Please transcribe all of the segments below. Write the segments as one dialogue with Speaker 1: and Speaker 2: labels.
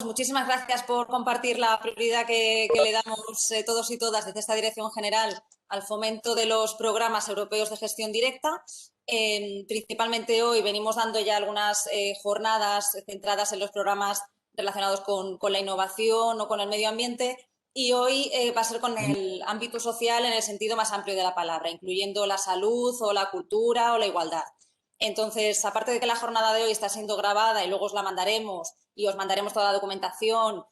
Speaker 1: Muchísimas gracias por compartir la prioridad que le damos todos y todas desde esta Dirección General al fomento de los programas europeos de gestión directa. Principalmente hoy venimos dando ya algunas jornadas centradas en los programas relacionados con la innovación o con el medio ambiente, y hoy va a ser con el ámbito social en el sentido más amplio de la palabra, incluyendo la salud o la cultura o la igualdad. Entonces, aparte de que la jornada de hoy está siendo grabada y luego os la mandaremos y os mandaremos toda la documentación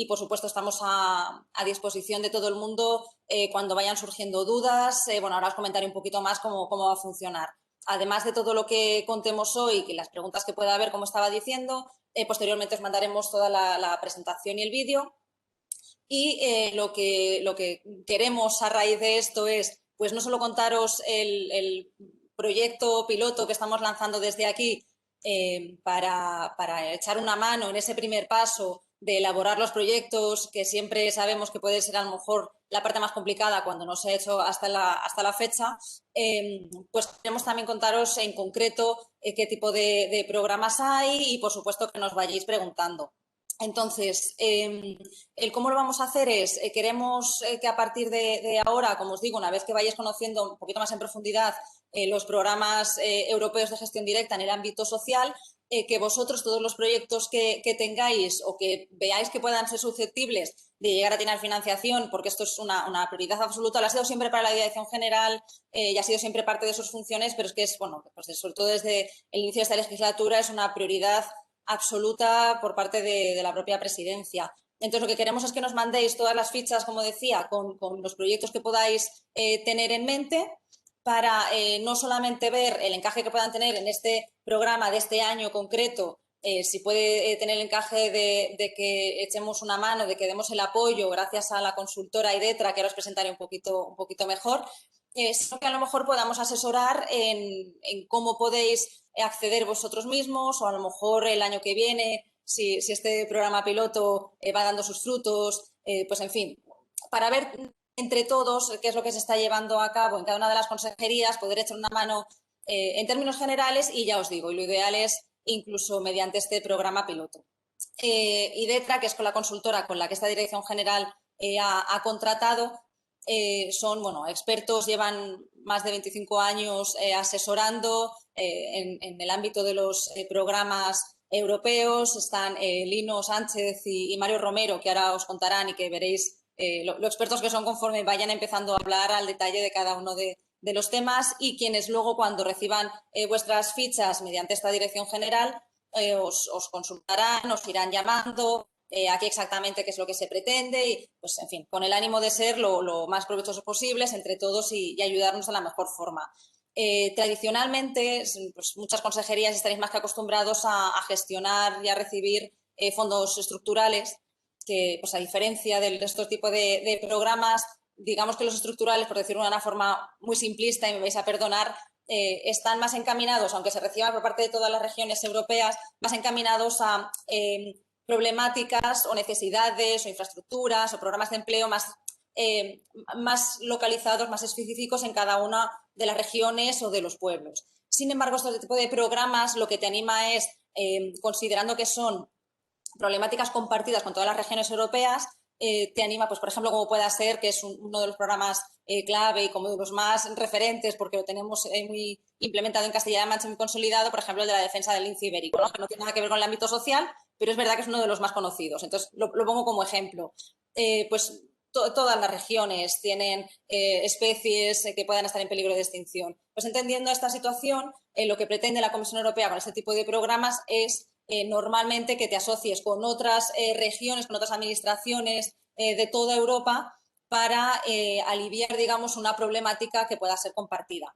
Speaker 1: por supuesto, estamos a disposición de todo el mundo cuando vayan surgiendo dudas. Bueno, ahora os comentaré un poquito más cómo va a funcionar. Además de todo lo que contemos hoy, que las preguntas que pueda haber, como estaba diciendo, posteriormente os mandaremos toda la presentación y el vídeo. Y lo que queremos a raíz de esto es, pues no solo contaros el proyecto piloto que estamos lanzando desde aquí para echar una mano en ese primer paso de elaborar los proyectos, que siempre sabemos que puede ser a lo mejor la parte más complicada cuando no se ha hecho hasta la fecha, pues queremos también contaros en concreto qué tipo de programas hay y, por supuesto, que nos vayáis preguntando. Entonces, el cómo lo vamos a hacer es, queremos que a partir de ahora, como os digo, una vez que vayáis conociendo un poquito más en profundidad los programas europeos de gestión directa en el ámbito social, que vosotros todos los proyectos que tengáis o que veáis que puedan ser susceptibles de llegar a tener financiación, porque esto es una prioridad absoluta, lo ha sido siempre para la Dirección General y ha sido siempre parte de sus funciones, pero es que es, bueno, pues sobre todo desde el inicio de esta legislatura es una prioridad absoluta por parte de la propia presidencia. Entonces, lo que queremos es que nos mandéis todas las fichas, como decía, con los proyectos que podáis tener en mente, para no solamente ver el encaje que puedan tener en este programa de este año concreto, si puede tener el encaje de que echemos una mano, de que demos el apoyo gracias a la consultora IDETRA, que ahora os presentaré un poquito mejor, sino que a lo mejor podamos asesorar en cómo podéis acceder vosotros mismos, o a lo mejor el año que viene, si este programa piloto va dando sus frutos, pues en fin, para ver entre todos qué es lo que se está llevando a cabo en cada una de las consejerías, poder echar una mano en términos generales, y ya os digo, y lo ideal es incluso mediante este programa piloto. IDETRA, que es con la consultora con la que esta Dirección General ha contratado, son, bueno, expertos, llevan más de 25 años asesorando en el ámbito de los programas europeos. Están Lino Sánchez y Mario Romero, que ahora os contarán y que veréis lo expertos que son conforme vayan empezando a hablar al detalle de cada uno de los temas, y quienes luego, cuando reciban vuestras fichas mediante esta Dirección General, os consultarán, os irán llamando aquí exactamente qué es lo que se pretende, y pues en fin, con el ánimo de ser lo más provechosos posibles entre todos y ayudarnos de la mejor forma. Tradicionalmente, pues muchas consejerías estaréis más que acostumbrados a gestionar y a recibir fondos estructurales, que pues a diferencia de estos tipos de programas, digamos que los estructurales, por decirlo de una forma muy simplista, y me vais a perdonar, están más encaminados, aunque se reciban por parte de todas las regiones europeas, más encaminados a problemáticas o necesidades o infraestructuras o programas de empleo más localizados, más específicos en cada una de las regiones o de los pueblos. Sin embargo, este tipo de programas lo que te anima es, considerando que son problemáticas compartidas con todas las regiones europeas, te anima, pues por ejemplo, como pueda ser, que es uno de los programas clave y como de los más referentes, porque lo tenemos muy implementado en Castilla-La Mancha, muy consolidado, por ejemplo, el de la defensa del lince ibérico, ¿no? Que no tiene nada que ver con el ámbito social, pero es verdad que es uno de los más conocidos. Entonces, lo pongo como ejemplo. Pues todas las regiones tienen especies que puedan estar en peligro de extinción. Pues entendiendo esta situación, lo que pretende la Comisión Europea con este tipo de programas es normalmente que te asocies con otras regiones, con otras administraciones de toda Europa, para aliviar, digamos, una problemática que pueda ser compartida.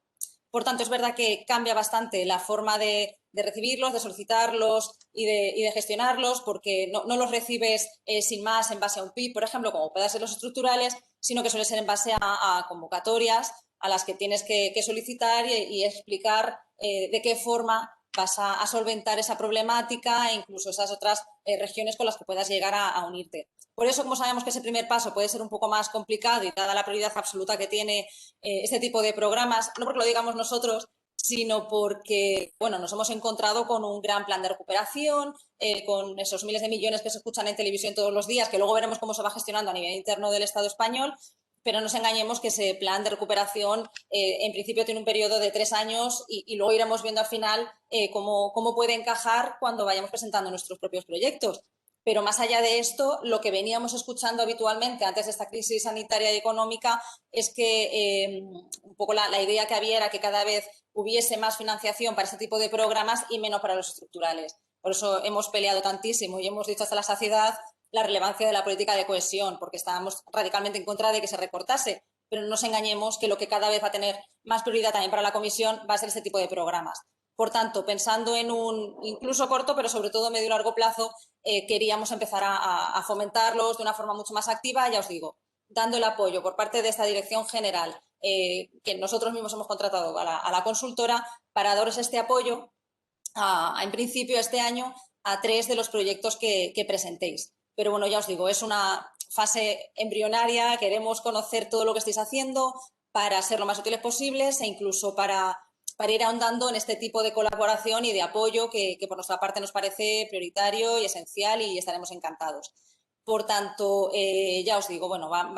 Speaker 1: Por tanto, es verdad que cambia bastante la forma de recibirlos, de solicitarlos y de gestionarlos, porque no los recibes sin más en base a un PIB, por ejemplo, como puedan ser los estructurales, sino que suele ser en base a convocatorias a las que tienes que solicitar y explicar de qué forma vas a solventar esa problemática e incluso esas otras regiones con las que puedas llegar a unirte. Por eso, como sabemos que ese primer paso puede ser un poco más complicado y dada la prioridad absoluta que tiene este tipo de programas, no porque lo digamos nosotros, sino porque, bueno, nos hemos encontrado con un gran plan de recuperación, con esos miles de millones que se escuchan en televisión todos los días, que luego veremos cómo se va gestionando a nivel interno del Estado español, pero no nos engañemos que ese plan de recuperación en principio tiene un periodo de 3 años y luego iremos viendo al final cómo puede encajar cuando vayamos presentando nuestros propios proyectos. Pero más allá de esto, lo que veníamos escuchando habitualmente antes de esta crisis sanitaria y económica es que un poco la idea que había era que cada vez hubiese más financiación para este tipo de programas y menos para los estructurales. Por eso hemos peleado tantísimo y hemos dicho hasta la saciedad la relevancia de la política de cohesión, porque estábamos radicalmente en contra de que se recortase. Pero no nos engañemos que lo que cada vez va a tener más prioridad también para la Comisión va a ser este tipo de programas. Por tanto, pensando en un incluso corto, pero sobre todo medio y largo plazo, queríamos empezar a fomentarlos de una forma mucho más activa, ya os digo, dando el apoyo por parte de esta dirección general que nosotros mismos hemos contratado a la consultora para daros este apoyo en principio este año a 3 de los proyectos que presentéis. Pero bueno, ya os digo, es una fase embrionaria, queremos conocer todo lo que estáis haciendo para ser lo más útiles posibles e incluso para ir ahondando en este tipo de colaboración y de apoyo que por nuestra parte nos parece prioritario y esencial y estaremos encantados. Por tanto, ya os digo, bueno, van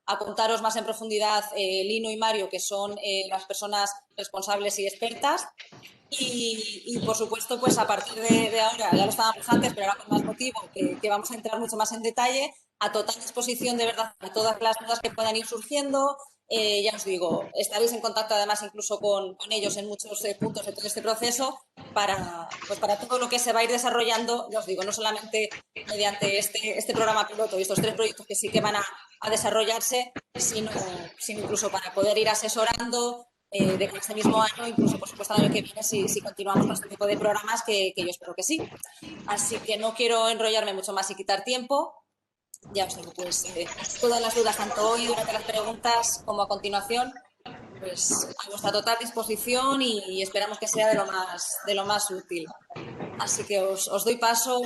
Speaker 1: a contaros más en profundidad Lino y Mario, que son las personas responsables y expertas. Y por supuesto, pues a partir de ahora, ya lo estábamos antes, pero ahora con más motivo, que vamos a entrar mucho más en detalle, a total disposición de verdad de todas las dudas que puedan ir surgiendo. Ya os digo, estaréis en contacto además incluso con ellos en muchos puntos de todo este proceso para todo lo que se va a ir desarrollando, ya os digo, no solamente mediante este programa piloto y estos 3 proyectos que sí que van a desarrollarse, sino incluso para poder ir asesorando de que este mismo año, incluso por supuesto el año que viene, si continuamos con este tipo de programas, que yo espero que sí. Así que no quiero enrollarme mucho más y quitar tiempo. Ya os digo, pues todas las dudas, tanto hoy durante las preguntas como a continuación, pues a vuestra total disposición y esperamos que sea de lo más útil. Así que os doy paso.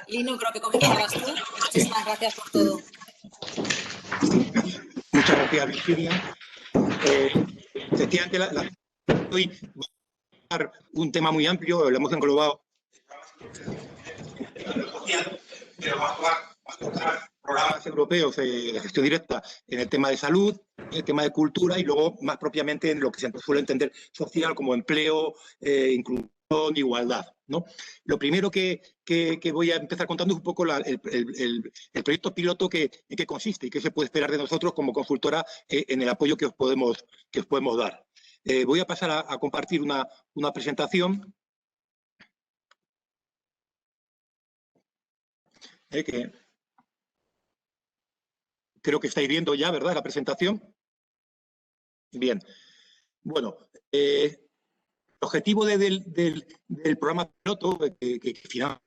Speaker 1: Lino, creo que comenzabas tú. Muchísimas gracias por todo.
Speaker 2: Muchas gracias, Virginia. Efectivamente, hoy va a dar un tema muy amplio, lo hemos englobado. Pero vamos a tocar programas europeos de gestión directa en el tema de salud, en el tema de cultura y luego más propiamente en lo que se suele entender social como empleo, inclusión, igualdad, ¿no? Lo primero que voy a empezar contando es un poco el proyecto piloto en qué consiste y qué se puede esperar de nosotros como consultora en el apoyo que os podemos dar. Voy a pasar a compartir una presentación que creo que estáis viendo ya, ¿verdad?, la presentación. Bien. Bueno, el objetivo del programa piloto que finalmente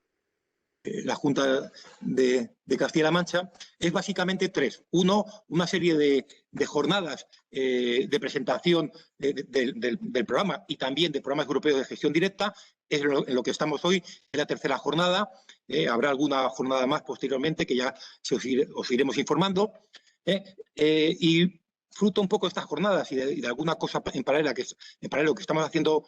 Speaker 2: la Junta de Castilla-La Mancha es básicamente 3. Uno, una serie de jornadas de presentación del programa y también de programas europeos de gestión directa. Es en lo que estamos hoy, en la 3ª jornada. Habrá alguna jornada más posteriormente que ya os iremos informando. Y fruto un poco de estas jornadas y de alguna cosa en paralelo que estamos haciendo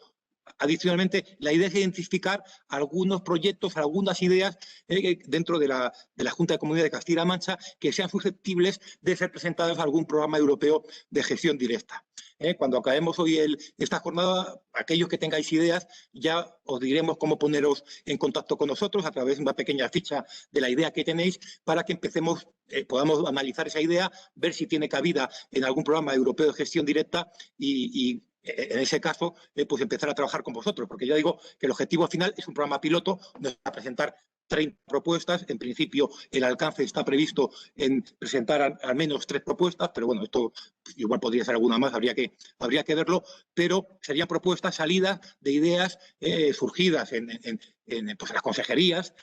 Speaker 2: adicionalmente, la idea es identificar algunos proyectos, algunas ideas dentro de la Junta de Comunidad de Castilla-La Mancha que sean susceptibles de ser presentadas a algún programa europeo de gestión directa. Cuando acabemos hoy esta jornada, aquellos que tengáis ideas, ya os diremos cómo poneros en contacto con nosotros a través de una pequeña ficha de la idea que tenéis para que empecemos, podamos analizar esa idea, ver si tiene cabida en algún programa europeo de gestión directa y en ese caso, pues empezar a trabajar con vosotros, porque ya digo que el objetivo final es un programa piloto donde a presentar 30 propuestas. En principio, el alcance está previsto en presentar al menos 3 propuestas, pero bueno, esto igual podría ser alguna más, habría que verlo, pero serían propuestas salidas de ideas surgidas en las consejerías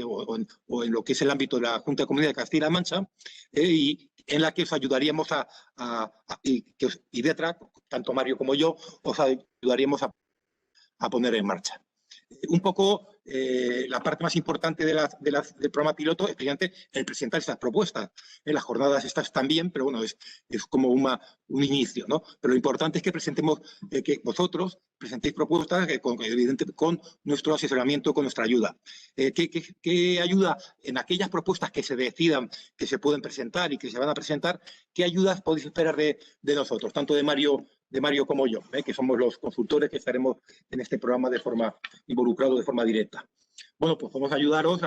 Speaker 2: o en lo que es el ámbito de la Junta de Comunidad de Castilla-La Mancha y en la que os ayudaríamos y detrás, tanto Mario como yo, os ayudaríamos a poner en marcha. Un poco la parte más importante del programa piloto es precisamente el presentar estas propuestas. Las jornadas estas también, pero bueno, es como un inicio, ¿no? Pero lo importante es que presentemos, que vosotros presentéis propuestas evidentemente con nuestro asesoramiento, con nuestra ayuda. ¿Qué ayuda en aquellas propuestas que se decidan, que se pueden presentar y que se van a presentar? ¿Qué ayudas podéis esperar de nosotros, tanto de Mario como yo, que somos los consultores que estaremos en este programa involucrados de forma directa? Bueno, pues podemos ayudaros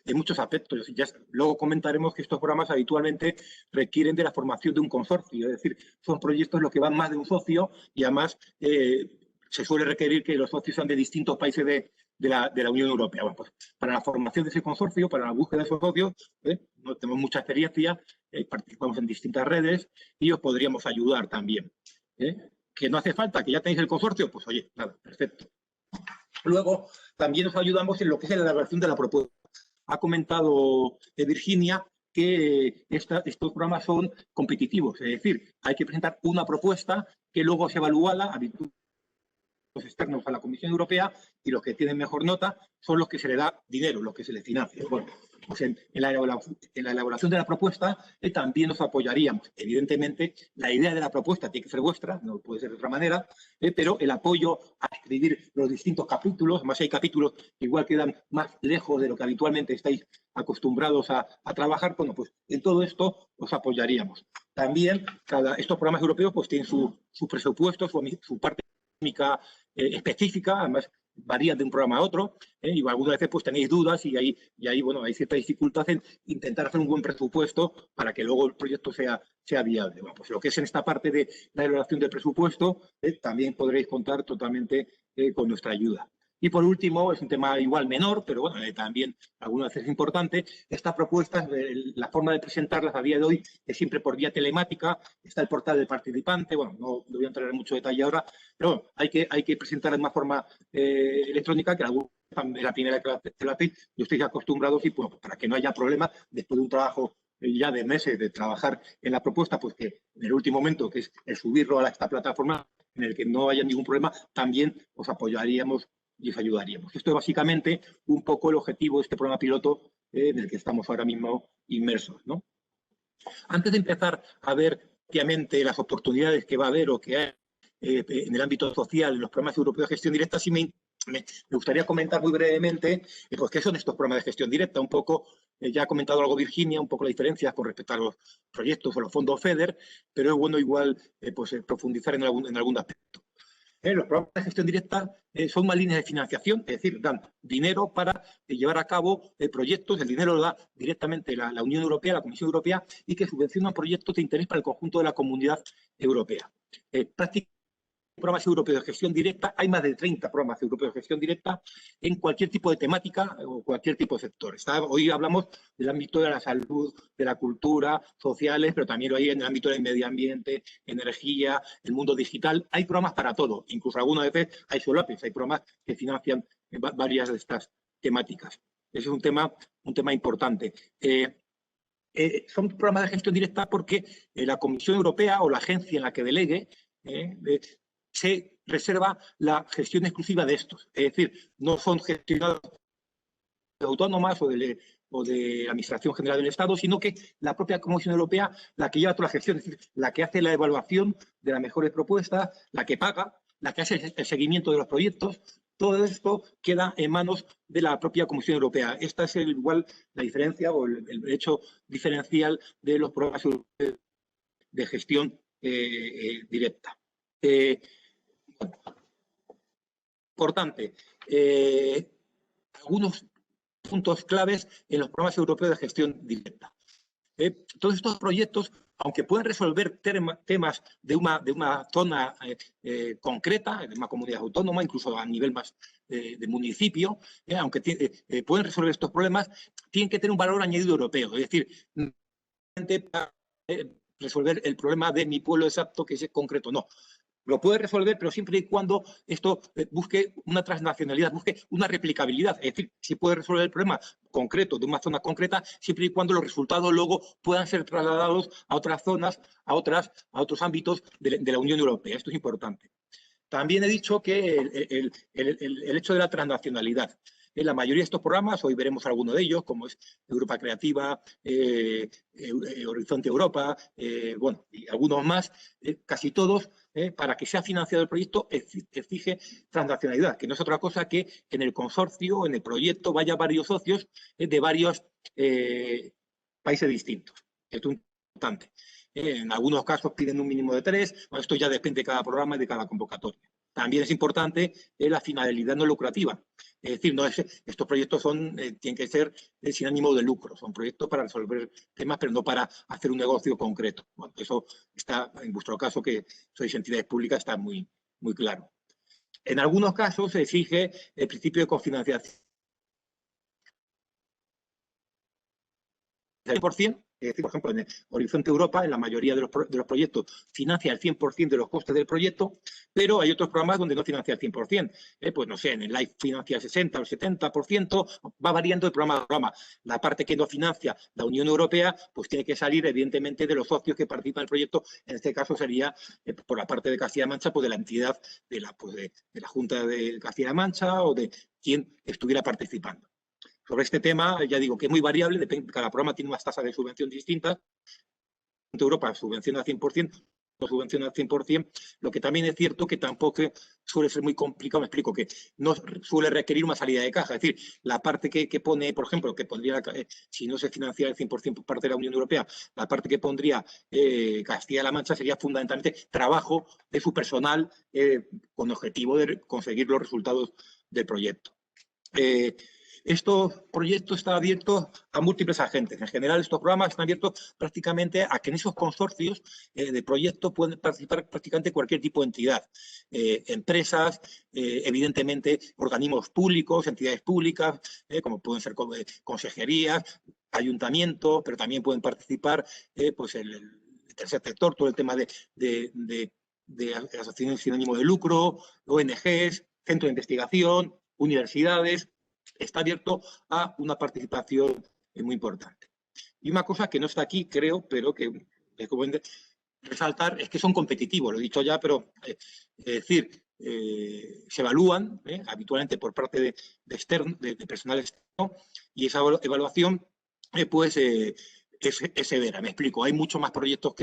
Speaker 2: en muchos aspectos. Luego comentaremos que estos programas habitualmente requieren de la formación de un consorcio, es decir, son proyectos en los que van más de un socio y además se suele requerir que los socios sean de distintos países de la Unión Europea. Bueno, pues para la formación de ese consorcio, para la búsqueda de esos socios, no tenemos mucha experiencia, participamos en distintas redes y os podríamos ayudar también. Que no hace falta, que ya tenéis el consorcio, pues oye, nada, perfecto. Luego, también os ayudamos en lo que es la elaboración de la propuesta. Ha comentado Virginia que estos programas son competitivos, es decir, hay que presentar una propuesta que luego se evalúa habitualmente los externos a la Comisión Europea y los que tienen mejor nota son los que se le da dinero, los que se les financia. Bueno, pues en la elaboración de la propuesta también nos apoyaríamos. Evidentemente, la idea de la propuesta tiene que ser vuestra, no puede ser de otra manera, pero el apoyo a escribir los distintos capítulos, además hay capítulos que igual quedan más lejos de lo que habitualmente estáis acostumbrados a trabajar, bueno, pues en todo esto os apoyaríamos. También estos programas europeos pues tienen su presupuesto, su parte económica específica, además varían de un programa a otro, y algunas veces pues tenéis dudas y ahí bueno, hay cierta dificultad en intentar hacer un buen presupuesto para que luego el proyecto sea viable. Bueno, pues lo que es en esta parte de la elaboración del presupuesto, también podréis contar totalmente con nuestra ayuda. Y por último, es un tema igual menor, pero bueno, también algunas veces es importante, estas propuestas, la forma de presentarlas a día de hoy es siempre por vía telemática, está el portal del participante, bueno, no voy a entrar en mucho detalle ahora, pero bueno, hay que presentarlas de una forma electrónica, que es la primera que lo hacéis, y estáis acostumbrados y bueno, para que no haya problemas después de un trabajo ya de meses de trabajar en la propuesta, pues que en el último momento, que es el subirlo a esta plataforma, en el que no haya ningún problema, también os apoyaríamos y os ayudaríamos. Esto es básicamente un poco el objetivo de este programa piloto en el que estamos ahora mismo inmersos, ¿no? Antes de empezar a ver obviamente las oportunidades que va a haber o que hay en el ámbito social, en los programas europeos de gestión directa, sí me gustaría comentar muy brevemente pues, qué son estos programas de gestión directa. Un poco, ya ha comentado algo Virginia, un poco la diferencia con respecto a los proyectos o los fondos FEDER, pero es bueno igual profundizar en algún aspecto. Los programas de gestión directa son más líneas de financiación, es decir, dan dinero para llevar a cabo proyectos, el dinero lo da directamente la Unión Europea, la Comisión Europea, y que subvencionan proyectos de interés para el conjunto de la comunidad europea. Prácticamente programas europeos de gestión directa, hay más de 30 programas europeos de gestión directa en cualquier tipo de temática o cualquier tipo de sector. Hoy hablamos del ámbito de la salud, de la cultura, sociales, pero también lo hay en el ámbito del medio ambiente, energía, el mundo digital. Hay programas para todo, incluso algunas veces hay solapes, hay programas que financian varias de estas temáticas. Ese es un tema importante. Son programas de gestión directa porque la Comisión Europea o la agencia en la que delegue se reserva la gestión exclusiva de estos. Es decir, no son gestionados de autónomas o de la Administración General del Estado, sino que la propia Comisión Europea la que lleva toda la gestión, es decir, la que hace la evaluación de las mejores propuestas, la que paga, la que hace el seguimiento de los proyectos. Todo esto queda en manos de la propia Comisión Europea. Esta es igual la diferencia o el hecho diferencial de los programas de gestión directa. Importante, algunos puntos claves en los programas europeos de gestión directa. Todos estos proyectos, aunque pueden resolver temas de una zona concreta, de una comunidad autónoma, incluso a nivel más de municipio, aunque pueden resolver estos problemas, tienen que tener un valor añadido europeo. Es decir, para resolver el problema de mi pueblo exacto, que es concreto, no. Lo puede resolver, pero siempre y cuando esto busque una transnacionalidad, busque una replicabilidad. Es decir, si puede resolver el problema concreto de una zona concreta, siempre y cuando los resultados luego puedan ser trasladados a otras zonas, a otros ámbitos de la Unión Europea. Esto es importante. También he dicho que el hecho de la transnacionalidad. la mayoría de estos programas, hoy veremos alguno de ellos, como es Europa Creativa, Horizonte Europa, bueno, y algunos más, casi todos, para que sea financiado el proyecto, exige transnacionalidad, que no es otra cosa que en el consorcio, en el proyecto, vaya varios socios de varios países distintos. Esto es importante. En algunos casos piden un mínimo de 3, bueno, esto ya depende de cada programa y de cada convocatoria. También es importante la finalidad no lucrativa. Es decir, estos proyectos tienen que ser sin ánimo de lucro, son proyectos para resolver temas, pero no para hacer un negocio concreto. Bueno, eso está, en vuestro caso, que sois entidades públicas, está muy, muy claro. En algunos casos se exige el principio de cofinanciación. 100%, es decir, por ejemplo, en el Horizonte Europa, en la mayoría de los proyectos, financia el 100% de los costes del proyecto, pero hay otros programas donde no financia el 100%. Pues no sé, en el LIFE financia el 60 o el 70%, va variando de programa a programa. La parte que no financia la Unión Europea, pues tiene que salir, evidentemente, de los socios que participan en el proyecto. En este caso sería, por la parte de Castilla-La Mancha, pues de la entidad de la Junta de Castilla-La Mancha o de quien estuviera participando. Sobre este tema, ya digo que es muy variable, cada programa tiene unas tasas de subvención distintas. Europa subvenciona al 100%, no subvenciona al 100%, lo que también es cierto que tampoco suele ser muy complicado, me explico, que no suele requerir una salida de caja, es decir, la parte que pone, por ejemplo, que pondría, si no se financia el 100% por parte de la Unión Europea, la parte que pondría Castilla-La Mancha sería fundamentalmente trabajo de su personal con objetivo de conseguir los resultados del proyecto. Estos proyectos están abiertos a múltiples agentes. En general, estos programas están abiertos prácticamente a que en esos consorcios de proyectos pueden participar prácticamente cualquier tipo de entidad. Empresas, evidentemente, organismos públicos, entidades públicas, como pueden ser consejerías, ayuntamientos, pero también pueden participar pues el tercer sector, todo el tema de asociaciones sin ánimo de lucro, ONGs, centros de investigación, universidades. Está abierto a una participación muy importante. Y una cosa que no está aquí, creo, pero que es conveniente resaltar, es que son competitivos, lo he dicho ya, pero es decir, se evalúan habitualmente por parte de personal externo, y esa evaluación pues es severa, me explico. Hay muchos más proyectos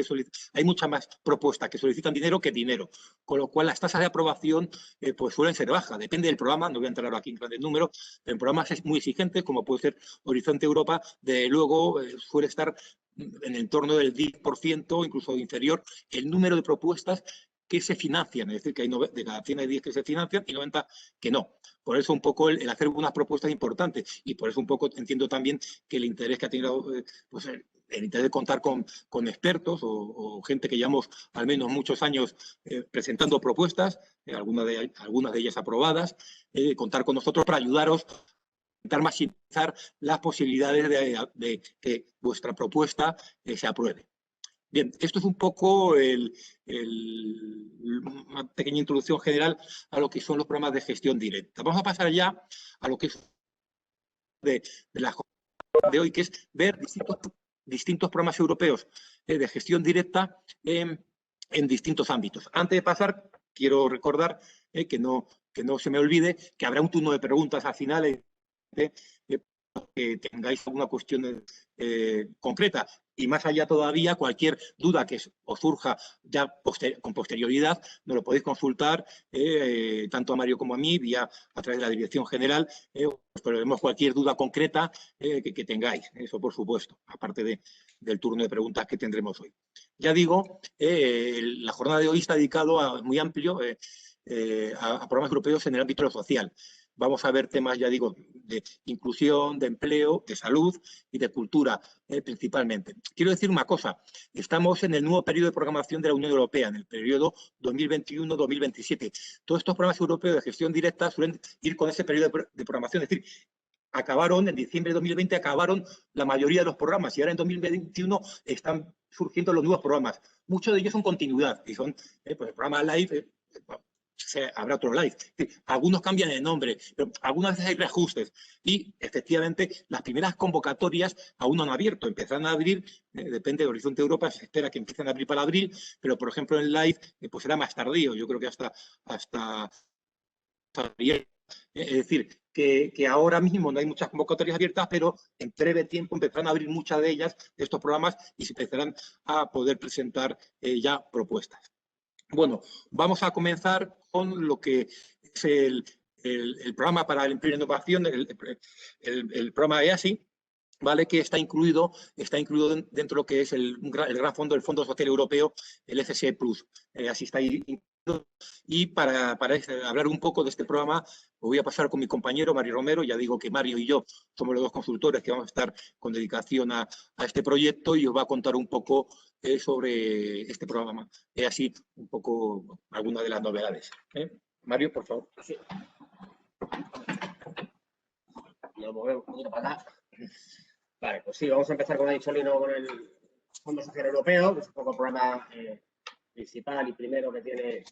Speaker 2: hay muchas más propuestas que solicitan dinero que dinero, con lo cual las tasas de aprobación pues suelen ser bajas. Depende del programa, no voy a entrar ahora aquí en grandes números, pero en programas muy exigentes, como puede ser Horizonte Europa, de luego suele estar en el entorno del 10%, incluso inferior, el número de propuestas que se financian, es decir, que hay de cada 100 hay 10 que se financian y 90 que no. Por eso un poco el hacer unas propuestas importantes, y por eso un poco entiendo también que el interés que ha tenido, pues el interés de contar con expertos o gente que llevamos al menos muchos años presentando propuestas, algunas de ellas aprobadas, contar con nosotros para ayudaros a intentar maximizar las posibilidades de que vuestra propuesta se apruebe. Bien, esto es un poco una pequeña introducción general a lo que son los programas de gestión directa. Vamos a pasar ya a lo que es de la jornada de hoy, que es ver distintos programas europeos de gestión directa en distintos ámbitos. Antes de pasar, quiero recordar que no se me olvide que habrá un turno de preguntas al final, que tengáis alguna cuestión concreta, y más allá todavía, cualquier duda que os surja ya con posterioridad, nos lo podéis consultar tanto a Mario como a mí, a través de la Dirección General. Os proveemos cualquier duda concreta que tengáis, eso por supuesto, aparte del turno de preguntas que tendremos hoy. Ya digo, la jornada de hoy está dedicado muy amplio a programas europeos en el ámbito social. Vamos a ver temas, ya digo, de inclusión, de empleo, de salud y de cultura, principalmente. Quiero decir una cosa, estamos en el nuevo periodo de programación de la Unión Europea, en el periodo 2021-2027. Todos estos programas europeos de gestión directa suelen ir con ese periodo de programación, es decir, en diciembre de 2020 acabaron la mayoría de los programas, y ahora en 2021 están surgiendo los nuevos programas. Muchos de ellos son continuidad, y son pues el programa LIFE, habrá otro live. Algunos cambian el nombre, pero algunas veces hay reajustes. Y efectivamente, las primeras convocatorias aún no han abierto. Empezarán a abrir, depende de Horizonte Europa, se espera que empiecen a abrir para abril, pero por ejemplo en live pues será más tardío. Yo creo que hasta es decir, que ahora mismo no hay muchas convocatorias abiertas, pero en breve tiempo empezarán a abrir muchas de ellas, de estos programas, y se empezarán a poder presentar ya propuestas. Bueno, vamos a comenzar con lo que es el programa para el empleo y innovación, el programa EASI, ¿vale? Que está incluido dentro de lo que es el gran fondo, el Fondo Social Europeo, el FSE Plus. Así está ahí incluido. Y para hablar un poco de este programa, lo voy a pasar con mi compañero Mario Romero. Ya digo que Mario y yo somos los dos consultores que vamos a estar con dedicación a este proyecto, y os va a contar un poco sobre este programa. Así un poco algunas de las novedades. Mario, por favor.
Speaker 3: Sí. Nos movemos un poquito para acá. Vale, pues sí, vamos a empezar, como ha dicho Lino, con el Fondo Social Europeo, que es un poco el programa principal y primero que tiene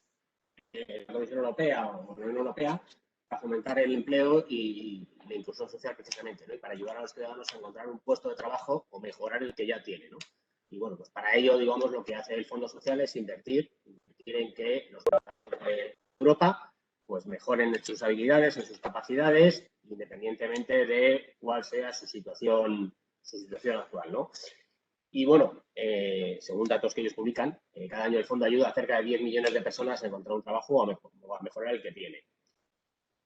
Speaker 3: la Comisión Europea o la Unión Europea para fomentar el empleo y la inclusión social precisamente, ¿no? Y para ayudar a los ciudadanos a encontrar un puesto de trabajo o mejorar el que ya tiene, ¿no? Y bueno, pues para ello, digamos, lo que hace el Fondo Social es invertir en que los ciudadanos de Europa pues mejoren en sus habilidades, en sus capacidades, independientemente de cuál sea su situación actual, ¿no? Y bueno, según datos que ellos publican, cada año el fondo ayuda a cerca de 10 millones de personas a encontrar un trabajo o a mejorar el que tiene.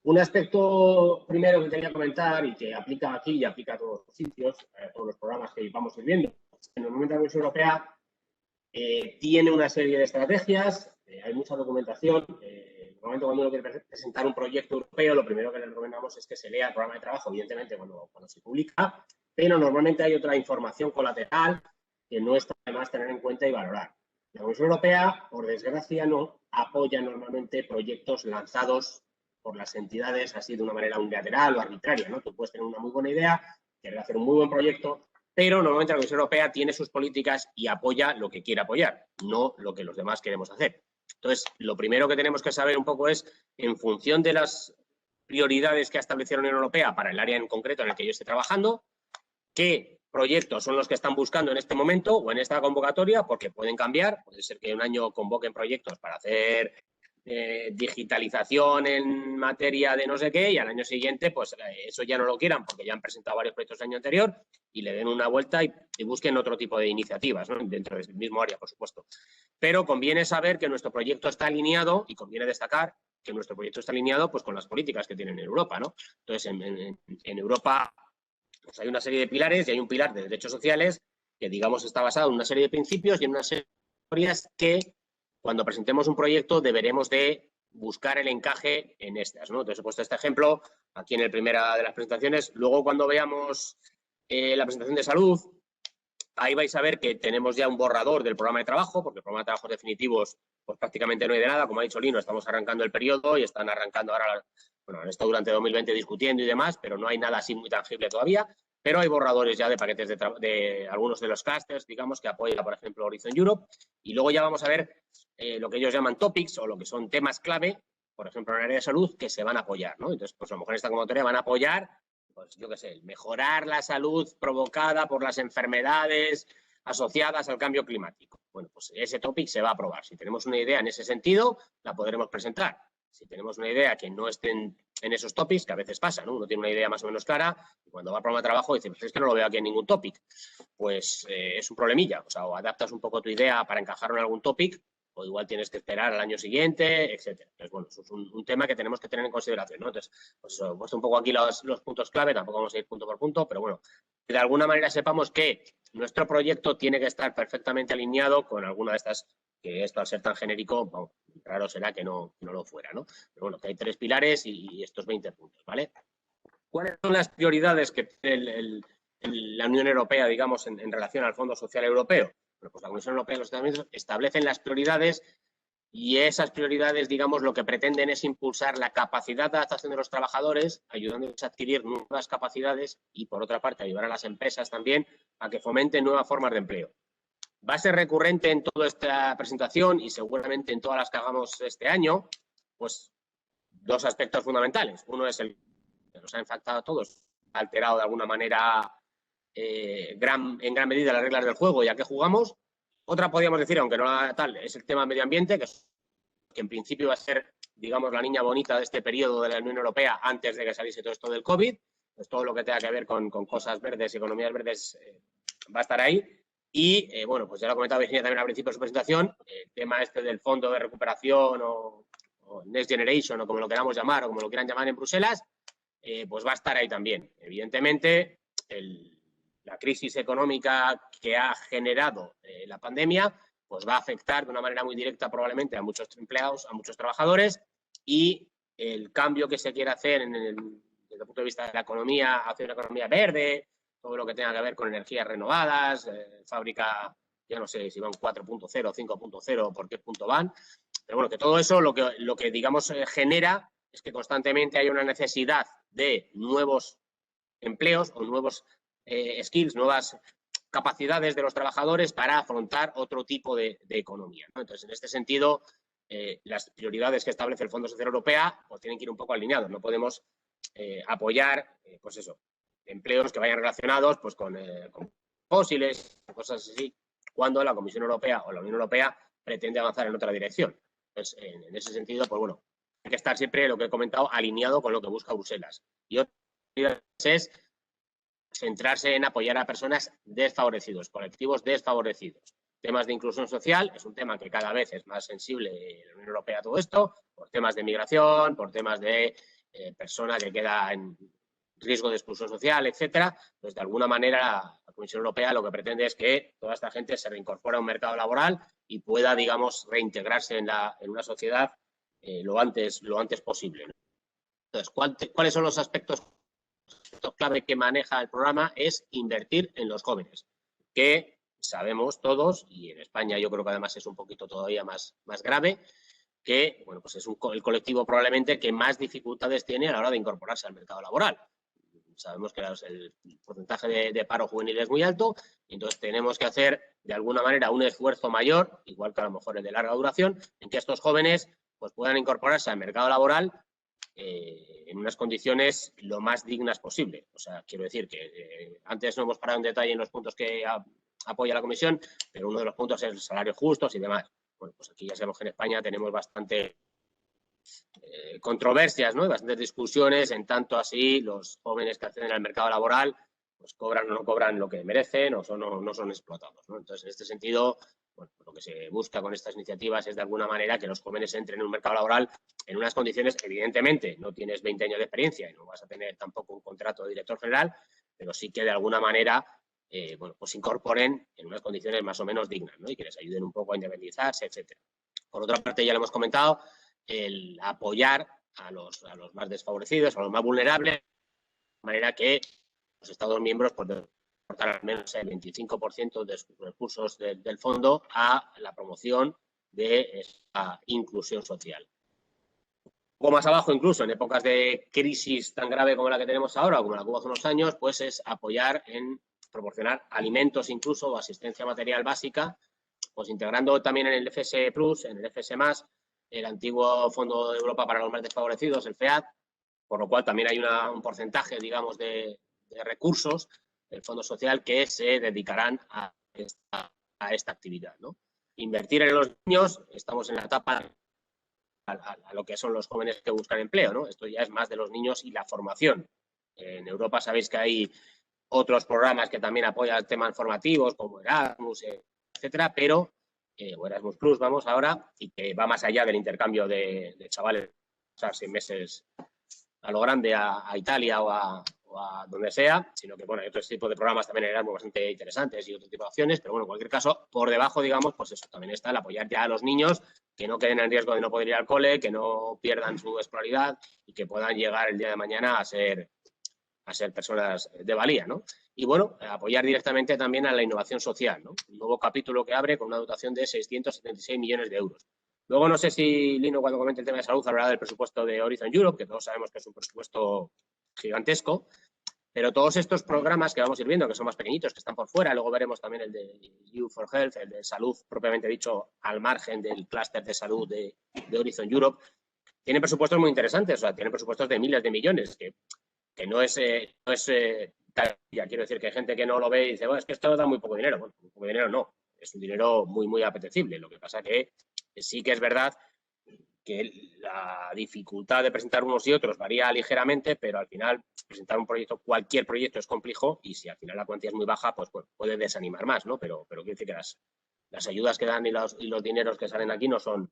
Speaker 3: Un aspecto primero que quería comentar y que aplica aquí y aplica a todos los sitios, a todos los programas que vamos viendo, es que normalmente la Comisión Europea tiene una serie de estrategias, hay mucha documentación. Normalmente cuando uno quiere presentar un proyecto europeo, lo primero que le recomendamos es que se lea el programa de trabajo, evidentemente cuando se publica, pero normalmente hay otra información colateral que no está de más tener en cuenta y valorar. La Comisión Europea, por desgracia, no apoya normalmente proyectos lanzados por las entidades así de una manera unilateral o arbitraria, ¿no? Tú puedes tener una muy buena idea, querer hacer un muy buen proyecto, pero normalmente la Comisión Europea tiene sus políticas y apoya lo que quiere apoyar, no lo que los demás queremos hacer. Entonces, lo primero que tenemos que saber un poco es, en función de las prioridades que ha establecido la Unión Europea para el área en concreto en el que yo esté trabajando, qué proyectos son los que están buscando en este momento o en esta convocatoria, porque pueden cambiar. Puede ser que un año convoquen proyectos para hacer digitalización en materia de no sé qué, y al año siguiente pues eso ya no lo quieran porque ya han presentado varios proyectos el año anterior, y le den una vuelta y busquen otro tipo de iniciativas, ¿no? Dentro del mismo área, por supuesto. Pero conviene saber que nuestro proyecto está alineado, y conviene destacar que nuestro proyecto está alineado pues con las políticas que tienen en Europa, ¿no? Entonces, en Europa pues hay una serie de pilares, y hay un pilar de derechos sociales que, digamos, está basado en una serie de principios y en una serie de teorías que, cuando presentemos un proyecto, deberemos de buscar el encaje en estas, ¿no? Entonces he puesto este ejemplo aquí en la primera de las presentaciones. Luego, cuando veamos la presentación de salud, ahí vais a ver que tenemos ya un borrador del programa de trabajo, porque el programa de trabajos definitivos pues prácticamente no hay de nada. Como ha dicho Lino, estamos arrancando el periodo y están arrancando ahora, bueno, han estado durante 2020 discutiendo y demás, pero no hay nada así muy tangible todavía. Pero hay borradores ya de paquetes de algunos de los clusters, digamos, que apoya, por ejemplo, Horizon Europe. Y luego ya vamos a ver lo que ellos llaman topics, o lo que son temas clave, por ejemplo, en el área de salud, que se van a apoyar, ¿no? Entonces, pues a lo mejor en esta convocatoria van a apoyar, pues yo qué sé, mejorar la salud provocada por las enfermedades asociadas al cambio climático. Bueno, pues ese topic se va a aprobar. Si tenemos una idea en ese sentido, la podremos presentar. Si tenemos una idea que no estén en esos topics, que a veces pasa, ¿no? Uno tiene una idea más o menos clara y cuando va al programa de trabajo dice, pues es que no lo veo aquí en ningún topic. Pues es un problemilla. O sea, o adaptas un poco tu idea para encajarlo en algún topic, o igual tienes que esperar al año siguiente, etcétera. Entonces, bueno, eso es un tema que tenemos que tener en consideración, ¿no? Entonces, pues eso, he puesto un poco aquí los puntos clave, tampoco vamos a ir punto por punto, pero bueno, de alguna manera sepamos que nuestro proyecto tiene que estar perfectamente alineado con alguna de estas, que esto al ser tan genérico, bueno, raro será que no lo fuera, ¿no? Pero bueno, que hay 3 pilares y estos 20 puntos, ¿vale? ¿Cuáles son las prioridades que tiene la Unión Europea, digamos, en relación al Fondo Social Europeo? Bueno, pues la Comisión Europea y los Estados Unidos establecen las prioridades, y esas prioridades, digamos, lo que pretenden es impulsar la capacidad de adaptación de los trabajadores, ayudándoles a adquirir nuevas capacidades y, por otra parte, ayudar a las empresas también a que fomenten nuevas formas de empleo. Va a ser recurrente en toda esta presentación y seguramente en todas las que hagamos este año, pues 2 aspectos fundamentales. Uno es el que nos ha impactado a todos, ha alterado de alguna manera en gran medida las reglas del juego y a qué jugamos. Otra podríamos decir, aunque no tal, es el tema medio ambiente, que es que en principio va a ser, digamos, la niña bonita de este periodo de la Unión Europea antes de que saliese todo esto del COVID. Pues todo lo que tenga que ver con cosas verdes, economías verdes, va a estar ahí. Y, bueno, pues ya lo ha comentado Virginia también al principio de su presentación, el tema este del fondo de recuperación o Next Generation, o como lo queramos llamar, o como lo quieran llamar en Bruselas, pues va a estar ahí también. Evidentemente, la crisis económica que ha generado la pandemia, pues va a afectar de una manera muy directa probablemente a muchos empleados, a muchos trabajadores, y el cambio que se quiere hacer desde el punto de vista de la economía hacia una economía verde, todo lo que tenga que ver con energías renovadas, fábrica, ya no sé si van 4.0, 5.0, por qué punto van, pero bueno, que todo eso lo que digamos genera es que constantemente hay una necesidad de nuevos empleos o nuevos skills, nuevas capacidades de los trabajadores para afrontar otro tipo de economía, ¿no? Entonces, en este sentido, las prioridades que establece el Fondo Social Europeo pues tienen que ir un poco alineados. No podemos apoyar, pues eso, empleos que vayan relacionados pues con fósiles, cosas así, cuando la Comisión Europea o la Unión Europea pretende avanzar en otra dirección. Entonces, en ese sentido, pues bueno, hay que estar siempre, lo que he comentado, alineado con lo que busca Bruselas. Y otra es centrarse en apoyar a personas desfavorecidos, colectivos desfavorecidos. Temas de inclusión social es un tema que cada vez es más sensible en la Unión Europea todo esto, por temas de migración, por temas de persona que queda en riesgo de exclusión social, etcétera. Pues de alguna manera la Comisión Europea lo que pretende es que toda esta gente se reincorpore a un mercado laboral y pueda, digamos, reintegrarse en una sociedad lo antes posible, ¿no? Entonces, ¿cuáles son los aspectos clave que maneja el programa? Es invertir en los jóvenes, que sabemos todos, y en España yo creo que además es un poquito todavía más grave, que bueno, pues es el colectivo probablemente que más dificultades tiene a la hora de incorporarse al mercado laboral. Sabemos que el porcentaje de paro juvenil es muy alto, y entonces tenemos que hacer de alguna manera un esfuerzo mayor, igual que a lo mejor el de larga duración, en que estos jóvenes pues puedan incorporarse al mercado laboral en unas condiciones lo más dignas posible. O sea, quiero decir que antes no hemos parado en detalle en los puntos que apoya la Comisión, pero uno de los puntos es el salario justos y demás. Bueno, pues aquí ya sabemos que en España tenemos bastante controversias, ¿no? Bastantes discusiones, en tanto así los jóvenes que acceden al mercado laboral pues cobran o no cobran lo que merecen o no son explotados, ¿no? Entonces, en este sentido, bueno, lo que se busca con estas iniciativas es de alguna manera que los jóvenes entren en un mercado laboral en unas condiciones, evidentemente, no tienes 20 años de experiencia y no vas a tener tampoco un contrato de director general, pero sí que de alguna manera bueno, pues incorporen en unas condiciones más o menos dignas, ¿no? Y que les ayuden un poco a independizarse, etcétera. Por otra parte, ya lo hemos comentado, el apoyar a los más desfavorecidos, a los más vulnerables, de manera que los Estados miembros puedan aportar al menos el 25% de sus recursos del fondo a la promoción de esa inclusión social. Un poco más abajo, incluso en épocas de crisis tan grave como la que tenemos ahora, o como la que hubo hace unos años, pues es apoyar en proporcionar alimentos incluso o asistencia material básica, pues integrando también en el FS Plus, en el FS+, el antiguo Fondo de Europa para los más desfavorecidos, el FEAD, por lo cual también hay un porcentaje, digamos, de recursos del Fondo Social que se dedicarán a esta actividad, ¿no? Invertir en los niños, estamos en la etapa a lo que son los jóvenes que buscan empleo, ¿no? Esto ya es más de los niños y la formación. En Europa sabéis que hay otros programas que también apoyan temas formativos como Erasmus, etcétera, pero o Erasmus Plus, vamos ahora, y que va más allá del intercambio de chavales, o sea, 6 meses a lo grande a Italia o a donde sea, sino que, bueno, hay otros tipos de programas también en Erasmus bastante interesantes y otro tipo de acciones, pero bueno, en cualquier caso, por debajo, digamos, pues eso, también está el apoyar ya a los niños que no queden en riesgo de no poder ir al cole, que no pierdan su escolaridad y que puedan llegar el día de mañana a ser personas de valía, ¿no? Y bueno, apoyar directamente también a la innovación social, ¿no? Un nuevo capítulo que abre con una dotación de 676 millones de euros. Luego no sé si Lino, cuando comente el tema de salud, hablará del presupuesto de Horizon Europe, que todos sabemos que es un presupuesto gigantesco, pero todos estos programas que vamos a ir viendo, que son más pequeñitos, que están por fuera, luego veremos también el de You for Health, el de salud propiamente dicho, al margen del clúster de salud de Horizon Europe, tienen presupuestos muy interesantes, o sea, tienen presupuestos de miles de millones, que no es ya quiero decir que hay gente que no lo ve y dice, bueno, es que esto da muy poco dinero. Bueno, poco dinero no, es un dinero muy, muy apetecible. Lo que pasa que sí que es verdad que la dificultad de presentar unos y otros varía ligeramente, pero al final presentar un proyecto, cualquier proyecto es complejo y si al final la cuantía es muy baja, pues bueno, puede desanimar más, ¿no? Pero quiero decir que las ayudas que dan y los dineros que salen aquí no son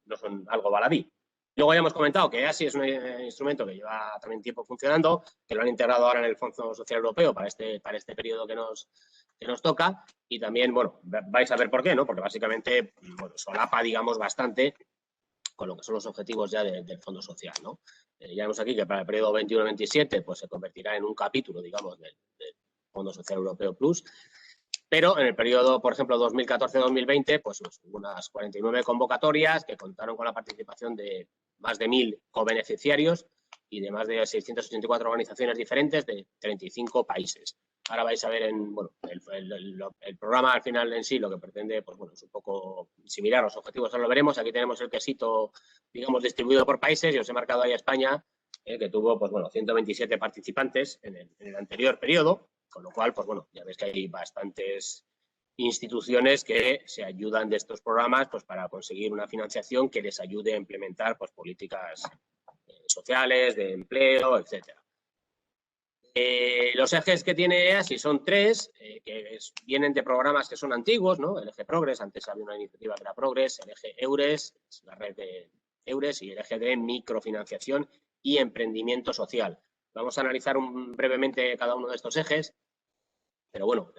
Speaker 3: algo baladí. Luego ya hemos comentado que EASI es un instrumento que lleva también tiempo funcionando, que lo han integrado ahora en el Fondo Social Europeo para este periodo que nos toca y también, bueno, vais a ver por qué, ¿no? Porque básicamente, bueno, solapa, digamos, bastante con lo que son los objetivos ya del Fondo Social, ¿no? Ya vemos aquí que para el periodo 21-27 pues se convertirá en un capítulo, digamos, del Fondo Social Europeo Plus, pero en el periodo, por ejemplo, 2014-2020, pues hubo unas 49 convocatorias que contaron con la participación de más de 1.000 cobeneficiarios y de más de 684 organizaciones diferentes de 35 países. Ahora vais a ver el programa al final en sí, lo que pretende, pues bueno, es un poco similar, los objetivos ahora lo veremos. Aquí tenemos el quesito, digamos, distribuido por países y os he marcado ahí a España, que tuvo, pues bueno, 127 participantes en el anterior periodo, con lo cual, pues bueno, ya ves que hay bastantes instituciones que se ayudan de estos programas pues para conseguir una financiación que les ayude a implementar pues políticas sociales, de empleo, etcétera. Los ejes que tiene EASI son 3, que vienen de programas que son antiguos, ¿no? El eje Progress, antes había una iniciativa que era Progress, el eje EURES, la red de EURES, y el eje de microfinanciación y emprendimiento social. Vamos a analizar brevemente cada uno de estos ejes, pero bueno,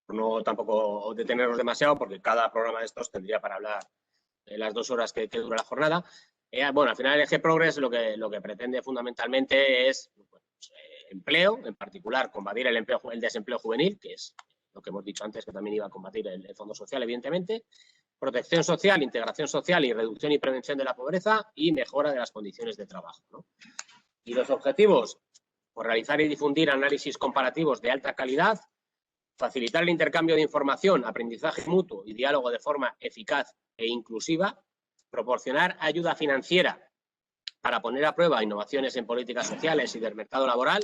Speaker 3: no tampoco detenernos demasiado porque cada programa de estos tendría para hablar las 2 horas que dura la jornada. Bueno, al final el eje Progress lo que pretende fundamentalmente es empleo, en particular combatir el desempleo juvenil, que es lo que hemos dicho antes, que también iba a combatir el Fondo Social, evidentemente, protección social, integración social y reducción y prevención de la pobreza y mejora de las condiciones de trabajo, ¿no? Y los objetivos, pues realizar y difundir análisis comparativos de alta calidad, facilitar el intercambio de información, aprendizaje mutuo y diálogo de forma eficaz e inclusiva, proporcionar ayuda financiera para poner a prueba innovaciones en políticas sociales y del mercado laboral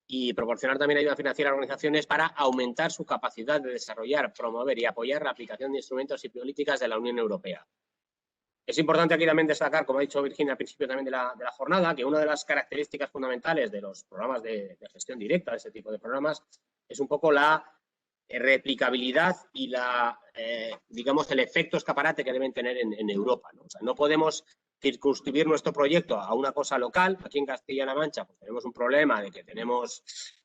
Speaker 3: y proporcionar también ayuda financiera a organizaciones para aumentar su capacidad de desarrollar, promover y apoyar la aplicación de instrumentos y políticas de la Unión Europea. Es importante aquí también destacar, como ha dicho Virginia al principio también de la jornada, que una de las características fundamentales de los programas de gestión directa, de este tipo de programas, es un poco la replicabilidad y digamos, el efecto escaparate que deben tener en Europa, ¿no? O sea, no podemos circunscribir nuestro proyecto a una cosa local. Aquí en Castilla-La Mancha pues tenemos un problema de que tenemos,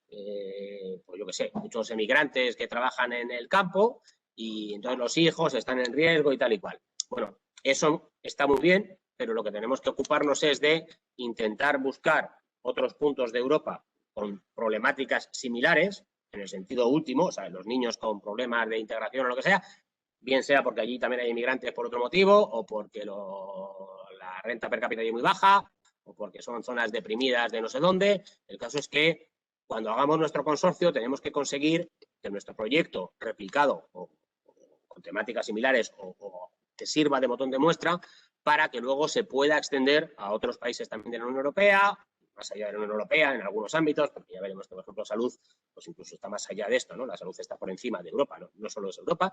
Speaker 3: pues yo qué sé, muchos emigrantes que trabajan en el campo y entonces los hijos están en riesgo y tal y cual. Bueno, eso está muy bien, pero lo que tenemos que ocuparnos es de intentar buscar otros puntos de Europa con problemáticas similares, en el sentido último, o sea, los niños con problemas de integración o lo que sea, bien sea porque allí también hay inmigrantes por otro motivo o porque la renta per cápita es muy baja o porque son zonas deprimidas de no sé dónde. El caso es que cuando hagamos nuestro consorcio tenemos que conseguir que nuestro proyecto replicado o con temáticas similares o que sirva de botón de muestra para que luego se pueda extender a otros países también de la Unión Europea, más allá de la Unión Europea en algunos ámbitos, porque ya veremos que, por ejemplo, salud, pues incluso está más allá de esto, ¿no? La salud está por encima de Europa, no solo es Europa.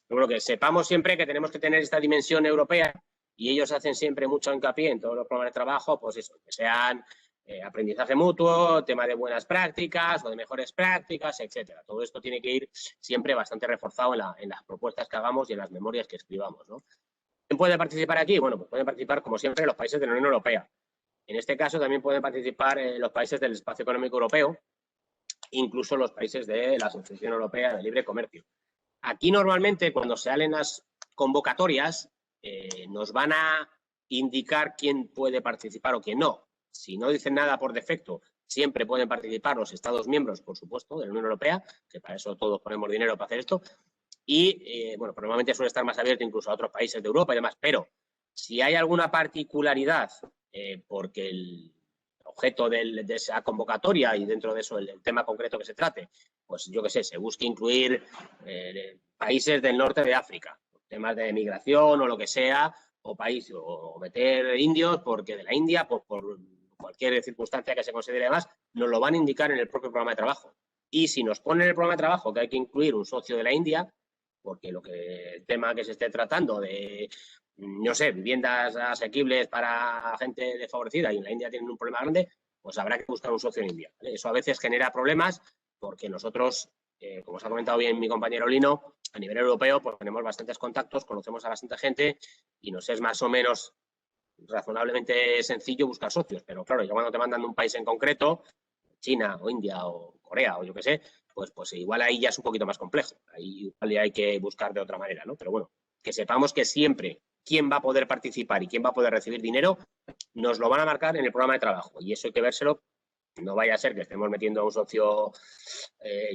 Speaker 3: Pero bueno, que sepamos siempre que tenemos que tener esta dimensión europea y ellos hacen siempre mucho hincapié en todos los programas de trabajo, pues eso, que sean aprendizaje mutuo, tema de buenas prácticas o de mejores prácticas, etcétera. Todo esto tiene que ir siempre bastante reforzado en las propuestas que hagamos y en las memorias que escribamos, ¿no? ¿Quién puede participar aquí? Bueno, pues pueden participar, como siempre, los países de la Unión Europea. En este caso también pueden participar los países del Espacio Económico Europeo, incluso los países de la Asociación Europea de Libre Comercio. Aquí normalmente cuando se salen las convocatorias nos van a indicar quién puede participar o quién no. Si no dicen nada por defecto, siempre pueden participar los Estados miembros, por supuesto, de la Unión Europea, que para eso todos ponemos dinero para hacer esto, y bueno, normalmente suele estar más abierto incluso a otros países de Europa y demás, pero si hay alguna particularidad porque el objeto de esa convocatoria y dentro de eso el tema concreto que se trate, pues yo qué sé, se busque incluir países del norte de África, temas de migración o lo que sea, o meter indios porque de la India, por cualquier circunstancia que se considere más, nos lo van a indicar en el propio programa de trabajo. Y si nos ponen en el programa de trabajo que hay que incluir un socio de la India, porque el tema que se esté tratando de no sé, viviendas asequibles para gente desfavorecida y en la India tienen un problema grande, pues habrá que buscar un socio en India, ¿vale? Eso a veces genera problemas porque nosotros, como os ha comentado bien mi compañero Lino, a nivel europeo pues tenemos bastantes contactos, conocemos a bastante gente y nos es más o menos razonablemente sencillo buscar socios, pero claro, ya cuando te mandan de un país en concreto, China o India o Corea o yo qué sé, pues igual ahí ya es un poquito más complejo, ahí igual ya hay que buscar de otra manera, ¿no? Pero bueno, que sepamos que siempre quién va a poder participar y quién va a poder recibir dinero, nos lo van a marcar en el programa de trabajo y eso hay que vérselo. No vaya a ser que estemos metiendo a un socio,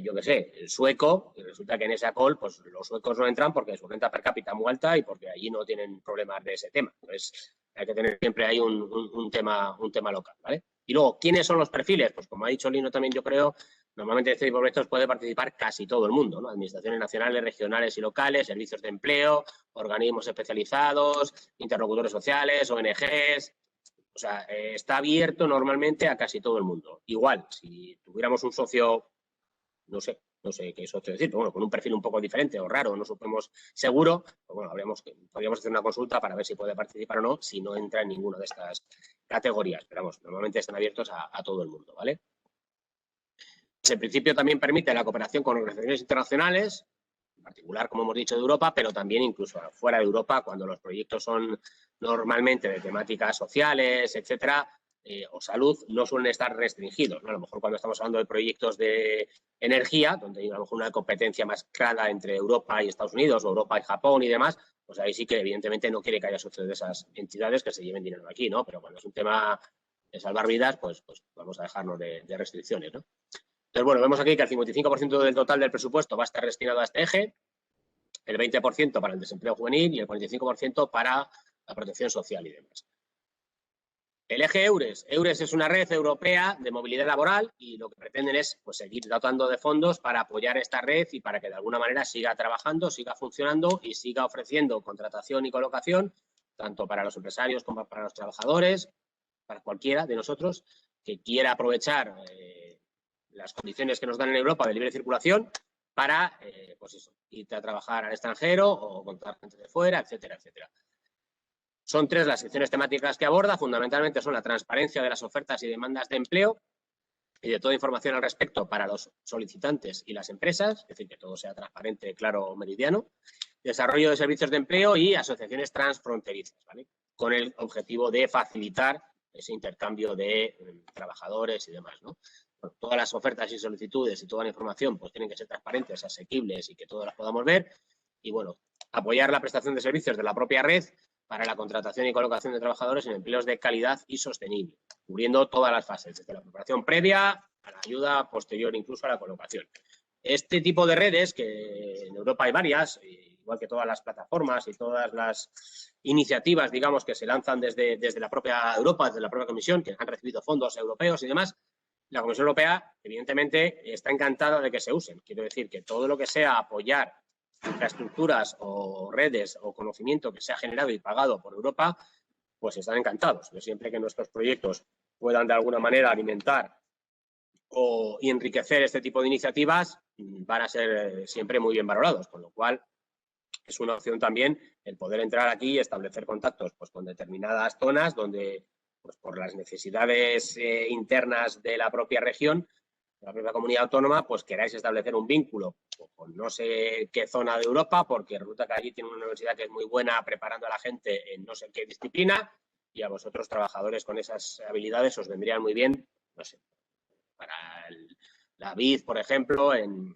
Speaker 3: yo qué sé, sueco, y resulta que en esa call pues los suecos no entran porque su renta per cápita es muy alta y porque allí no tienen problemas de ese tema. Entonces, hay que tener siempre ahí un tema local, ¿vale? Y luego, ¿quiénes son los perfiles? Pues como ha dicho Lino también, yo creo, normalmente en este tipo de proyectos puede participar casi todo el mundo, ¿no? Administraciones nacionales, regionales y locales, servicios de empleo, organismos especializados, interlocutores sociales, ONGs. O sea, está abierto normalmente a casi todo el mundo. Igual, si tuviéramos un socio, no sé qué socio decir, pero bueno, con un perfil un poco diferente o raro, no supimos seguro, pues bueno, podríamos hacer una consulta para ver si puede participar o no, si no entra en ninguna de estas categorías. Pero vamos, normalmente están abiertos a todo el mundo, ¿vale? En principio también permite la cooperación con organizaciones internacionales, en particular, como hemos dicho, de Europa, pero también incluso fuera de Europa, cuando los proyectos son normalmente de temáticas sociales, etcétera, o salud, no suelen estar restringidos, ¿no? A lo mejor cuando estamos hablando de proyectos de energía, donde hay a lo mejor una competencia más clara entre Europa y Estados Unidos, o Europa y Japón y demás, pues ahí sí que evidentemente no quiere que haya socios de esas entidades que se lleven dinero de aquí, ¿no? Pero cuando es un tema de salvar vidas, pues vamos a dejarnos de restricciones, ¿no? Entonces, bueno, vemos aquí que el 55% del total del presupuesto va a estar destinado a este eje, el 20% para el desempleo juvenil y el 45% para la protección social y demás. El eje EURES. EURES es una red europea de movilidad laboral y lo que pretenden es pues, seguir dotando de fondos para apoyar esta red y para que de alguna manera siga trabajando, siga funcionando y siga ofreciendo contratación y colocación, tanto para los empresarios como para los trabajadores, para cualquiera de nosotros que quiera aprovechar las condiciones que nos dan en Europa de libre circulación para, pues eso, irte a trabajar al extranjero o contar gente de fuera, etcétera, etcétera. Son 3 las secciones temáticas que aborda, fundamentalmente son la transparencia de las ofertas y demandas de empleo y de toda información al respecto para los solicitantes y las empresas, es decir, que todo sea transparente, claro, meridiano, desarrollo de servicios de empleo y asociaciones transfronterizas, ¿vale? Con el objetivo de facilitar ese intercambio de trabajadores y demás, ¿no? Bueno, todas las ofertas y solicitudes y toda la información pues tienen que ser transparentes, asequibles y que todas las podamos ver y, bueno, apoyar la prestación de servicios de la propia red para la contratación y colocación de trabajadores en empleos de calidad y sostenible, cubriendo todas las fases, desde la preparación previa a la ayuda posterior, incluso a la colocación. Este tipo de redes, que en Europa hay varias, igual que todas las plataformas y todas las iniciativas, digamos, que se lanzan desde la propia Europa, desde la propia Comisión, que han recibido fondos europeos y demás, la Comisión Europea, evidentemente, está encantada de que se usen. Quiero decir que todo lo que sea apoyar infraestructuras o redes o conocimiento que se ha generado y pagado por Europa, pues están encantados. Pero siempre que nuestros proyectos puedan de alguna manera alimentar y enriquecer este tipo de iniciativas, van a ser siempre muy bien valorados, con lo cual es una opción también el poder entrar aquí y establecer contactos pues, con determinadas zonas donde, pues, por las necesidades internas de la propia región, de la propia comunidad autónoma, pues queráis establecer un vínculo con no sé qué zona de Europa, porque resulta que allí tiene una universidad que es muy buena preparando a la gente en no sé qué disciplina y a vosotros, trabajadores con esas habilidades, os vendrían muy bien, no sé, para la vid, por ejemplo, en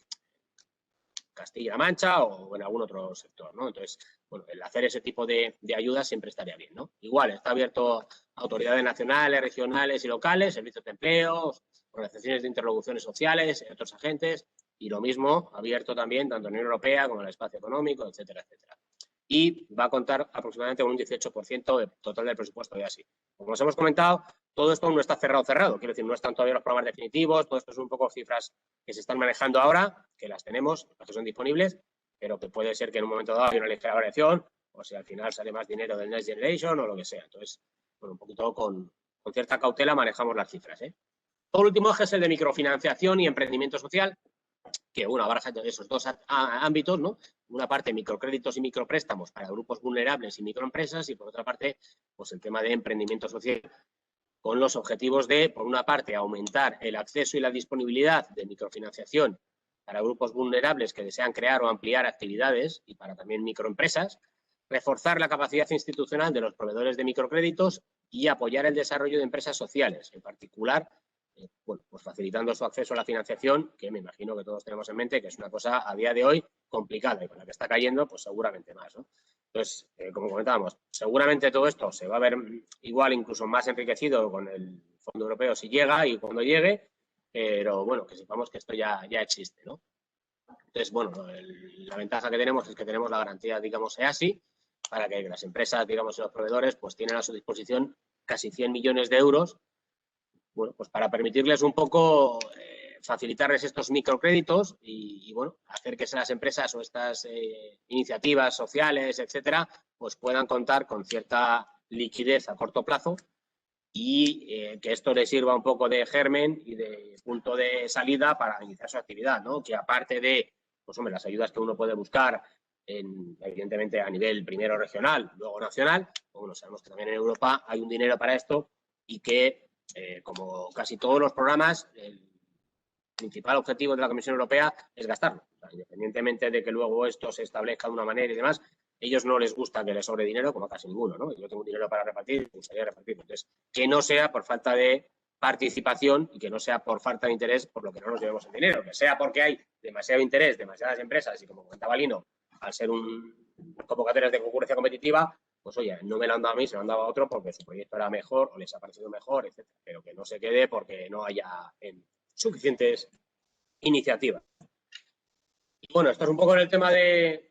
Speaker 3: Castilla-La Mancha o en algún otro sector, ¿no? Entonces, bueno, el hacer ese tipo de ayudas siempre estaría bien, ¿no? Igual, está abierto a autoridades nacionales, regionales y locales, servicios de empleo, organizaciones de interlocuciones sociales, otros agentes, y lo mismo abierto también tanto en la Unión Europea como en el espacio económico, etcétera, etcétera. Y va a contar aproximadamente con un 18% del total del presupuesto de así. Como os hemos comentado, todo esto no está cerrado. Quiero decir, no están todavía los programas definitivos, todo esto es un poco cifras que se están manejando ahora, que las tenemos, que son disponibles, pero que puede ser que en un momento dado haya una ligera variación, o si al final sale más dinero del Next Generation o lo que sea. Entonces, bueno, un poquito con cierta cautela manejamos las cifras, ¿eh? Todo el último eje es el de microfinanciación y emprendimiento social, que bueno, abarca esos 2 ámbitos, ¿no? una parte, microcréditos y micropréstamos para grupos vulnerables y microempresas, y por otra parte, pues el tema de emprendimiento social, con los objetivos de, por una parte, aumentar el acceso y la disponibilidad de microfinanciación para grupos vulnerables que desean crear o ampliar actividades y para también microempresas, reforzar la capacidad institucional de los proveedores de microcréditos y apoyar el desarrollo de empresas sociales, en particular, bueno, pues facilitando su acceso a la financiación, que me imagino que todos tenemos en mente que es una cosa a día de hoy complicada y con la que está cayendo, pues seguramente más, ¿no? Entonces, como comentábamos, seguramente todo esto se va a ver igual incluso más enriquecido con el Fondo Europeo si llega y cuando llegue, pero bueno, que sepamos que esto ya existe, ¿no? Entonces, bueno, la ventaja que tenemos es que tenemos la garantía, digamos, EASI, para que las empresas, digamos, y los proveedores, pues tienen a su disposición casi 100 millones de euros, bueno, pues para permitirles un poco facilitarles estos microcréditos y, bueno, hacer que esas empresas o estas iniciativas sociales, etcétera, pues puedan contar con cierta liquidez a corto plazo y que esto les sirva un poco de germen y de punto de salida para iniciar su actividad, ¿no? Que aparte de, pues hombre, las ayudas que uno puede buscar, evidentemente a nivel primero regional, luego nacional, pues, bueno, sabemos que también en Europa hay un dinero para esto y que, como casi todos los programas, el principal objetivo de la Comisión Europea es gastarlo. O sea, independientemente de que luego esto se establezca de una manera y demás, ellos no les gusta que les sobre dinero, como a casi ninguno, ¿no? Yo tengo dinero para repartir, me gustaría repartirlo. Entonces, que no sea por falta de participación y que no sea por falta de interés por lo que no nos llevemos el dinero, que sea porque hay demasiado interés, demasiadas empresas y, como comentaba Lino, al ser convocatorias de concurrencia competitiva, pues oye, no me lo han dado a mí, se lo han dado a otro porque su proyecto era mejor o les ha parecido mejor, etc. Pero que no se quede porque no haya suficientes iniciativas. Y bueno, esto es un poco en el tema de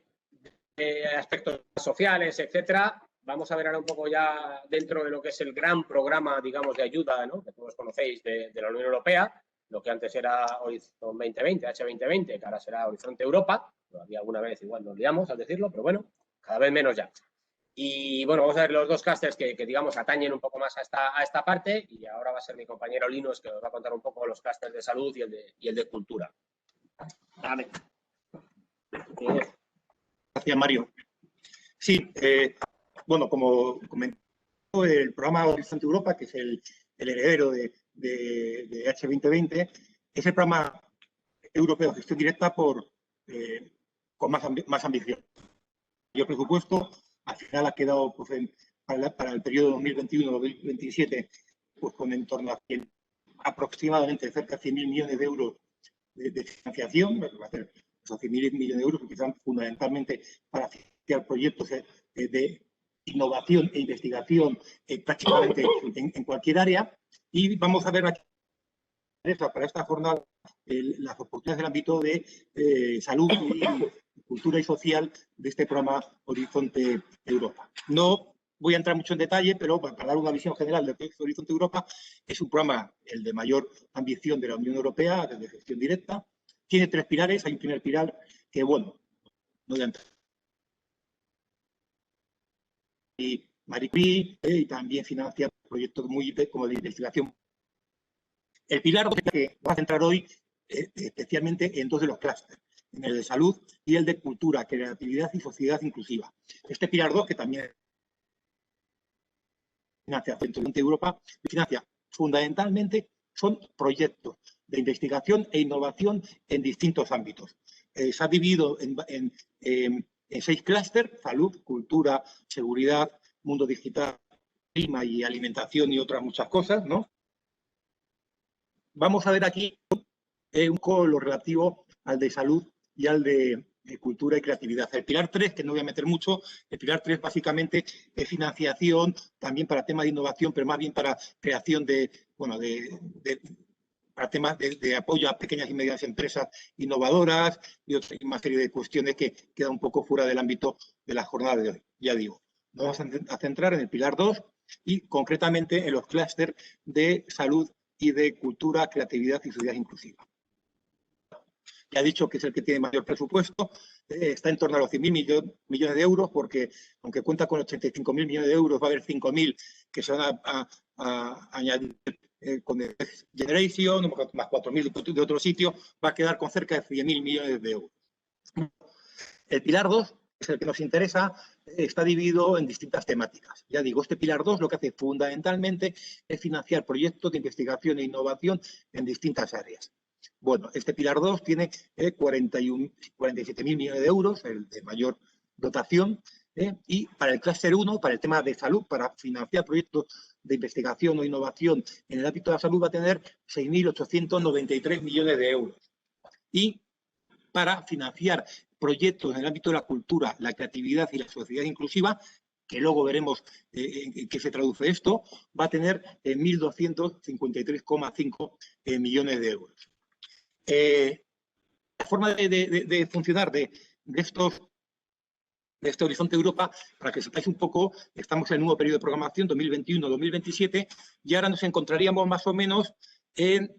Speaker 3: aspectos sociales, etcétera. Vamos a ver ahora un poco ya dentro de lo que es el gran programa, digamos, de ayuda, ¿no? Que todos conocéis de la Unión Europea, lo que antes era Horizon 2020, H2020, que ahora será Horizonte Europa. Todavía alguna vez igual nos liamos al decirlo, pero bueno, cada vez menos ya. Y bueno, vamos a ver los dos clústeres que digamos, atañen un poco más a esta parte, y ahora va a ser mi compañero Linus que os va a contar un poco los clústeres de salud y el de cultura. Dale.
Speaker 2: Gracias, Mario. Sí, bueno, como comentó, el programa Horizonte Europa, que es el heredero de H2020, es el programa europeo de gestión directa con más ambición. El presupuesto al final ha quedado pues, para el periodo 2021-2027 pues, con en torno a aproximadamente cerca de 100.000 millones de euros de financiación, va a ser esos 100.000 millones de euros que utilizan fundamentalmente para financiar proyectos de innovación e investigación prácticamente en cualquier área. Y vamos a ver aquí para esta jornada las oportunidades del ámbito de salud y cultura y social de este programa Horizonte Europa. No voy a entrar mucho en detalle, pero para dar una visión general de Horizonte Europa, es un programa el de mayor ambición de la Unión Europea, de gestión directa. Tiene 3 pilares. Hay un primer pilar que, bueno, no voy a entrar. Y Marie Curie, y también financia proyectos muy como de investigación. El pilar que va a centrar hoy especialmente en 2 de los clústeres, en el de salud y el de cultura, creatividad y sociedad inclusiva. Este pilar 2, que también financia Horizonte Europa, financia fundamentalmente son proyectos de investigación e innovación en distintos ámbitos. Se ha dividido en 6 clústeres: salud, cultura, seguridad, mundo digital, clima y alimentación y otras muchas cosas, ¿no? Vamos a ver aquí un poco lo relativo al de salud y al de cultura y creatividad. El pilar 3, que no voy a meter mucho, el pilar 3 básicamente es financiación también para temas de innovación, pero más bien para creación para temas de apoyo a pequeñas y medianas empresas innovadoras y una serie de cuestiones que quedan un poco fuera del ámbito de la jornada de hoy. Ya digo, nos vamos a centrar en el pilar 2 y concretamente en los clústeres de salud y de cultura, creatividad y sociedad inclusiva. Ya ha dicho que es el que tiene mayor presupuesto, está en torno a los 100.000 millones de euros, porque aunque cuenta con 85.000 millones de euros, va a haber 5.000 que se van a añadir con el Next Generation, más 4.000 de otro sitio, va a quedar con cerca de 100.000 millones de euros. El pilar 2, que es el que nos interesa, está dividido en distintas temáticas. Ya digo, este pilar 2 lo que hace fundamentalmente es financiar proyectos de investigación e innovación en distintas áreas. Bueno, este pilar 2 tiene 47.000 millones de euros, el de mayor dotación, y para el clúster 1, para el tema de salud, para financiar proyectos de investigación o innovación en el ámbito de la salud, va a tener 6.893 millones de euros. Y para financiar proyectos en el ámbito de la cultura, la creatividad y la sociedad inclusiva, que luego veremos en qué se traduce esto, va a tener 1.253,5 millones de euros. La forma de funcionar de este Horizonte Europa, para que sepáis un poco, estamos en el nuevo periodo de programación 2021-2027 y ahora nos encontraríamos más o menos en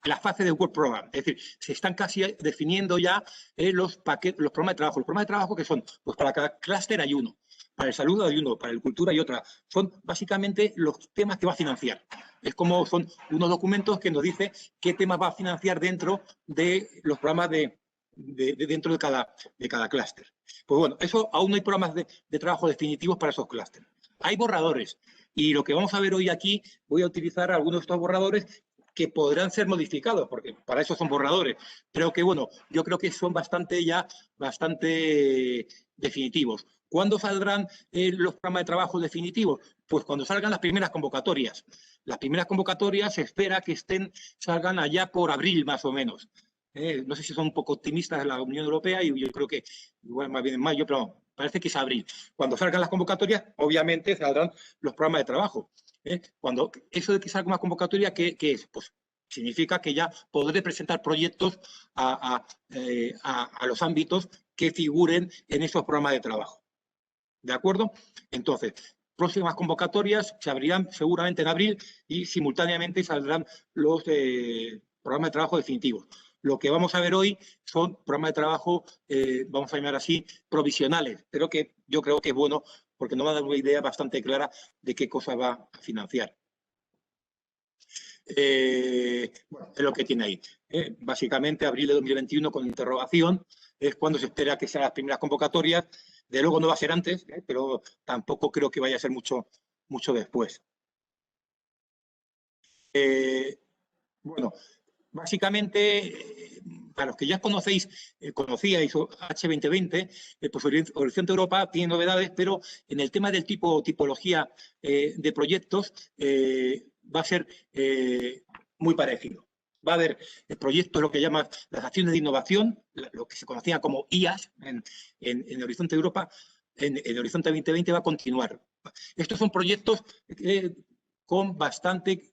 Speaker 2: la fase de Work Program. Es decir, se están casi definiendo ya los programas de trabajo. Los programas de trabajo que son, pues para cada clúster hay uno, para el salud hay uno, para el cultura hay otra. Son básicamente los temas que va a financiar. Es como son unos documentos que nos dicen qué temas va a financiar dentro de los programas dentro de cada clúster. Pues bueno, eso aún no hay programas de trabajo definitivos para esos clústeres. Hay borradores y lo que vamos a ver hoy aquí, voy a utilizar algunos de estos borradores que podrán ser modificados, porque para eso son borradores, pero que, bueno, yo creo que son bastante definitivos. ¿Cuándo saldrán los programas de trabajo definitivos? Pues cuando salgan las primeras convocatorias. Las primeras convocatorias se espera que salgan allá por abril, más o menos. No sé si son un poco optimistas en la Unión Europea y yo creo que igual más bien en mayo, pero parece que es abril. Cuando salgan las convocatorias, obviamente saldrán los programas de trabajo. Cuando eso de que salga una convocatoria, ¿qué es? Pues significa que ya podré presentar proyectos a los ámbitos que figuren en esos programas de trabajo. ¿De acuerdo? Entonces, próximas convocatorias se abrirán seguramente en abril y simultáneamente saldrán los programas de trabajo definitivos. Lo que vamos a ver hoy son programas de trabajo, vamos a llamar así, provisionales, pero que yo creo que es bueno porque nos va a dar una idea bastante clara de qué cosa va a financiar. Bueno, es lo que tiene ahí. Básicamente, abril de 2021 con interrogación, es cuando se espera que sean las primeras convocatorias. De luego no va a ser antes, pero tampoco creo que vaya a ser mucho después. Bueno, básicamente, para los que ya conocíais H2020, pues Horizonte Europa tiene novedades, pero en el tema del tipología de proyectos va a ser muy parecido. Va a haber proyectos, lo que llaman las acciones de innovación, lo que se conocía como IAS en Horizonte Europa, en Horizonte 2020 va a continuar. Estos son proyectos con bastante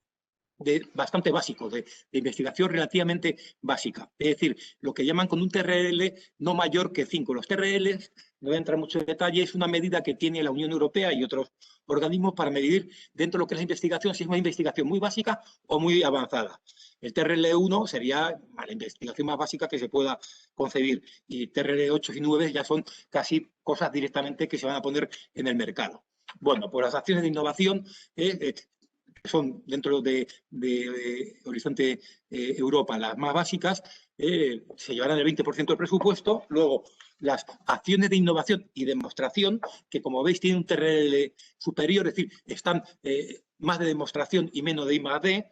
Speaker 2: básicos, de investigación relativamente básica. Es decir, lo que llaman con un TRL no mayor que 5. Los TRL, no voy a entrar mucho en detalle, es una medida que tiene la Unión Europea y otros organismos para medir dentro de lo que es la investigación, si es una investigación muy básica o muy avanzada. El TRL1 sería la investigación más básica que se pueda concebir y TRL 8 y 9 ya son casi cosas directamente que se van a poner en el mercado. Bueno, pues las acciones de innovación son dentro de Horizonte Europa las más básicas, se llevarán el 20% del presupuesto. Luego, las acciones de innovación y demostración, que como veis tienen un TRL superior, es decir, están más de demostración y menos de I+D,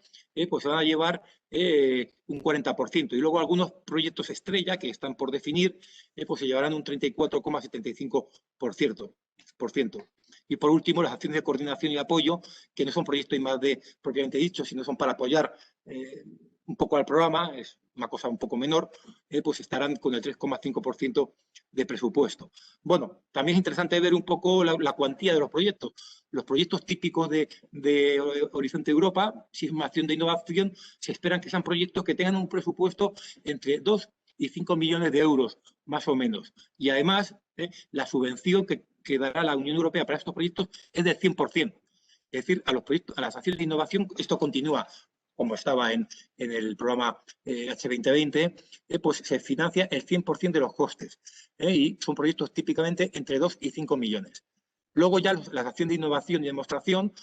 Speaker 2: pues se van a llevar un 40%. Y luego algunos proyectos estrella que están por definir, pues se llevarán un 34,75%. Y por último, las acciones de coordinación y apoyo, que no son proyectos I+D propiamente dicho, sino son para apoyar un poco al programa, es una cosa un poco menor, pues estarán con el 3,5% de presupuesto. Bueno, también es interesante ver un poco la cuantía de los proyectos. Los proyectos típicos de Horizonte Europa, si es una acción de innovación, se esperan que sean proyectos que tengan un presupuesto entre 2 y 5 millones de euros, más o menos. Y además, la subvención que dará la Unión Europea para estos proyectos es del 100%. Es decir, a las acciones de innovación, esto continúa como estaba en el programa H2020, pues se financia el 100% de los costes. Y son proyectos típicamente entre 2 y 5 millones. Luego ya las acciones de innovación y demostración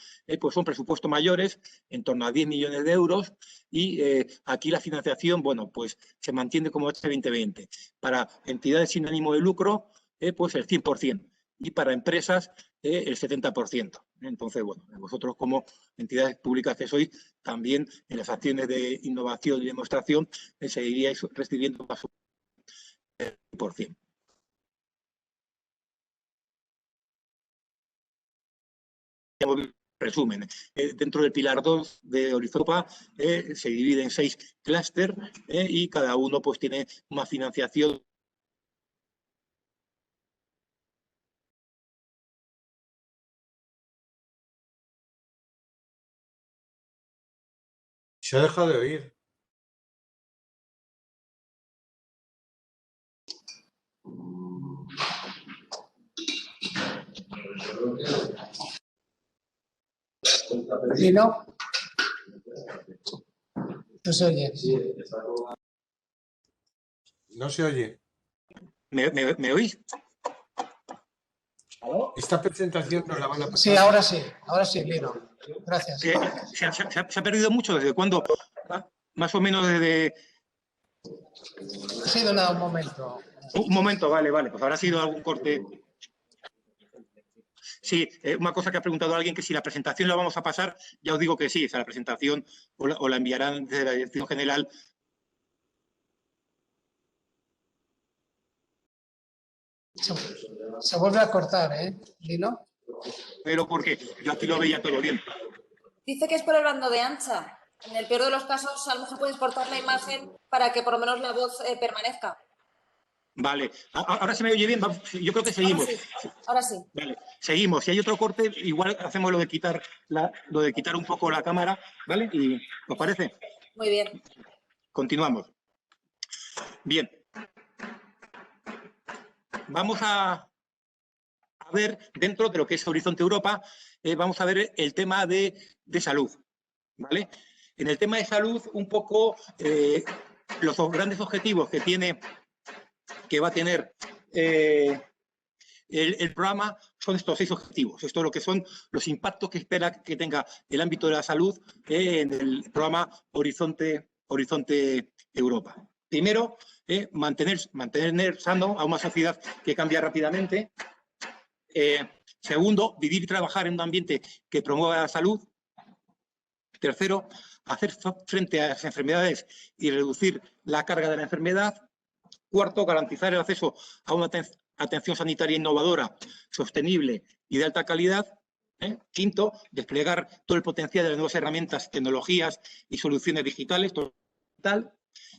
Speaker 2: pues son presupuestos mayores, en torno a 10 millones de euros, y aquí la financiación, bueno, pues se mantiene como este 2020. Para entidades sin ánimo de lucro, pues el 100%, y para empresas el 70%. Entonces, bueno, vosotros como entidades públicas que sois, también en las acciones de innovación y demostración seguiríais recibiendo el 100%. Resumen, dentro del pilar 2 de Horizonte Europa se divide en 6 clústeres y cada uno pues tiene una financiación.
Speaker 4: Se ha dejado de oír.
Speaker 5: ¿Y no? No se oye.
Speaker 4: No se oye.
Speaker 2: ¿Me oís?
Speaker 4: Esta presentación nos la van a pasar.
Speaker 5: Sí, ahora sí, Lino. Gracias.
Speaker 2: ¿Se ha perdido mucho? ¿Desde cuándo? Más o menos desde...
Speaker 5: Ha sido nada un momento.
Speaker 2: Un momento, vale, pues habrá sido algún corte. Sí, una cosa que ha preguntado alguien, que si la presentación la vamos a pasar, ya os digo que sí, o sea, la presentación o la enviarán desde la Dirección General.
Speaker 5: Se vuelve a cortar, Lino.
Speaker 2: Pero porque yo aquí lo veía todo bien.
Speaker 1: Dice que es por el bando de ancha. En el peor de los casos, a lo mejor puedes cortar la imagen para que por lo menos la voz permanezca.
Speaker 2: Vale, ahora se me oye bien. Yo creo que seguimos.
Speaker 1: Ahora sí.
Speaker 2: Vale, seguimos. Si hay otro corte, igual hacemos lo de quitar un poco la cámara, ¿vale? ¿Y os parece?
Speaker 1: Muy bien.
Speaker 2: Continuamos. Bien. Vamos a ver, dentro de lo que es Horizonte Europa, vamos a ver el tema de salud, ¿vale? En el tema de salud, un poco los grandes objetivos que va a tener el programa son estos 6 objetivos. Esto es lo que son los impactos que espera que tenga el ámbito de la salud en el programa Horizonte Europa. Primero, mantener sano a una sociedad que cambia rápidamente. Segundo, vivir y trabajar en un ambiente que promueva la salud. Tercero, hacer frente a las enfermedades y reducir la carga de la enfermedad. Cuarto, garantizar el acceso a una atención sanitaria innovadora, sostenible y de alta calidad. Quinto, desplegar todo el potencial de las nuevas herramientas, tecnologías y soluciones digitales.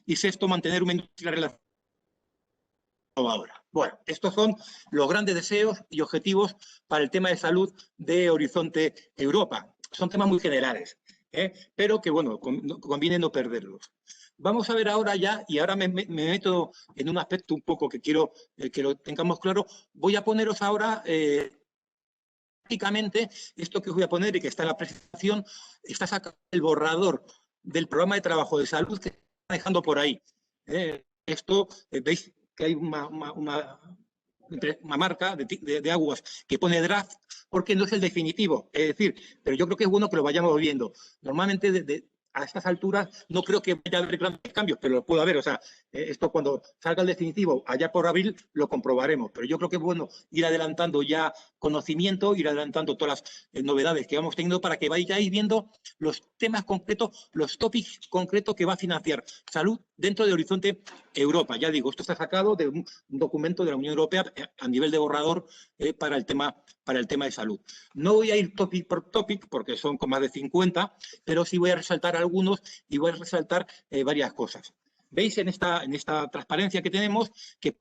Speaker 2: Y sexto, mantener una industria relacionada innovadora. Bueno, estos son los grandes deseos y objetivos para el tema de salud de Horizonte Europa. Son temas muy generales, pero que, bueno, conviene no perderlos. Vamos a ver ahora ya, y ahora me meto en un aspecto un poco que quiero que lo tengamos claro. Voy a poneros ahora, prácticamente, esto que os voy a poner y que está en la presentación, está sacando el borrador del programa de trabajo de salud que está dejando por ahí. Esto, veis que hay una marca de aguas que pone draft, porque no es el definitivo, es decir, pero yo creo que es bueno que lo vayamos viendo. Normalmente a estas alturas no creo que vaya a haber grandes cambios, pero lo puedo haber. O sea, esto cuando salga el definitivo, allá por abril, lo comprobaremos. Pero yo creo que es bueno ir adelantando ya conocimiento, ir adelantando todas las novedades que vamos teniendo para que vayáis viendo los temas concretos, los topics concretos que va a financiar salud dentro de Horizonte Europa. Ya digo, esto está sacado de un documento de la Unión Europea a nivel de borrador para el tema de salud. No voy a ir topic por topic porque son con más de 50, pero sí voy a resaltar algunos y voy a resaltar varias cosas. ¿Veis en esta transparencia que tenemos que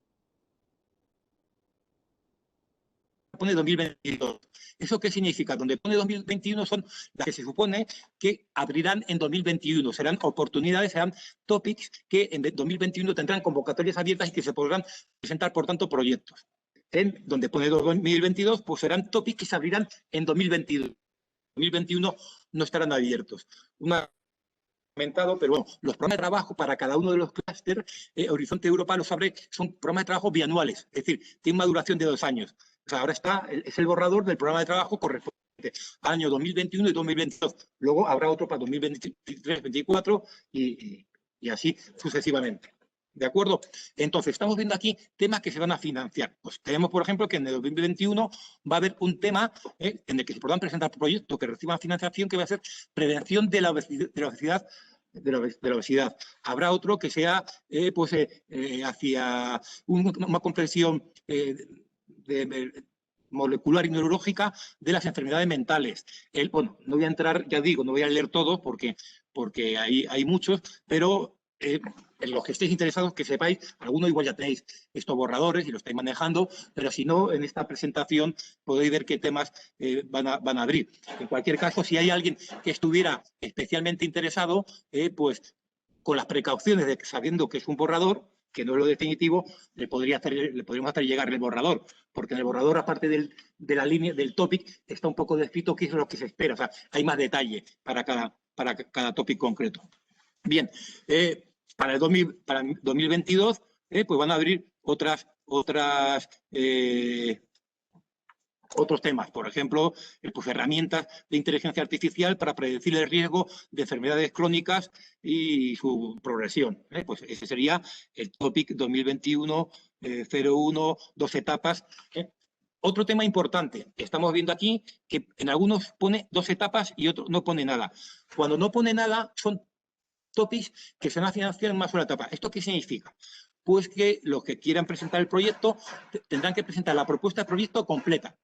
Speaker 2: pone 2022? ¿Eso qué significa? Donde pone 2021 son las que se supone que abrirán en 2021. Serán oportunidades, serán topics que en 2021 tendrán convocatorias abiertas y que se podrán presentar, por tanto, proyectos. En donde pone 2022, pues serán topics que se abrirán en 2022. 2021 no estarán abiertos. Pero bueno, los programas de trabajo para cada uno de los clústeres, Horizonte Europa los abre, son programas de trabajo bianuales, es decir, tienen una duración de 2 años. O sea, ahora es el borrador del programa de trabajo correspondiente al año 2021 y 2022. Luego habrá otro para 2023, 2024 y así sucesivamente. ¿De acuerdo? Entonces, estamos viendo aquí temas que se van a financiar. Pues tenemos, por ejemplo, que en el 2021 va a haber un tema en el que se podrán presentar proyectos que reciban financiación, que va a ser prevención de la obesidad. Habrá otro que sea hacia una comprensión molecular y neurológica de las enfermedades mentales. Bueno, no voy a entrar, ya digo, no voy a leer todo porque hay muchos, pero en los que estéis interesados, que sepáis, algunos igual ya tenéis estos borradores y lo estáis manejando, pero si no, en esta presentación podéis ver qué temas van a abrir. En cualquier caso, si hay alguien que estuviera especialmente interesado, pues con las precauciones de sabiendo que es un borrador, que no es lo definitivo, le podríamos hacer llegar el borrador, porque en el borrador, aparte de la línea, del topic, está un poco descrito qué es lo que se espera, o sea, hay más detalle para cada topic concreto. Bien, para 2022 pues van a abrir otros temas, por ejemplo, pues herramientas de inteligencia artificial para predecir el riesgo de enfermedades crónicas y su progresión. Pues ese sería el topic 2021, 01, 2 etapas. Otro tema importante, estamos viendo aquí que en algunos pone 2 etapas y otros no pone nada. Cuando no pone nada son topics que se van a financiar en una sola etapa. ¿Esto qué significa? Pues que los que quieran presentar el proyecto tendrán que presentar la propuesta de proyecto completa.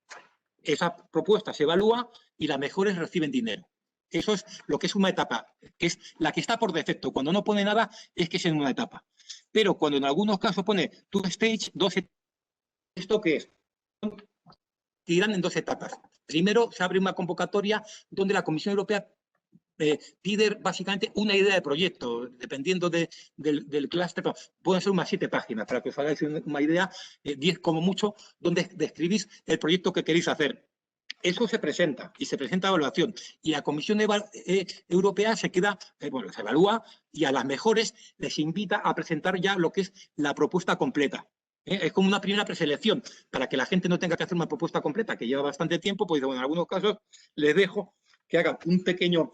Speaker 2: Esa propuesta se evalúa y las mejores reciben dinero. Eso es lo que es una etapa, que es la que está por defecto. Cuando no pone nada es que es en una etapa. Pero cuando en algunos casos pone two stage, 2 etapas, ¿esto qué es? Irán en 2 etapas. Primero se abre una convocatoria donde la Comisión Europea pide básicamente una idea de proyecto, dependiendo del clúster, pueden ser unas 7 páginas, para que os hagáis una idea, 10 como mucho, donde describís el proyecto que queréis hacer. Eso se presenta y se presenta a evaluación. Y la Comisión Europea se evalúa y a las mejores les invita a presentar ya lo que es la propuesta completa. Es como una primera preselección, para que la gente no tenga que hacer una propuesta completa, que lleva bastante tiempo, pues en algunos casos les dejo que hagan un pequeño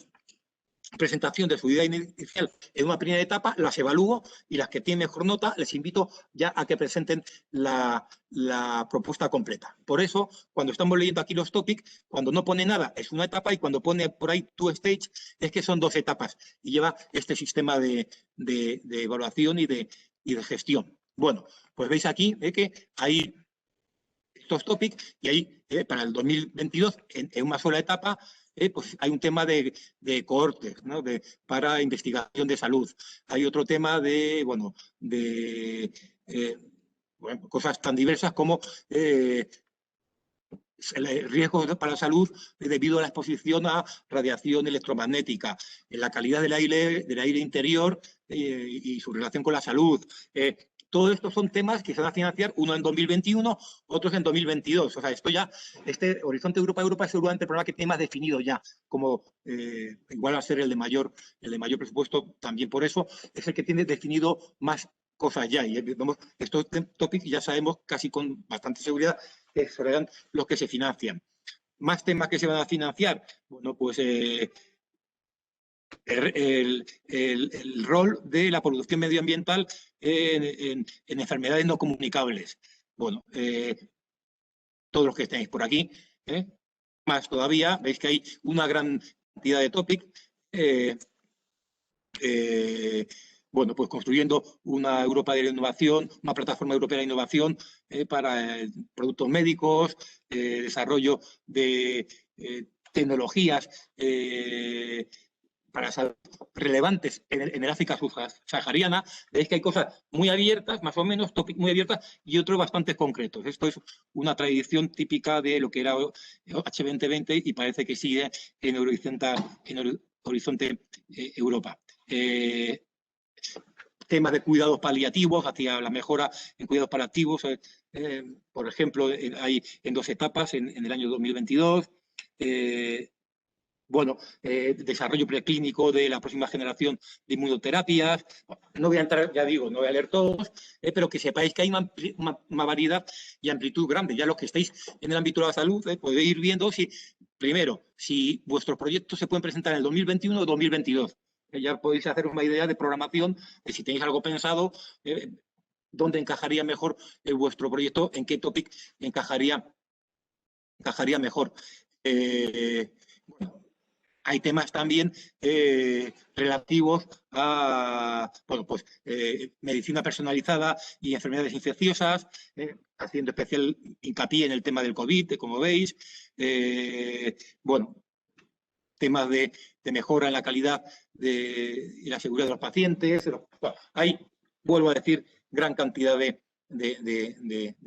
Speaker 2: presentación de su idea inicial en una primera etapa, las evalúo y las que tienen mejor nota les invito ya a que presenten la propuesta completa. Por eso, cuando estamos leyendo aquí los topics, cuando no pone nada es una etapa y cuando pone por ahí two stage es que son 2 etapas y lleva este sistema de evaluación y de gestión. Bueno, pues veis aquí que hay estos topics y ahí para el 2022 en una sola etapa pues hay un tema de cohortes, ¿no? Para investigación de salud. Hay otro tema de cosas tan diversas como riesgos para la salud debido a la exposición a radiación electromagnética, la calidad del aire interior y su relación con la salud. Todo esto son temas que se van a financiar, uno en 2021, otros en 2022. O sea, este Horizonte Europa es seguramente el programa que tiene más definido ya, como igual a ser el de mayor presupuesto, también por eso, es el que tiene definido más cosas ya. Y estos topics ya sabemos casi con bastante seguridad que serán los que se financian. Más temas que se van a financiar, bueno, pues el rol de la producción medioambiental en enfermedades no comunicables. Bueno, todos los que estéis por aquí, más todavía, veis que hay una gran cantidad de topics. Bueno, pues construyendo una Europa de la innovación, una plataforma europea de innovación para productos médicos, desarrollo de tecnologías para salud relevantes en el África subsahariana. Veis que hay cosas muy abiertas, más o menos, topics muy abiertas, y otros bastante concretos. Esto es una tradición típica de lo que era H2020 y parece que sigue en Horizonte Europa. Temas de cuidados paliativos, hacia la mejora en cuidados paliativos, por ejemplo, hay en 2 etapas en el año 2022. Bueno, desarrollo preclínico de la próxima generación de inmunoterapias. No voy a entrar, ya digo, no voy a leer todos, pero que sepáis que hay una variedad y amplitud grande. Ya los que estáis en el ámbito de la salud, podéis ir viendo si, primero, si vuestros proyectos se pueden presentar en el 2021 o 2022. Ya podéis hacer una idea de programación, de si tenéis algo pensado, dónde encajaría mejor vuestro proyecto, en qué topic encajaría mejor. Bueno, hay temas también relativos a medicina personalizada y enfermedades infecciosas, haciendo especial hincapié en el tema del COVID, como veis. Bueno, temas de mejora en la calidad y la seguridad de los pacientes. Bueno, hay, vuelvo a decir, gran cantidad de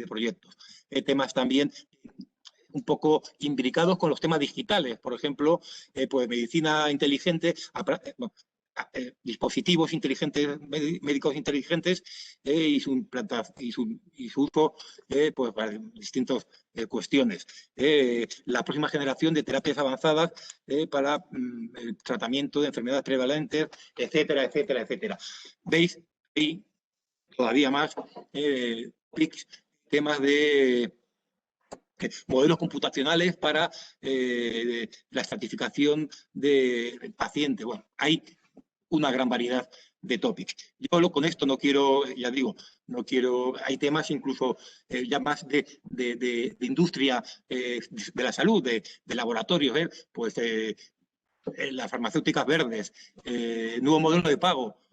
Speaker 2: proyectos. Temas también un poco imbricados con los temas digitales, por ejemplo, pues medicina inteligente, dispositivos inteligentes, médicos inteligentes y su uso pues para distintas cuestiones. La próxima generación de terapias avanzadas para el tratamiento de enfermedades prevalentes, etcétera, etcétera, etcétera. ¿Veis? Y todavía más temas de modelos computacionales para la estratificación del paciente. Bueno, hay una gran variedad de topics. Yo con esto no quiero, ya digo, no quiero, hay temas incluso ya más de industria de la salud, de laboratorios, pues las farmacéuticas verdes, nuevo modelo de pago,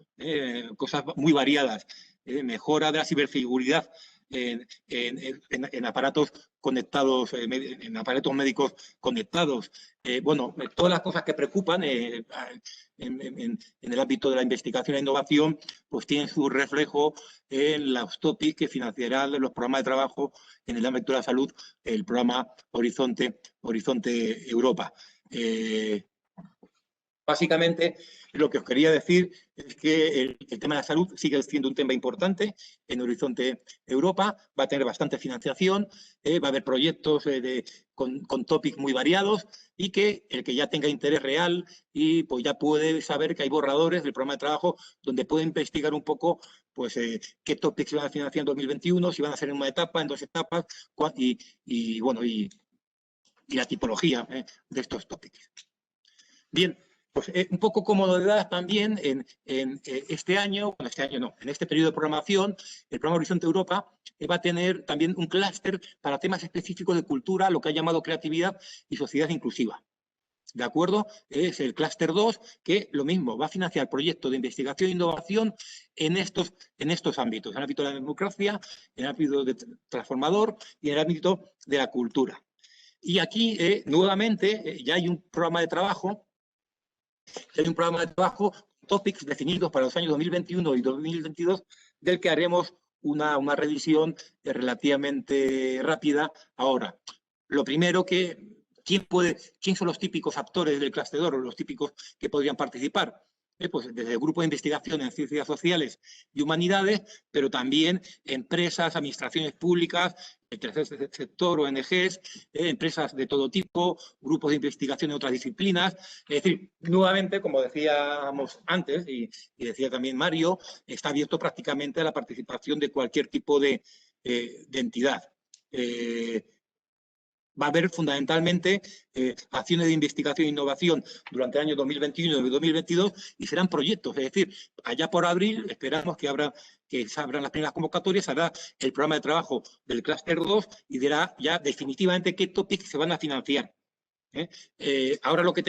Speaker 2: cosas muy variadas, mejora de la ciberseguridad en aparatos conectados, en aparatos médicos conectados. Bueno, todas las cosas que preocupan en el ámbito de la investigación e innovación, pues tienen su reflejo en los topics que financiarán los programas de trabajo en el ámbito de la salud, el programa Horizonte Europa. Básicamente, lo que os quería decir es que el tema de la salud sigue siendo un tema importante en Horizonte Europa, va a tener bastante financiación, va a haber proyectos con topics muy variados y que el que ya tenga interés real y pues ya puede saber que hay borradores del programa de trabajo donde puede investigar un poco pues qué topics se van a financiar en 2021, si van a ser en una etapa, en dos etapas y la tipología de estos topics. Bien. Pues un poco como novedad también en este año, en este periodo de programación, el programa Horizonte Europa va a tener también un clúster para temas específicos de cultura, lo que ha llamado creatividad y sociedad inclusiva. ¿De acuerdo? Es el clúster 2, que lo mismo, va a financiar proyectos de investigación e innovación en estos ámbitos, en el ámbito de la democracia, en el ámbito de transformador y en el ámbito de la cultura. Y aquí, nuevamente, ya hay un programa de trabajo topics definidos para los años 2021 y 2022, del que haremos una revisión relativamente rápida ahora. Lo primero ¿quién son los típicos actores del clúster 2 o los típicos que podrían participar? Pues desde el grupo de investigación en ciencias sociales y humanidades, pero también empresas, administraciones públicas, el tercer sector, ONGs, empresas de todo tipo, grupos de investigación en otras disciplinas. Es decir, nuevamente, como decíamos antes, y decía también Mario, está abierto prácticamente a la participación de cualquier tipo de entidad. Va a haber fundamentalmente acciones de investigación e innovación durante el año 2021 y 2022 y serán proyectos. Es decir, allá por abril esperamos que se abran las primeras convocatorias, habrá el programa de trabajo del clúster 2 y dirá ya definitivamente qué topics se van a financiar. Ahora lo que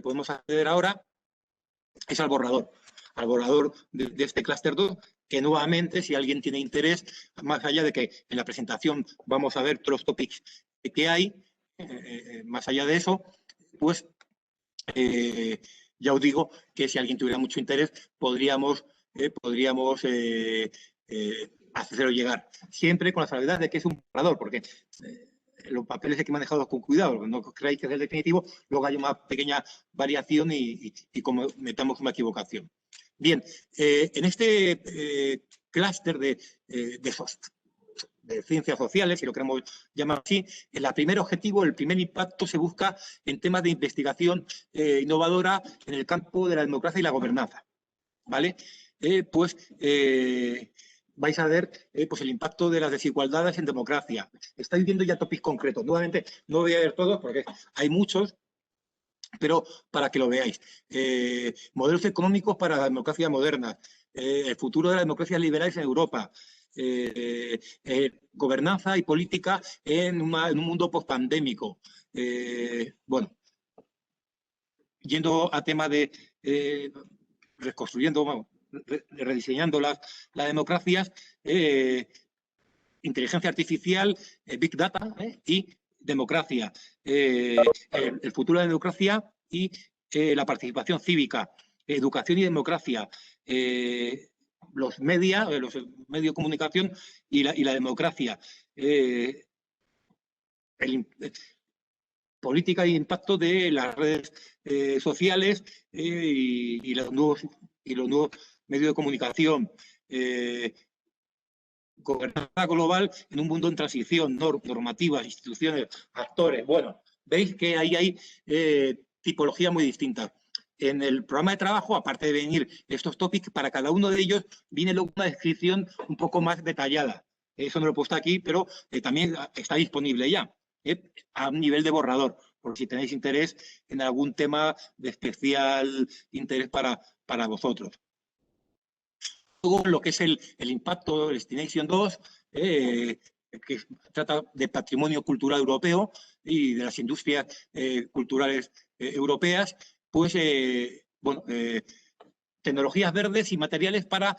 Speaker 2: podemos acceder ahora es al borrador de este clúster 2, que nuevamente, si alguien tiene interés, más allá de que en la presentación vamos a ver todos los topics que hay, más allá de eso, pues ya os digo que si alguien tuviera mucho interés, podríamos hacerlo llegar. Siempre con la salvedad de que es un borrador, porque los papeles hay que manejarlos con cuidado, no creáis que es el definitivo, luego hay una pequeña variación y como metamos una equivocación. Bien, en este clúster de de ciencias sociales, si lo queremos llamar así, el primer objetivo, el primer impacto se busca en temas de investigación innovadora en el campo de la democracia y la gobernanza, ¿vale? Vais a ver pues el impacto de las desigualdades en democracia. Estáis viendo ya tópicos concretos. Nuevamente, no voy a ver todos porque hay muchos, pero para que lo veáis. Modelos económicos para la democracia moderna, el futuro de las democracias liberales en Europa, gobernanza y política en un mundo postpandémico. Bueno, yendo a tema de reconstruyendo, rediseñando las democracias, inteligencia artificial, Big Data y democracia, el futuro de la democracia y la participación cívica, educación y democracia, los medios de comunicación y la democracia, política e impacto de las redes sociales y los nuevos medios de comunicación, gobernanza global en un mundo en transición, normativas, instituciones, actores. Bueno, veis que ahí hay tipologías muy distintas. En el programa de trabajo, aparte de venir estos tópicos, para cada uno de ellos viene luego una descripción un poco más detallada. Eso no lo he puesto aquí, pero también está disponible ya, a un nivel de borrador, por si tenéis interés en algún tema de especial interés para vosotros. Luego, lo que es el impacto Destination 2, que trata de patrimonio cultural europeo y de las industrias culturales europeas, pues, bueno, tecnologías verdes y materiales para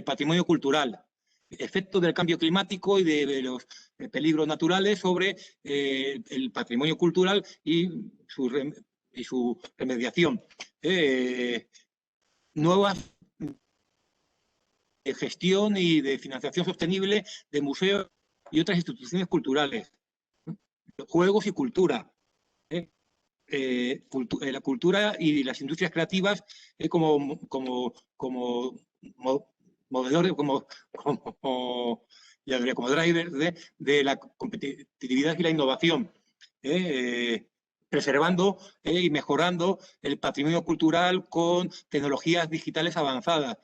Speaker 2: patrimonio cultural, efectos del cambio climático y de los peligros naturales sobre el patrimonio cultural y su remediación. Nuevas de gestión y de financiación sostenible de museos y otras instituciones culturales. Juegos y cultura. La cultura y las industrias creativas como movedores, como drivers de la competitividad y la innovación. Preservando y mejorando el patrimonio cultural con tecnologías digitales avanzadas.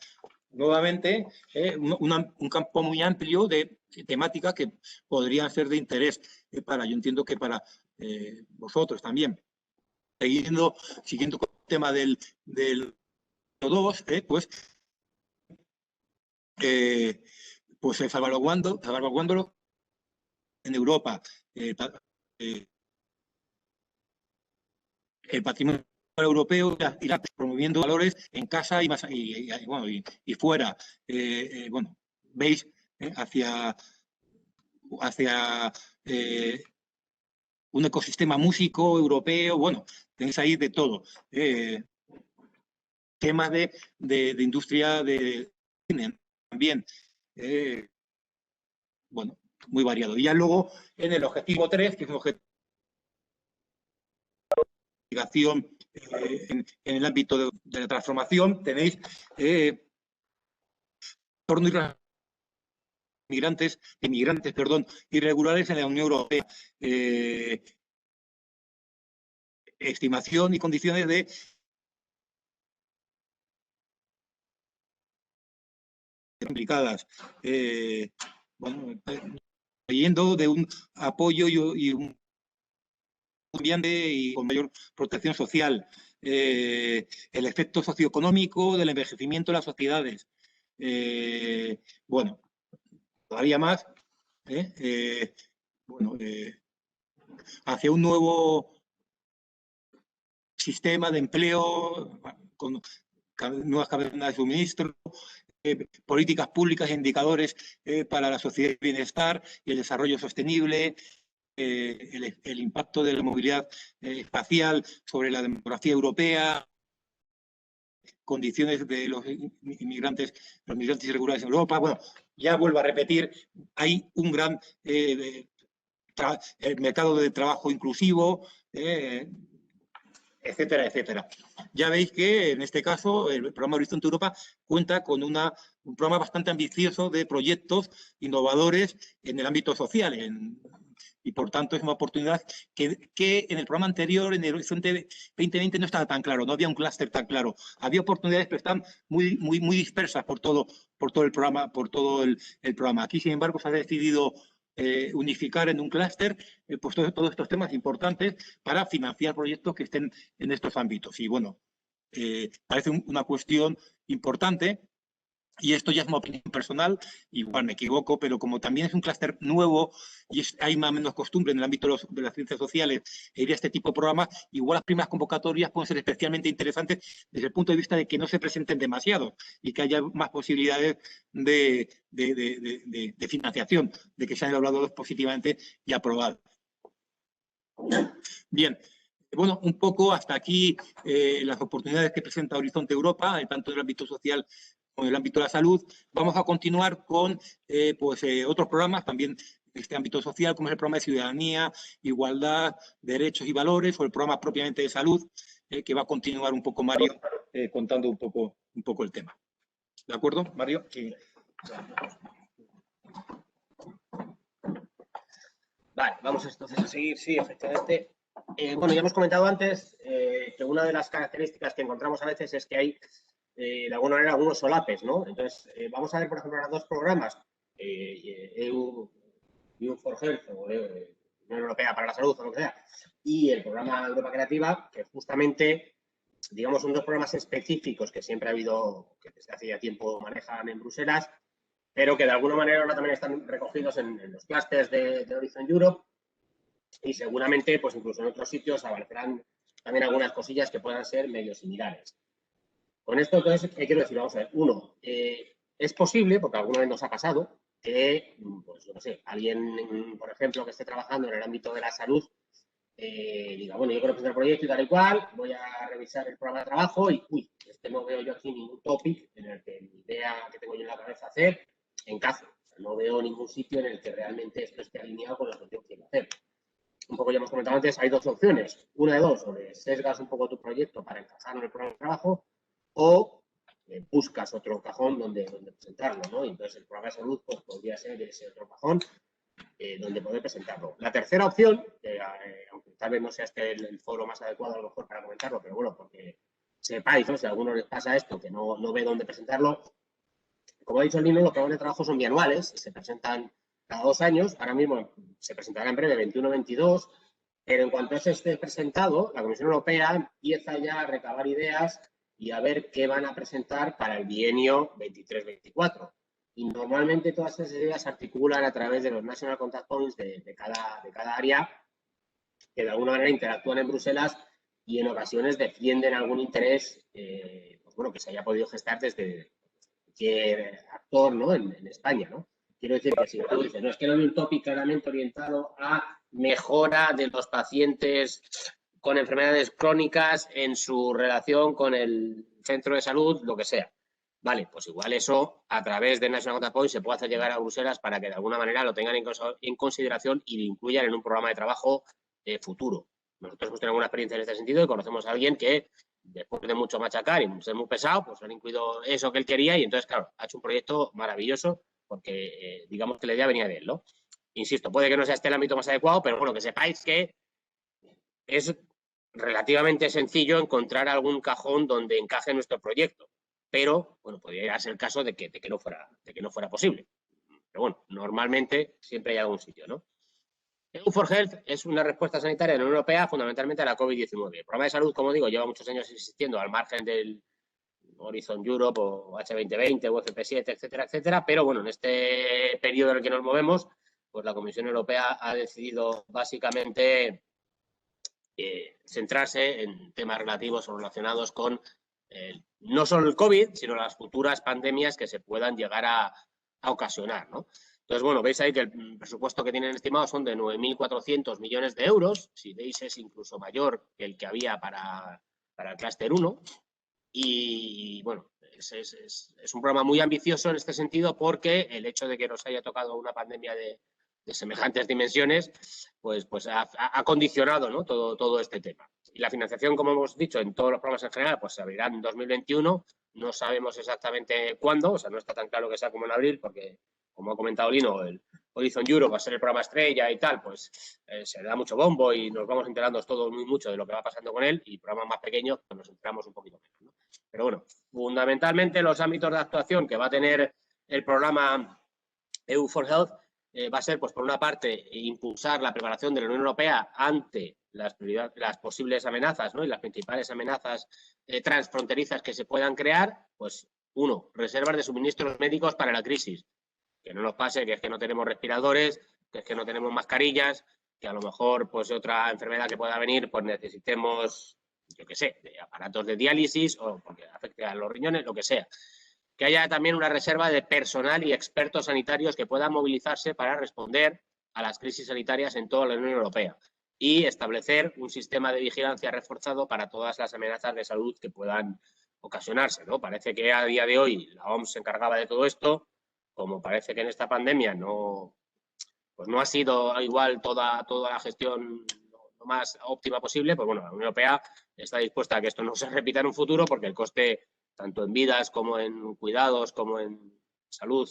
Speaker 2: Nuevamente, un campo muy amplio de temáticas que podrían ser de interés yo entiendo que para vosotros también. Siguiendo con el tema del 2, pues salvaguardándolo en Europa. El patrimonio europeo irá promoviendo valores en casa y fuera. Bueno, veis hacia un ecosistema músico europeo. Bueno, tenéis ahí de todo. Temas de industria de cine también. Bueno, muy variado. Y ya luego en el objetivo 3, que es un objetivo de investigación en el ámbito de la transformación, tenéis inmigrantes irregulares en la Unión Europea. Estimación y condiciones de complicadas. Bueno, yendo de un apoyo y un ambiente y con mayor protección social. El efecto socioeconómico del envejecimiento de las sociedades. Bueno, todavía más. Bueno, hacia un nuevo sistema de empleo con nuevas cadenas de suministro, políticas públicas e indicadores para la sociedad de bienestar y el desarrollo sostenible, el impacto de la movilidad espacial sobre la demografía europea, condiciones de los migrantes irregulares en Europa. Bueno, ya vuelvo a repetir, hay un gran mercado de trabajo inclusivo, etcétera, etcétera. Ya veis que en este caso el programa Horizonte Europa cuenta con una un programa bastante ambicioso de proyectos innovadores en el ámbito social. Y por tanto es una oportunidad que en el programa anterior, en el Horizonte 2020, no estaba tan claro, no había un clúster tan claro. Había oportunidades, pero están muy dispersas por todo el programa, programa. Aquí, sin embargo, se ha decidido unificar en un clúster pues todos estos temas importantes para financiar proyectos que estén en estos ámbitos. Y bueno, parece una cuestión importante. Y esto ya es una opinión personal, igual me equivoco, pero como también es un clúster nuevo y hay más o menos costumbre en el ámbito de las ciencias sociales ir a este tipo de programas, igual las primeras convocatorias pueden ser especialmente interesantes desde el punto de vista de que no se presenten demasiado y que haya más posibilidades de financiación, de que se hayan evaluado positivamente y aprobados. Bien. Bueno, un poco hasta aquí las oportunidades que presenta Horizonte Europa, tanto en el ámbito social como en el ámbito de la salud. Vamos a continuar con otros programas también en este ámbito social, como es el programa de ciudadanía, igualdad, derechos y valores, o el programa propiamente de salud, que va a continuar un poco Mario contando un poco el tema. ¿De acuerdo, Mario? Sí.
Speaker 3: Vale, vamos entonces a seguir. Sí, efectivamente. Bueno, ya hemos comentado antes que una de las características que encontramos a veces es que hay, de alguna manera, algunos solapes, ¿no? Entonces, vamos a ver, por ejemplo, los dos programas, EU for Health, o Unión Europea para la Salud, o lo que sea, y el programa Europa Creativa, que justamente, digamos, son dos programas específicos que siempre ha habido, que desde hace ya tiempo manejan en Bruselas, pero que de alguna manera ahora también están recogidos en los clústeres de Horizon Europe. Y seguramente, pues incluso en otros sitios aparecerán también algunas cosillas que puedan ser medio similares. Con esto, entonces, ¿qué quiero decir? Vamos a ver. Uno, es posible, porque alguna vez nos ha pasado, que, pues yo no sé, alguien, por ejemplo, que esté trabajando en el ámbito de la salud, diga, bueno, yo quiero presentar el proyecto y tal y cual, voy a revisar el programa de trabajo y, uy, no veo yo aquí ningún topic en el que mi idea que tengo yo en la cabeza hacer encaje. O sea, no veo ningún sitio en el que realmente esto esté alineado con lo que yo quiero hacer. Un poco ya hemos comentado antes, hay dos opciones. Una de dos, o le sesgas un poco tu proyecto para encajar en el programa de trabajo, o buscas otro cajón donde presentarlo, ¿no? Y entonces el programa de salud pues, podría ser ese otro cajón donde poder presentarlo. La tercera opción, aunque tal vez no sea este el foro más adecuado a lo mejor para comentarlo, pero bueno, porque sepáis, ¿no? Si a alguno les pasa esto, que no ve dónde presentarlo, como ha dicho el Nino, los programas de trabajo son bianuales, se presentan cada 2 años, ahora mismo se presentará en breve 21-22, pero en cuanto eso esté presentado, la Comisión Europea empieza ya a recabar ideas y a ver qué van a presentar para el bienio 23-24. Y normalmente todas esas ideas se articulan a través de los National Contact Points de cada área, que de alguna manera interactúan en Bruselas y en ocasiones defienden algún interés pues bueno, que se haya podido gestar desde cualquier actor, ¿no? en España, ¿no? Quiero decir que si tú dices, no, es que no hay un tópico claramente orientado a mejora de los pacientes con enfermedades crónicas en su relación con el centro de salud, lo que sea. Vale, pues igual eso a través de National Contact Point se puede hacer llegar a Bruselas para que de alguna manera lo tengan en consideración y lo incluyan en un programa de trabajo futuro. Nosotros hemos tenido alguna experiencia en este sentido y conocemos a alguien que después de mucho machacar y ser muy pesado, pues han incluido eso que él quería y entonces, claro, ha hecho un proyecto maravilloso porque digamos que la idea venía de él, ¿no? Insisto, puede que no sea este el ámbito más adecuado, pero bueno, que sepáis que es relativamente sencillo encontrar algún cajón donde encaje nuestro proyecto, pero bueno, podría ser el caso de que no fuera posible. Pero bueno, normalmente siempre hay algún sitio, ¿no? EU for Health es una respuesta sanitaria de la Unión Europea fundamentalmente a la COVID-19. El programa de salud, como digo, lleva muchos años existiendo al margen del Horizon Europe o H2020 o FP7, etcétera, etcétera, pero bueno, en este periodo en el que nos movemos, pues la Comisión Europea ha decidido básicamente centrarse en temas relativos o relacionados con no solo el COVID, sino las futuras pandemias que se puedan llegar a ocasionar, ¿no? Entonces, bueno, veis ahí que el presupuesto que tienen estimado son de 9.400 millones de euros. Si veis, es incluso mayor que el que había para el clúster 1. Y, bueno, es un programa muy ambicioso en este sentido porque el hecho de que nos haya tocado una pandemia de semejantes dimensiones, pues ha condicionado, ¿no? todo este tema. Y la financiación, como hemos dicho, en todos los programas en general, pues se abrirá en 2021, no sabemos exactamente cuándo, o sea, no está tan claro que sea como en abril, porque, como ha comentado Lino, el Horizon Europe va a ser el programa estrella y tal, pues se le da mucho bombo y nos vamos enterando todos muy mucho de lo que va pasando con él, y programas más pequeños pues nos enteramos un poquito menos, ¿no? Pero bueno, fundamentalmente los ámbitos de actuación que va a tener el programa EU4Health va a ser, pues por una parte, impulsar la preparación de la Unión Europea ante las posibles amenazas, ¿no? Y las principales amenazas transfronterizas que se puedan crear. Pues uno, reservas de suministros médicos para la crisis. Que no nos pase que es que no tenemos respiradores, que es que no tenemos mascarillas, que a lo mejor pues otra enfermedad que pueda venir pues necesitemos, yo qué sé, de aparatos de diálisis o porque afecte a los riñones, lo que sea. Que haya también una reserva de personal y expertos sanitarios que puedan movilizarse para responder a las crisis sanitarias en toda la Unión Europea y establecer un sistema de vigilancia reforzado para todas las amenazas de salud que puedan ocasionarse, ¿no? Parece que a día de hoy la OMS se encargaba de todo esto, como parece que en esta pandemia pues no ha sido igual toda la gestión lo más óptima posible, pues bueno, la Unión Europea está dispuesta a que esto no se repita en un futuro porque el coste tanto en vidas como en cuidados, como en salud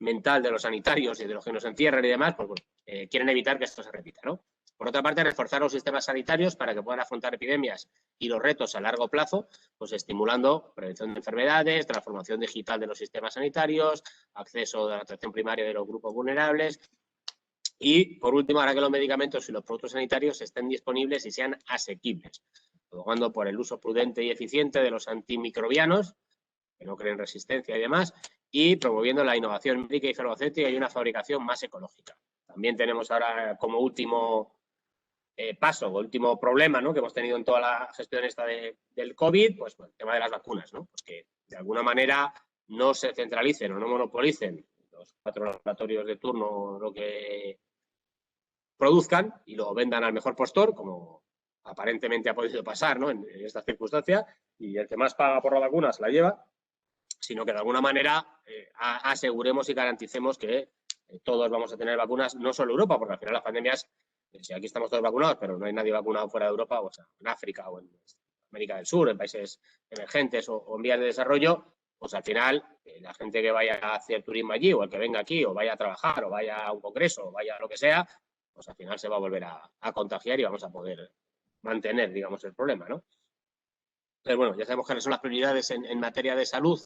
Speaker 3: mental de los sanitarios y de los que nos encierran y demás, pues bueno, quieren evitar que esto se repita, ¿no? Por otra parte, reforzar los sistemas sanitarios para que puedan afrontar epidemias y los retos a largo plazo, pues estimulando prevención de enfermedades, transformación digital de los sistemas sanitarios, acceso a la atención primaria de los grupos vulnerables. Y, por último, hará que los medicamentos y los productos sanitarios estén disponibles y sean asequibles, abogando por el uso prudente y eficiente de los antimicrobianos, que no creen resistencia y demás, y promoviendo la innovación médica y farmacéutica y una fabricación más ecológica. También tenemos ahora como último paso, o último problema, ¿no?, que hemos tenido en toda la gestión esta del COVID, pues el tema de las vacunas, ¿no? Pues que de alguna manera no se centralicen o no monopolicen los 4 laboratorios de turno lo que produzcan y lo vendan al mejor postor, como aparentemente ha podido pasar, ¿no?, en esta circunstancia, y el que más paga por la vacuna se la lleva, sino que de alguna manera aseguremos y garanticemos que todos vamos a tener vacunas, no solo Europa, porque al final las pandemias, si aquí estamos todos vacunados, pero no hay nadie vacunado fuera de Europa, o sea, en África o en América del Sur, en países emergentes o en vías de desarrollo, pues al final la gente que vaya a hacer turismo allí, o el que venga aquí, o vaya a trabajar, o vaya a un congreso, o vaya a lo que sea, pues al final se va a volver a contagiar y vamos a poder mantener, digamos, el problema, ¿no? Entonces, bueno, ya sabemos cuáles son las prioridades en materia de salud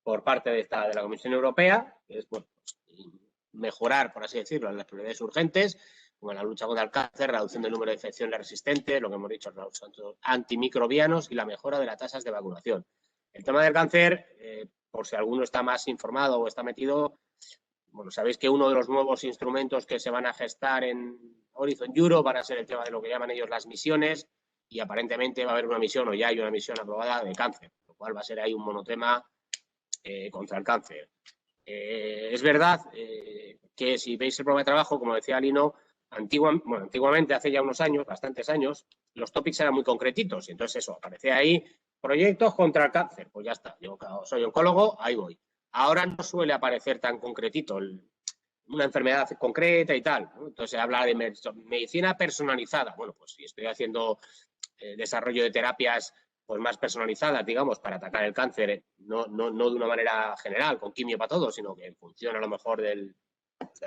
Speaker 3: por parte de la Comisión Europea, que es, bueno, pues, mejorar, por así decirlo, las prioridades urgentes, como la lucha contra el cáncer, reducción del número de infecciones resistentes, lo que hemos dicho, los antimicrobianos y la mejora de las tasas de vacunación. El tema del cáncer, por si alguno está más informado o está metido, bueno, sabéis que uno de los nuevos instrumentos que se van a gestar en Horizon Europe van a ser el tema de lo que llaman ellos las misiones, y aparentemente va a haber una misión, o ya hay una misión aprobada de cáncer, lo cual va a ser ahí un monotema contra el cáncer. Es verdad que si veis el programa de trabajo, como decía Lino, antiguamente, hace ya unos años, bastantes años, los topics eran muy concretitos, y entonces eso, aparecía ahí, proyectos contra el cáncer, pues ya está, yo soy oncólogo, ahí voy. Ahora no suele aparecer tan concretito una enfermedad concreta y tal, ¿no? Entonces se habla de medicina personalizada. Bueno, pues si estoy haciendo desarrollo de terapias pues más personalizadas, digamos, para atacar el cáncer, no de una manera general, con quimio para todo, sino que en función a lo mejor del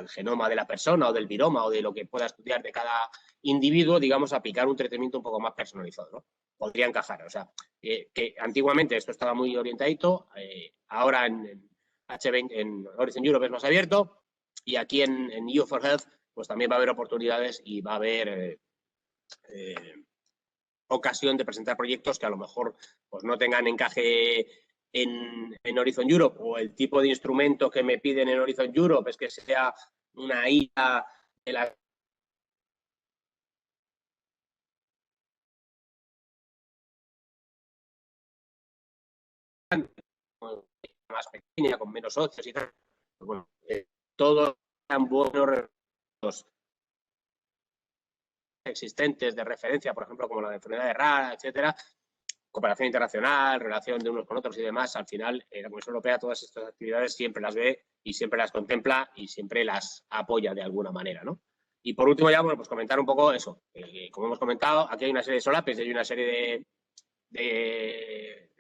Speaker 3: genoma de la persona o del viroma o de lo que pueda estudiar de cada individuo, digamos, aplicar un tratamiento un poco más personalizado, ¿no? Podría encajar, o sea, que antiguamente esto estaba muy orientadito, ahora en H20, en Horizon Europe es más abierto, y aquí en EU4Health pues también va a haber oportunidades y va a haber ocasión de presentar proyectos que a lo mejor pues no tengan encaje en Horizon Europe, o el tipo de instrumento que me piden en Horizon Europe es que sea una IA de la más pequeña, con menos socios y tal. Bueno, todos tan buenos existentes de referencia, por ejemplo, como la de enfermedad rara, etcétera, cooperación internacional, relación de unos con otros y demás. Al final, la Comisión Europea todas estas actividades siempre las ve y siempre las contempla y siempre las apoya de alguna manera, ¿no? Y por último ya, bueno, pues comentar un poco eso. Como hemos comentado, aquí hay una serie de solapes y hay una serie de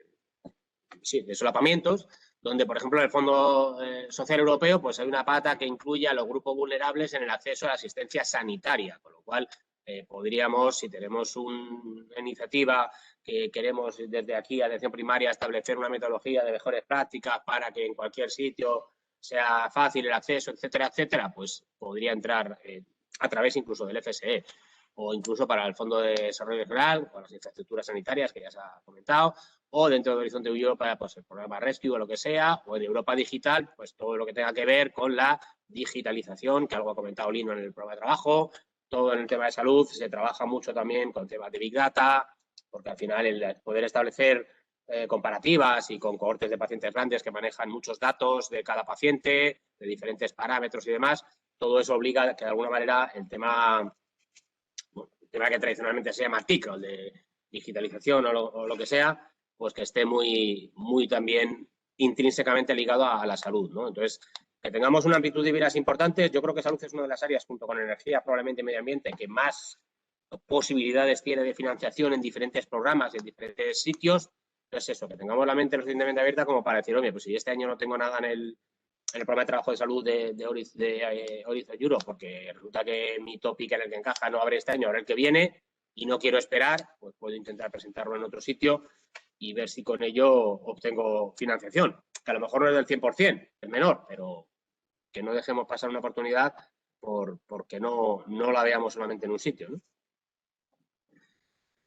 Speaker 3: de solapamientos, donde, por ejemplo, en el Fondo Social Europeo pues hay una pata que incluye a los grupos vulnerables en el acceso a la asistencia sanitaria, con lo cual podríamos, si tenemos una iniciativa que queremos desde aquí, atención primaria, establecer una metodología de mejores prácticas para que en cualquier sitio sea fácil el acceso, etcétera, etcétera, pues podría entrar a través incluso del FSE o incluso para el Fondo de Desarrollo Regional, con las infraestructuras sanitarias que ya se ha comentado, o dentro de Horizonte Europa, pues el programa Rescue o lo que sea, o en Europa Digital, pues todo lo que tenga que ver con la digitalización, que algo ha comentado Lino en el programa de trabajo, todo en el tema de salud, se trabaja mucho también con temas de Big Data, porque al final el poder establecer comparativas y con cohortes de pacientes grandes que manejan muchos datos de cada paciente, de diferentes parámetros y demás, todo eso obliga a que de alguna manera el tema que tradicionalmente se llama TIC, o el de digitalización o lo que sea, pues que esté muy también intrínsecamente ligado a la salud, ¿no? Entonces, que tengamos una amplitud de vidas importantes, yo creo que salud es una de las áreas, junto con energía, probablemente medio ambiente, que más posibilidades tiene de financiación en diferentes programas, en diferentes sitios. Entonces, eso, que tengamos la mente lo suficientemente abierta como para decir, oye, pues si este año no tengo nada en el programa de trabajo de salud de Horizon Europe, porque resulta que mi topic en el que encaja no abre este año, abre el que viene, y no quiero esperar, pues puedo intentar presentarlo en otro sitio y ver si con ello obtengo financiación, que a lo mejor no es del 100%, es menor, pero que no dejemos pasar una oportunidad porque no la veamos solamente en un sitio, ¿no?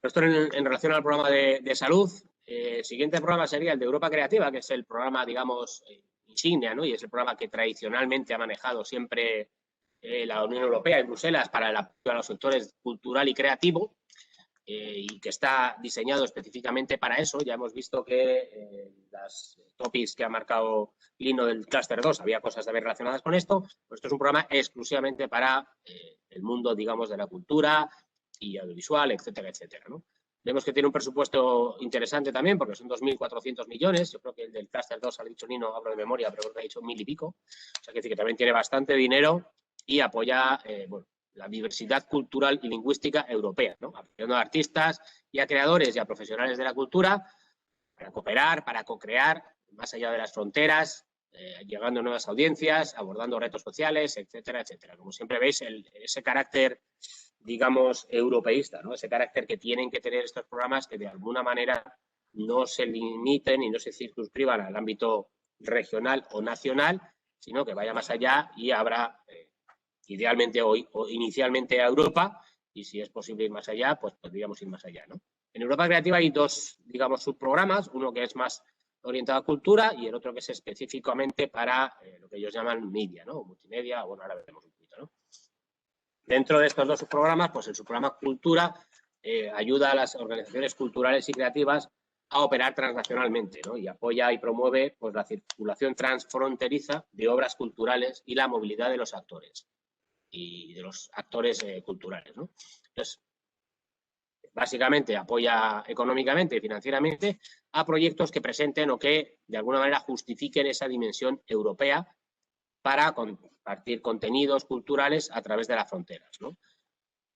Speaker 3: Esto en relación al programa de salud. El siguiente programa sería el de Europa Creativa, que es el programa, digamos, insignia, ¿no? Y es el programa que tradicionalmente ha manejado siempre la Unión Europea y Bruselas para el apoyo a los sectores cultural y creativo, y que está diseñado específicamente para eso. Ya hemos visto que las topics que ha marcado Lino del Cluster 2 había cosas también relacionadas con esto. Pues esto es un programa exclusivamente para el mundo, digamos, de la cultura y audiovisual, etcétera, etcétera, ¿no? Vemos que tiene un presupuesto interesante también, porque son 2.400 millones. Yo creo que el del Cluster 2, ha dicho Nino, hablo de memoria, pero creo que ha dicho 1.000 y pico. O sea, que también tiene bastante dinero y apoya la diversidad cultural y lingüística europea, ¿no? Apoyando a artistas y a creadores y a profesionales de la cultura para cooperar, para co-crear, más allá de las fronteras, llegando a nuevas audiencias, abordando retos sociales, etcétera, etcétera. Como siempre veis, ese carácter, digamos, europeísta, ¿no? Ese carácter que tienen que tener estos programas, que de alguna manera no se limiten y no se circunscriban al ámbito regional o nacional, sino que vaya más allá y habrá, idealmente o inicialmente a Europa, y si es posible ir más allá, pues podríamos ir más allá, ¿no? En Europa Creativa hay dos, digamos, subprogramas, uno que es más orientado a cultura y el otro que es específicamente para lo que ellos llaman media, ¿no? Multimedia, bueno, ahora veremos un poquito, ¿no? Dentro de estos dos subprogramas, pues el subprograma Cultura ayuda a las organizaciones culturales y creativas a operar transnacionalmente, ¿no? Y apoya y promueve, pues, la circulación transfronteriza de obras culturales y la movilidad de los actores y de los actores culturales, ¿no? Entonces, básicamente apoya económicamente y financieramente a proyectos que presenten o que de alguna manera justifiquen esa dimensión europea para compartir contenidos culturales a través de las fronteras, ¿no?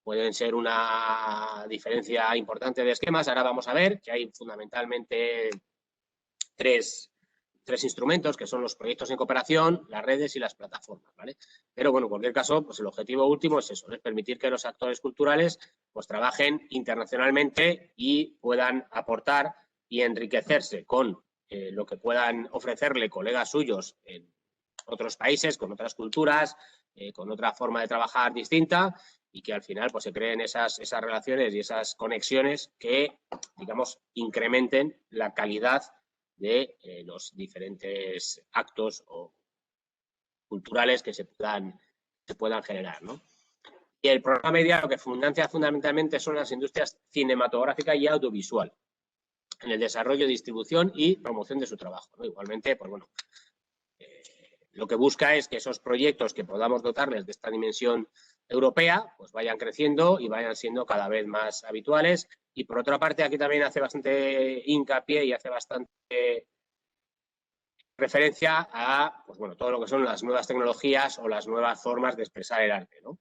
Speaker 3: Pueden ser una diferencia importante de esquemas. Ahora vamos a ver que hay fundamentalmente tres instrumentos, que son los proyectos en cooperación, las redes y las plataformas, ¿vale? Pero bueno, en cualquier caso, pues el objetivo último es eso, es permitir que los actores culturales pues trabajen internacionalmente y puedan aportar y enriquecerse con lo que puedan ofrecerle colegas suyos en otros países, con otras culturas, con otra forma de trabajar distinta, y que al final pues se creen esas relaciones y esas conexiones que, digamos, incrementen la calidad de los diferentes actos o culturales que se puedan generar, ¿no? Y el programa media lo que financia fundamentalmente son las industrias cinematográfica y audiovisual, en el desarrollo, distribución y promoción de su trabajo, ¿no? Igualmente, pues bueno, lo que busca es que esos proyectos que podamos dotarles de esta dimensión europea, pues vayan creciendo y vayan siendo cada vez más habituales. Y por otra parte, aquí también hace bastante hincapié y hace bastante referencia a, pues bueno, todo lo que son las nuevas tecnologías o las nuevas formas de expresar el arte, ¿no?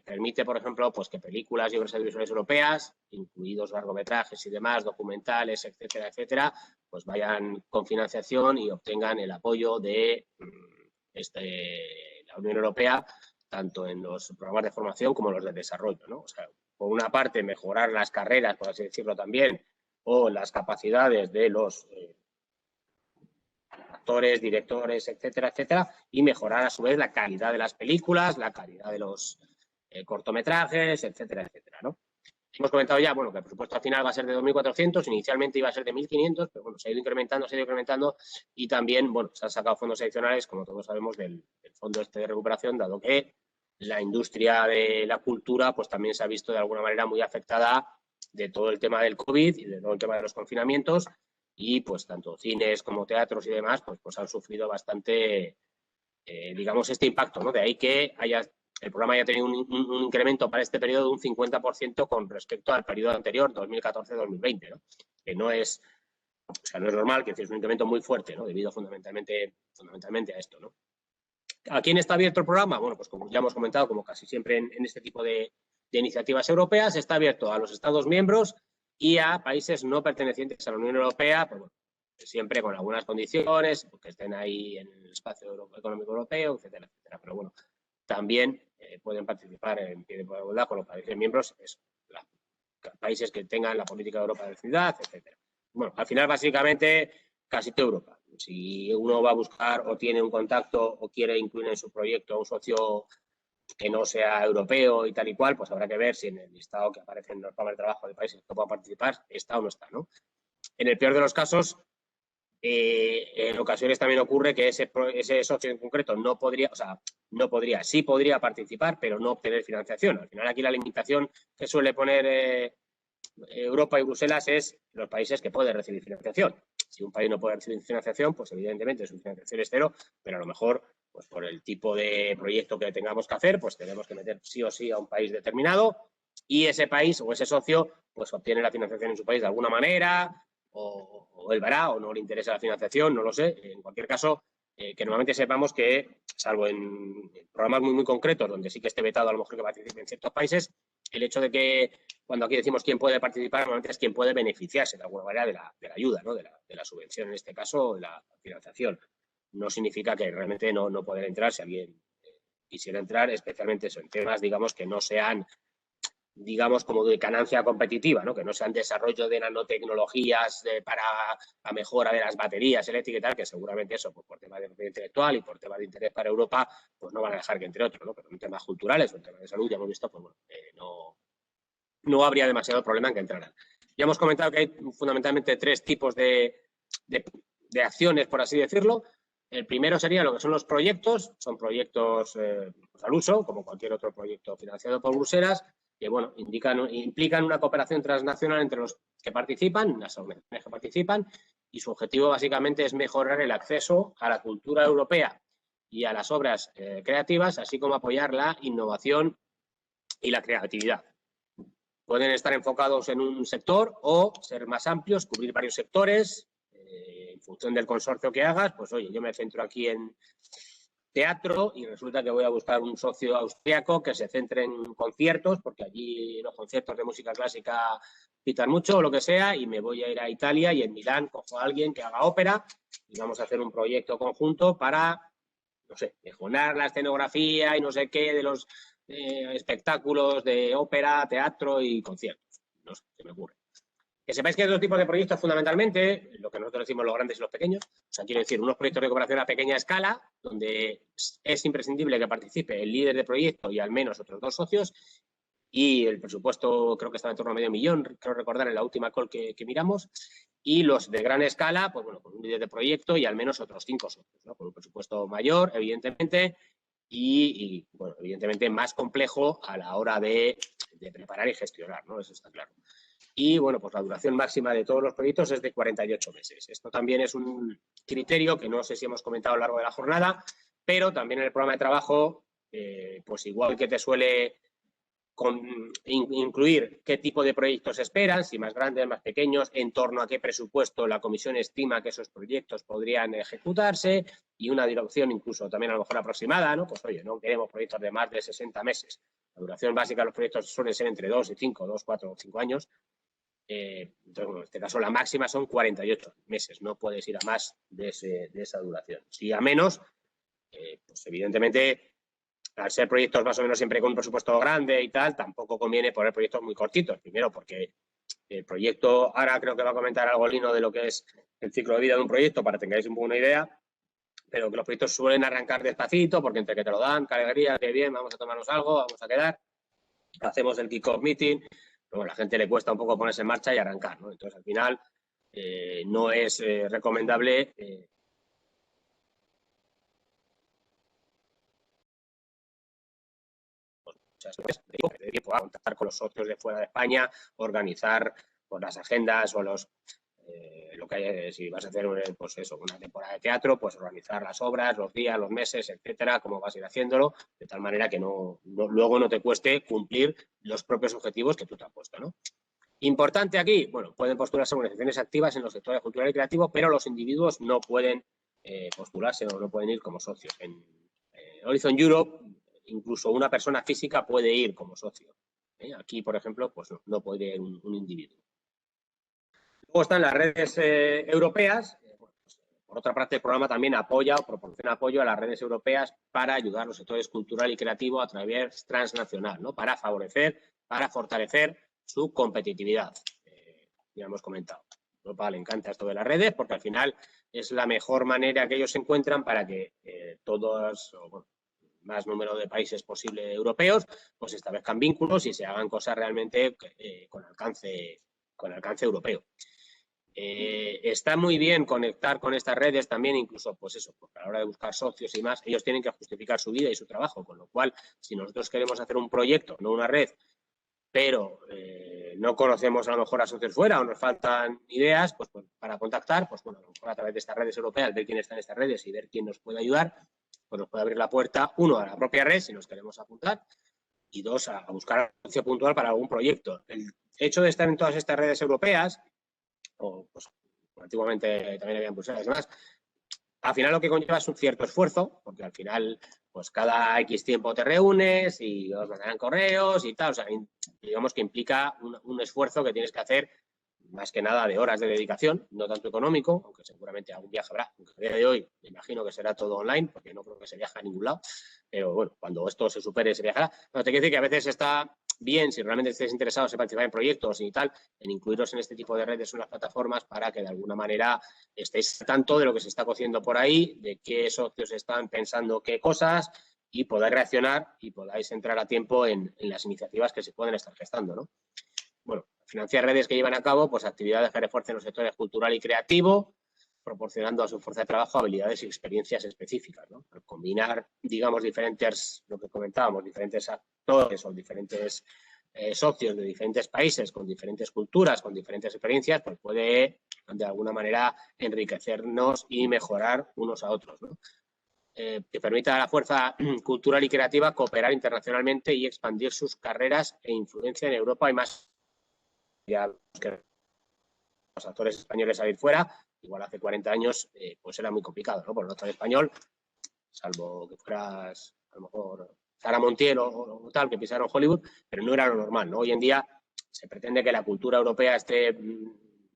Speaker 3: Permite, por ejemplo, pues que películas y obras audiovisuales europeas, incluidos largometrajes y demás, documentales, etcétera, etcétera, pues vayan con financiación y obtengan el apoyo de la Unión Europea, tanto en los programas de formación como los de desarrollo, ¿no? O sea, por una parte, mejorar las carreras, por así decirlo también, o las capacidades de los actores, directores, etcétera, etcétera, y mejorar a su vez la calidad de las películas, la calidad de los cortometrajes, etcétera, etcétera, ¿no? Hemos comentado ya, bueno, que el presupuesto al final va a ser de 2.400, inicialmente iba a ser de 1.500, pero bueno, se ha ido incrementando y también, bueno, se han sacado fondos adicionales, como todos sabemos, del fondo este de recuperación, dado que la industria de la cultura pues también se ha visto de alguna manera muy afectada de todo el tema del COVID y de todo el tema de los confinamientos y pues tanto cines como teatros y demás pues han sufrido bastante, digamos, este impacto, ¿no? De ahí que el programa haya tenido un incremento para este periodo de un 50% con respecto al periodo anterior, 2014-2020, ¿no? Que no es, o sea, no es normal, que es un incremento muy fuerte, ¿no? Debido fundamentalmente a esto, ¿no? ¿A quién está abierto el programa? Bueno, pues como ya hemos comentado, como casi siempre en este tipo de iniciativas europeas, está abierto a los Estados miembros y a países no pertenecientes a la Unión Europea, pues bueno, siempre con algunas condiciones, que estén ahí en el espacio económico europeo, etcétera, etcétera. Pero bueno, también pueden participar en pie de igualdad con los países miembros, países que tengan la política de Europa de vecindad, etcétera. Bueno, al final, básicamente, casi toda Europa. Si uno va a buscar o tiene un contacto o quiere incluir en su proyecto a un socio que no sea europeo y tal y cual, pues habrá que ver si en el listado que aparece en los programas de trabajo de países que puedan participar está o no está, ¿no? En el peor de los casos, en ocasiones también ocurre que ese socio en concreto sí podría participar, pero no obtener financiación. Al final aquí la limitación que suele poner Europa y Bruselas es los países que pueden recibir financiación. Si un país no puede recibir financiación, pues evidentemente su financiación es cero, pero a lo mejor, pues por el tipo de proyecto que tengamos que hacer, pues tenemos que meter sí o sí a un país determinado y ese país o ese socio pues obtiene la financiación en su país de alguna manera o él verá o no le interesa la financiación, no lo sé. En cualquier caso, que normalmente sepamos que, salvo en programas muy, muy concretos, donde sí que esté vetado a lo mejor que participe en ciertos países, el hecho de que cuando aquí decimos quién puede participar, normalmente es quién puede beneficiarse de alguna manera de la ayuda, ¿no? de la subvención, en este caso, de la financiación. No significa que realmente no poder entrar si alguien quisiera entrar, especialmente eso, en temas, digamos, que no sean, digamos, como de ganancia competitiva, ¿no? Que no sean desarrollo de nanotecnologías para la mejora de las baterías eléctricas y tal, que seguramente eso, pues por temas de propiedad intelectual y por temas de interés para Europa, pues no van a dejar que entre otros, ¿no? Pero en temas culturales o en temas de salud ya hemos visto, pues bueno, no habría demasiado problema en que entraran. Ya hemos comentado que hay fundamentalmente tres tipos de acciones, por así decirlo. El primero sería lo que son los proyectos, son proyectos al uso, como cualquier otro proyecto financiado por Bruselas, que bueno, implican una cooperación transnacional entre los que participan, las organizaciones que participan, y su objetivo básicamente es mejorar el acceso a la cultura europea y a las obras creativas, así como apoyar la innovación y la creatividad. Pueden estar enfocados en un sector o ser más amplios, cubrir varios sectores. En función del consorcio que hagas, pues oye, yo me centro aquí en teatro y resulta que voy a buscar un socio austriaco que se centre en conciertos, porque allí los conciertos de música clásica pitan mucho o lo que sea, y me voy a ir a Italia y en Milán cojo a alguien que haga ópera y vamos a hacer un proyecto conjunto para, no sé, mejorar la escenografía y no sé qué de los espectáculos de ópera, teatro y conciertos. No sé, se me ocurre. Que sepáis que hay dos tipos de proyectos fundamentalmente, lo que nosotros decimos los grandes y los pequeños. O sea, quiero decir, unos proyectos de cooperación a pequeña escala, donde es imprescindible que participe el líder de proyecto y al menos otros dos socios, y el presupuesto creo que estaba en torno a $500.000, creo recordar en la última call que miramos, y los de gran escala, pues bueno, con un líder de proyecto y al menos otros 5 socios, ¿no? Con un presupuesto mayor, evidentemente, y bueno, evidentemente más complejo a la hora de preparar y gestionar, ¿no? Eso está claro. Y, bueno, pues la duración máxima de todos los proyectos es de 48 meses. Esto también es un criterio que no sé si hemos comentado a lo largo de la jornada, pero también en el programa de trabajo, pues igual que te suele incluir qué tipo de proyectos esperan, si más grandes, más pequeños, en torno a qué presupuesto la comisión estima que esos proyectos podrían ejecutarse y una duración incluso también a lo mejor aproximada, ¿no? Pues oye, no queremos proyectos de más de 60 meses. La duración básica de los proyectos suele ser entre 2 y 5, 2, 4 o 5 años. Entonces, bueno, en este caso la máxima son 48 meses, no puedes ir a más de esa duración. Si a menos, pues evidentemente, al ser proyectos más o menos siempre con un presupuesto grande y tal, tampoco conviene poner proyectos muy cortitos. Primero porque el proyecto, ahora creo que va a comentar algo Lino de lo que es el ciclo de vida de un proyecto para que tengáis un poco una idea, pero que los proyectos suelen arrancar despacito porque entre que te lo dan, qué alegría, qué bien, vamos a tomarnos algo, vamos a quedar, hacemos el kick-off meeting, pero bueno, a la gente le cuesta un poco ponerse en marcha y arrancar, ¿no? Entonces, al final, no es recomendable de tiempo a contactar con los socios de fuera de España, organizar pues, las agendas o los lo que hay, si vas a hacer pues eso, una temporada de teatro, pues organizar las obras, los días, los meses, etcétera, cómo vas a ir haciéndolo, de tal manera que luego no te cueste cumplir los propios objetivos que tú te has puesto, ¿no? Importante aquí, bueno, pueden postularse organizaciones activas en los sectores cultural y creativo, pero los individuos no pueden postularse o no pueden ir como socios. En Horizon Europe, incluso una persona física puede ir como socio. Aquí, por ejemplo, pues no puede ir un individuo. Luego están las redes europeas. Por otra parte, el programa también apoya o proporciona apoyo a las redes europeas para ayudar a los sectores cultural y creativo a través transnacional, ¿no? Para favorecer, para fortalecer su competitividad. Ya hemos comentado. A Europa le encanta esto de las redes porque al final es la mejor manera que ellos encuentran para que todos, bueno, más número de países posible europeos, pues establezcan vínculos y se hagan cosas realmente con alcance europeo. Está muy bien conectar con estas redes también, incluso, pues eso, porque a la hora de buscar socios y más, ellos tienen que justificar su vida y su trabajo, con lo cual, si nosotros queremos hacer un proyecto, no una red, pero no conocemos a lo mejor a socios fuera o nos faltan ideas, pues para contactar, pues bueno, a lo mejor a través de estas redes europeas, ver quién está en estas redes y ver quién nos puede ayudar, pues nos puede abrir la puerta, uno, a la propia red, si nos queremos apuntar, y dos, a buscar socio puntual para algún proyecto. El hecho de estar en todas estas redes europeas, o pues antiguamente también habían pulseras y demás, al final lo que conlleva es un cierto esfuerzo, porque al final pues cada X tiempo te reúnes y os mandarán correos y tal, o sea, digamos que implica un esfuerzo que tienes que hacer más que nada de horas de dedicación, no tanto económico, aunque seguramente algún viaje habrá, aunque a día de hoy me imagino que será todo online, porque no creo que se viaje a ningún lado, pero bueno, cuando esto se supere se viajará. No, te quiero decir que a veces está bien, si realmente estáis interesados en participar en proyectos y tal, en incluiros en este tipo de redes o en las plataformas para que de alguna manera estéis al tanto de lo que se está cociendo por ahí, de qué socios están pensando qué cosas y podáis reaccionar y podáis entrar a tiempo en las iniciativas que se pueden estar gestando, ¿no? Bueno, financiar redes que llevan a cabo pues actividades que refuercen los sectores cultural y creativo, proporcionando a su fuerza de trabajo habilidades y experiencias específicas, ¿no? Al combinar, digamos, lo que comentábamos, diferentes actores o diferentes socios de diferentes países, con diferentes culturas, con diferentes experiencias, pues puede de alguna manera enriquecernos y mejorar unos a otros, ¿no? Que permita a la fuerza cultural y creativa cooperar internacionalmente y expandir sus carreras e influencia en Europa y más. Ya que los actores españoles salir fuera, igual hace 40 años, pues era muy complicado, ¿no? Por no estar español, salvo que fueras a lo mejor Sara Montiel o tal, que pisaron Hollywood, pero no era lo normal, ¿no? Hoy en día se pretende que la cultura europea esté,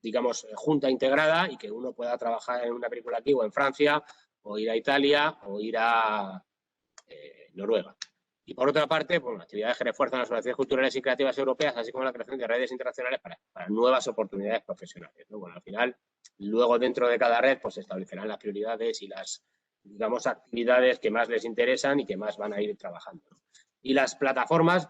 Speaker 3: digamos, junta, integrada y que uno pueda trabajar en una película aquí o en Francia, o ir a Italia, o ir a Noruega. Y por otra parte, pues, actividades que refuerzan las relaciones culturales y creativas europeas, así como la creación de redes internacionales para nuevas oportunidades profesionales, ¿no? Bueno, al final, luego dentro de cada red, pues se establecerán las prioridades y las, digamos, actividades que más les interesan y que más van a ir trabajando, ¿no? Y las plataformas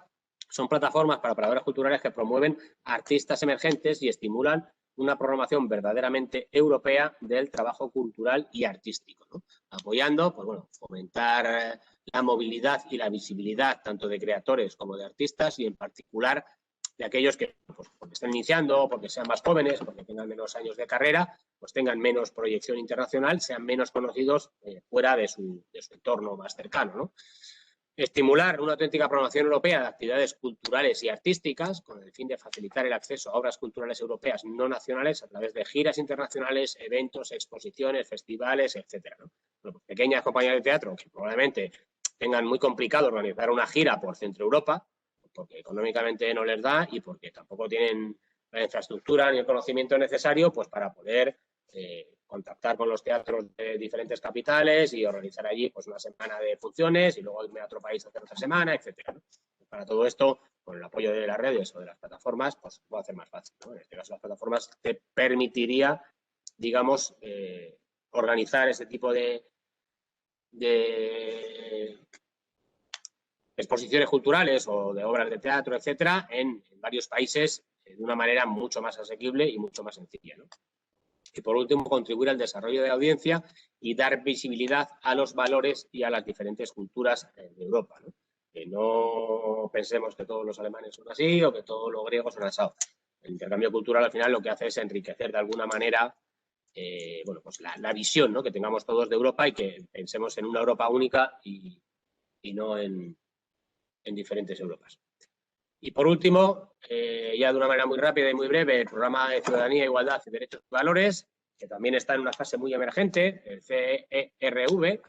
Speaker 3: son plataformas para operadores culturales que promueven artistas emergentes y estimulan una programación verdaderamente europea del trabajo cultural y artístico, ¿no? Apoyando, pues bueno, fomentar la movilidad y la visibilidad tanto de creadores como de artistas y en particular de aquellos que, pues, porque están iniciando, porque sean más jóvenes, porque tengan menos años de carrera, pues tengan menos proyección internacional, sean menos conocidos fuera de su entorno más cercano, ¿no? Estimular una auténtica programación europea de actividades culturales y artísticas con el fin de facilitar el acceso a obras culturales europeas no nacionales a través de giras internacionales, eventos, exposiciones, festivales, etcétera, ¿no? Bueno, pues pequeñas compañías de teatro que probablemente tengan muy complicado organizar una gira por Centro Europa, porque económicamente no les da y porque tampoco tienen la infraestructura ni el conocimiento necesario pues para poder contactar con los teatros de diferentes capitales y organizar allí pues una semana de funciones y luego irme a otro país a hacer otra semana, etcétera, ¿no? Para todo esto, con el apoyo de las redes o de las plataformas, pues puedo hacer más fácil, ¿no? En este caso, las plataformas te permitiría, digamos, organizar ese tipo de exposiciones culturales o de obras de teatro, etcétera, en varios países de una manera mucho más asequible y mucho más sencilla, ¿no? Y por último, contribuir al desarrollo de la audiencia y dar visibilidad a los valores y a las diferentes culturas de Europa, ¿no? Que no pensemos que todos los alemanes son así o que todos los griegos son así. El intercambio cultural al final lo que hace es enriquecer de alguna manera bueno, pues la visión, ¿no?, que tengamos todos de Europa y que pensemos en una Europa única y no en diferentes Europas. Y por último, ya de una manera muy rápida y muy breve, el programa de Ciudadanía, Igualdad y Derechos y Valores, que también está en una fase muy emergente, el CERV.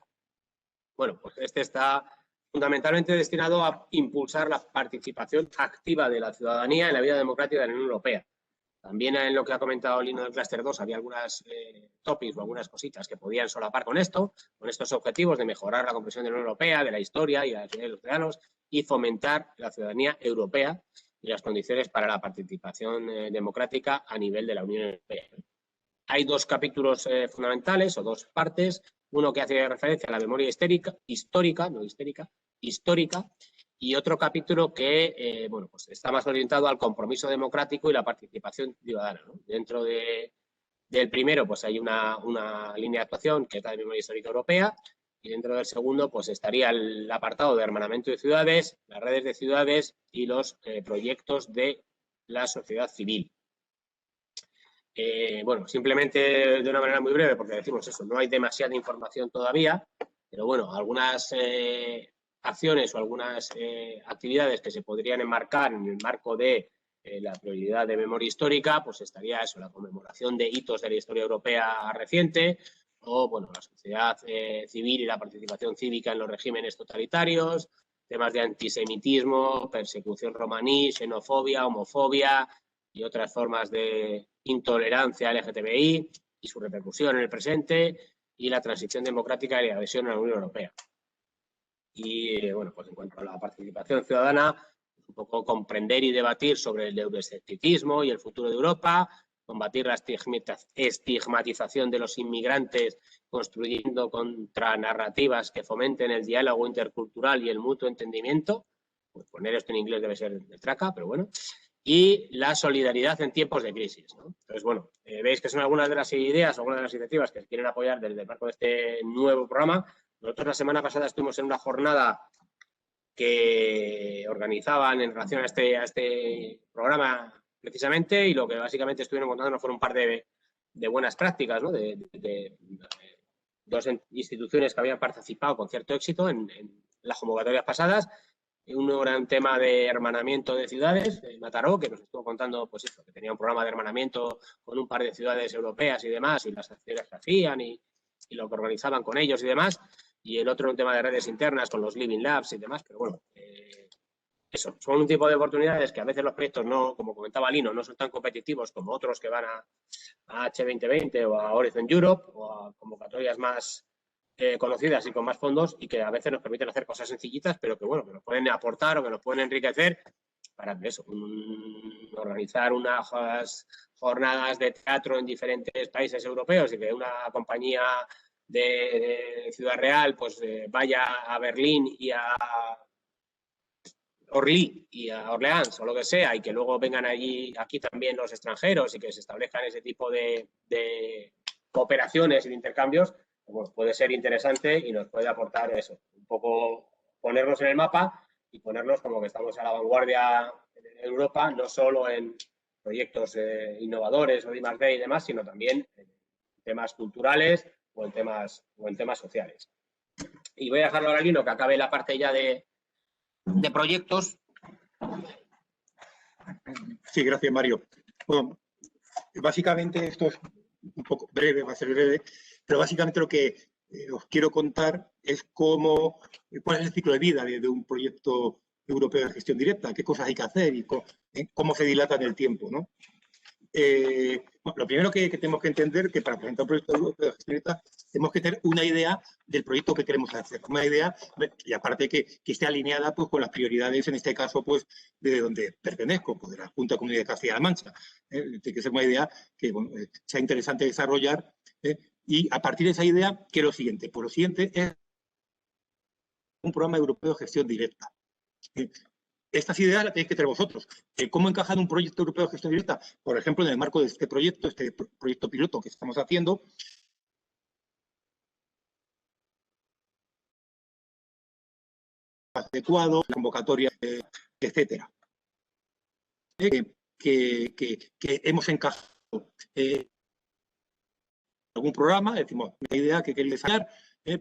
Speaker 3: Bueno, pues este está fundamentalmente destinado a impulsar la participación activa de la ciudadanía en la vida democrática de la Unión Europea. También en lo que ha comentado Lino del Clúster 2 había algunas topics o algunas cositas que podían solapar con estos objetivos de mejorar la comprensión de la Unión Europea, de la historia y de la vida de los ciudadanos y fomentar la ciudadanía europea y las condiciones para la participación democrática a nivel de la Unión Europea. Hay dos capítulos fundamentales o dos partes, uno que hace referencia a la memoria histórica, y otro capítulo que bueno, pues está más orientado al compromiso democrático y la participación ciudadana, ¿no? Dentro del primero pues hay una línea de actuación que es la de memoria histórica europea y dentro del segundo pues estaría el apartado de hermanamiento de ciudades, las redes de ciudades y los proyectos de la sociedad civil. Bueno, simplemente de una manera muy breve, porque decimos eso, no hay demasiada información todavía, pero bueno, algunas acciones o algunas actividades que se podrían enmarcar en el marco de la prioridad de memoria histórica, pues estaría eso, la conmemoración de hitos de la historia europea reciente, o bueno, la sociedad civil y la participación cívica en los regímenes totalitarios, temas de antisemitismo, persecución romaní, xenofobia, homofobia y otras formas de intolerancia LGTBI y su repercusión en el presente y la transición democrática y la adhesión a la Unión Europea. Y bueno, pues en cuanto a la participación ciudadana, un poco comprender y debatir sobre el euroescepticismo y el futuro de Europa, combatir la estigmatización de los inmigrantes construyendo contranarrativas que fomenten el diálogo intercultural y el mutuo entendimiento. Pues poner esto en inglés debe ser de traca, pero bueno. Y la solidaridad en tiempos de crisis, ¿no? Entonces, bueno, veis que son algunas de las ideas o algunas de las iniciativas que se quieren apoyar desde el marco de este nuevo programa. Nosotros la semana pasada estuvimos en una jornada que organizaban en relación a este programa precisamente y lo que básicamente estuvieron contándonos fueron un par de buenas prácticas, ¿no? de dos instituciones que habían participado con cierto éxito en las convocatorias pasadas. Uno era un tema de hermanamiento de ciudades, de Mataró, que nos estuvo contando pues eso, que tenía un programa de hermanamiento con un par de ciudades europeas y demás, y las acciones que hacían y lo que organizaban con ellos y demás. Y el otro un tema de redes internas con los Living Labs y demás, pero bueno, eso, son un tipo de oportunidades que a veces los proyectos no, como comentaba Lino, no son tan competitivos como otros que van a H2020 o a Horizon Europe o a convocatorias más conocidas y con más fondos y que a veces nos permiten hacer cosas sencillitas, pero que bueno, que nos pueden aportar o que nos pueden enriquecer para eso, organizar unas jornadas de teatro en diferentes países europeos y que una compañía de Ciudad Real pues vaya a Berlín y a Orly y a Orleans o lo que sea y que luego vengan aquí también los extranjeros y que se establezcan ese tipo de cooperaciones y de intercambios, pues puede ser interesante y nos puede aportar eso, un poco ponernos en el mapa y ponernos como que estamos a la vanguardia en Europa, no solo en proyectos innovadores o de I+D y demás, sino también en temas culturales o en temas sociales. Y voy a dejarlo ahora a Lino que acabe la parte ya de proyectos.
Speaker 2: Sí, gracias, Mario. Bueno, básicamente esto es un poco breve, va a ser breve, pero básicamente lo que os quiero contar es cuál es el ciclo de vida de un proyecto europeo de gestión directa, qué cosas hay que hacer y cómo se dilata en el tiempo, ¿no? Bueno, lo primero que tenemos que entender que para presentar un proyecto europeo de gestión directa tenemos que tener una idea del proyecto que queremos hacer, una idea y aparte que esté alineada pues, con las prioridades, en este caso, pues de donde pertenezco, pues, de la Junta de Comunidad de Castilla-La Mancha. Tiene que ser una idea que bueno, sea interesante desarrollar y a partir de esa idea, ¿qué es lo siguiente? Pues lo siguiente es un programa europeo de gestión directa. Estas ideas las tenéis que tener vosotros. ¿Cómo encajar un proyecto europeo de gestión directa? Por ejemplo, en el marco de este proyecto piloto que estamos haciendo, adecuado, convocatoria, etcétera. Que hemos encajado algún programa, decimos, una idea que queréis desarrollar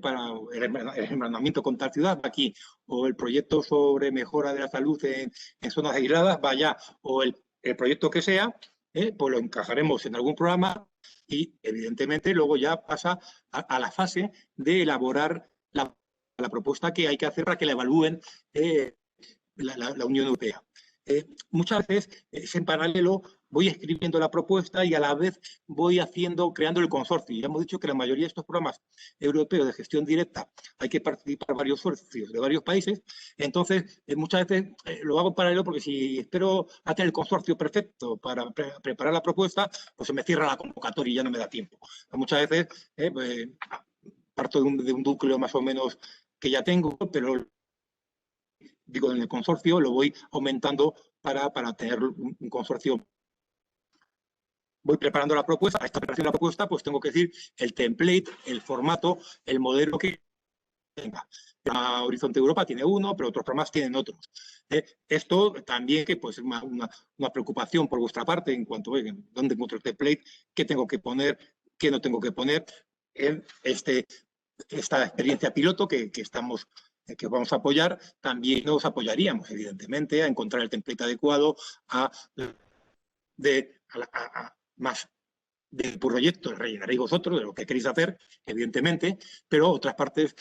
Speaker 2: para el hermanamiento con tal ciudad, aquí, o el proyecto sobre mejora de la salud en zonas aisladas, vaya, o el proyecto que sea, pues lo encajaremos en algún programa y, evidentemente, luego ya pasa a la fase de elaborar la propuesta que hay que hacer para que la evalúen la Unión Europea. Muchas veces en paralelo voy escribiendo la propuesta y a la vez voy creando el consorcio. Ya hemos dicho que la mayoría de estos programas europeos de gestión directa hay que participar varios socios de varios países. Entonces, muchas veces lo hago en paralelo porque si espero a tener el consorcio perfecto para preparar la propuesta, pues se me cierra la convocatoria y ya no me da tiempo. Muchas veces pues, parto de un núcleo más o menos que ya tengo, pero digo, en el consorcio lo voy aumentando para tener un consorcio. Voy preparando la propuesta. A esta preparación de la propuesta, pues tengo que decir el template, el formato, el modelo que tenga. Horizonte Europa tiene uno, pero otros programas tienen otros. Esto también que pues, es una preocupación por vuestra parte en cuanto a dónde encuentro el template, qué tengo que poner, qué no tengo que poner en esta experiencia piloto que vamos a apoyar. También nos apoyaríamos, evidentemente, a encontrar el template adecuado más del proyecto, rellenaréis vosotros de lo que queréis hacer, evidentemente, pero otras partes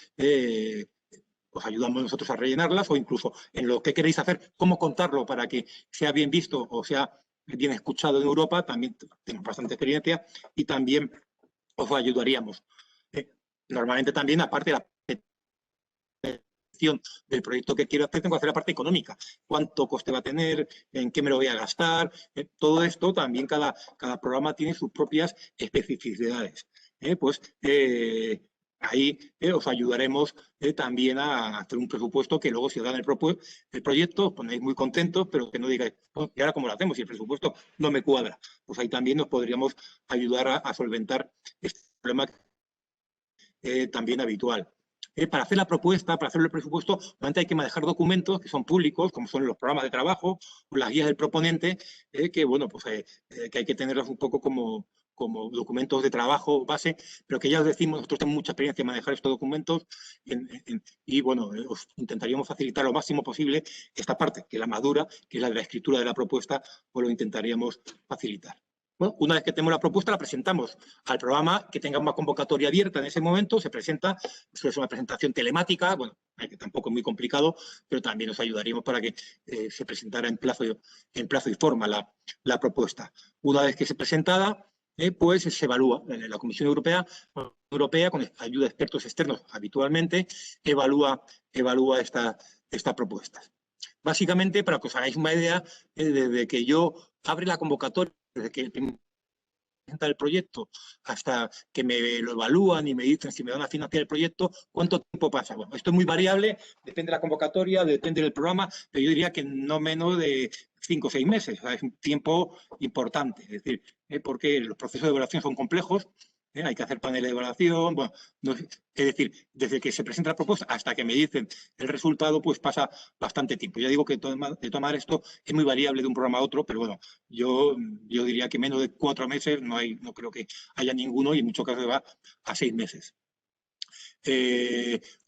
Speaker 2: os ayudamos nosotros a rellenarlas o incluso en lo que queréis hacer, cómo contarlo para que sea bien visto o sea bien escuchado en Europa, también tenemos bastante experiencia y también os ayudaríamos. Normalmente también, aparte de la del proyecto que quiero hacer, tengo que hacer la parte económica. ¿Cuánto coste va a tener? ¿En qué me lo voy a gastar? Todo esto también, cada programa tiene sus propias especificidades. Pues ahí os ayudaremos también a hacer un presupuesto que luego si os dan el proyecto os ponéis muy contentos, pero que no digáis, oh, ¿y ahora cómo lo hacemos? Si el presupuesto no me cuadra. Pues ahí también nos podríamos ayudar a solventar este problema también habitual. Para hacer la propuesta, para hacer el presupuesto, normalmente hay que manejar documentos que son públicos, como son los programas de trabajo o las guías del proponente, que bueno, pues que hay que tenerlos un poco como documentos de trabajo base, pero que ya os decimos, nosotros tenemos mucha experiencia en manejar estos documentos y bueno, os intentaríamos facilitar lo máximo posible esta parte, que es la madura, que es la de la escritura de la propuesta, pues lo intentaríamos facilitar. Bueno, una vez que tenemos la propuesta, la presentamos al programa que tenga una convocatoria abierta en ese momento, se presenta, esto es una presentación telemática, bueno, que tampoco es muy complicado, pero también nos ayudaríamos para que se presentara en plazo y forma la propuesta. Una vez que se presentada, pues se evalúa. La Comisión Europea, con ayuda de expertos externos habitualmente, evalúa esta propuesta. Básicamente, para que os hagáis una idea, desde que yo abre la convocatoria, desde que presenta el proyecto hasta que me lo evalúan y me dicen si me van a financiar el proyecto, ¿cuánto tiempo pasa? Bueno, esto es muy variable, depende de la convocatoria, depende del programa, pero yo diría que no menos de 5 o 6 meses. O sea, es un tiempo importante, es decir, porque los procesos de evaluación son complejos, hay que hacer paneles de evaluación, bueno, es decir, desde que se presenta la propuesta hasta que me dicen el resultado, pues pasa bastante tiempo. Ya digo que de tomar esto es muy variable de un programa a otro, pero bueno, yo diría que menos de 4 meses no creo que haya ninguno y en muchos casos va a 6 meses.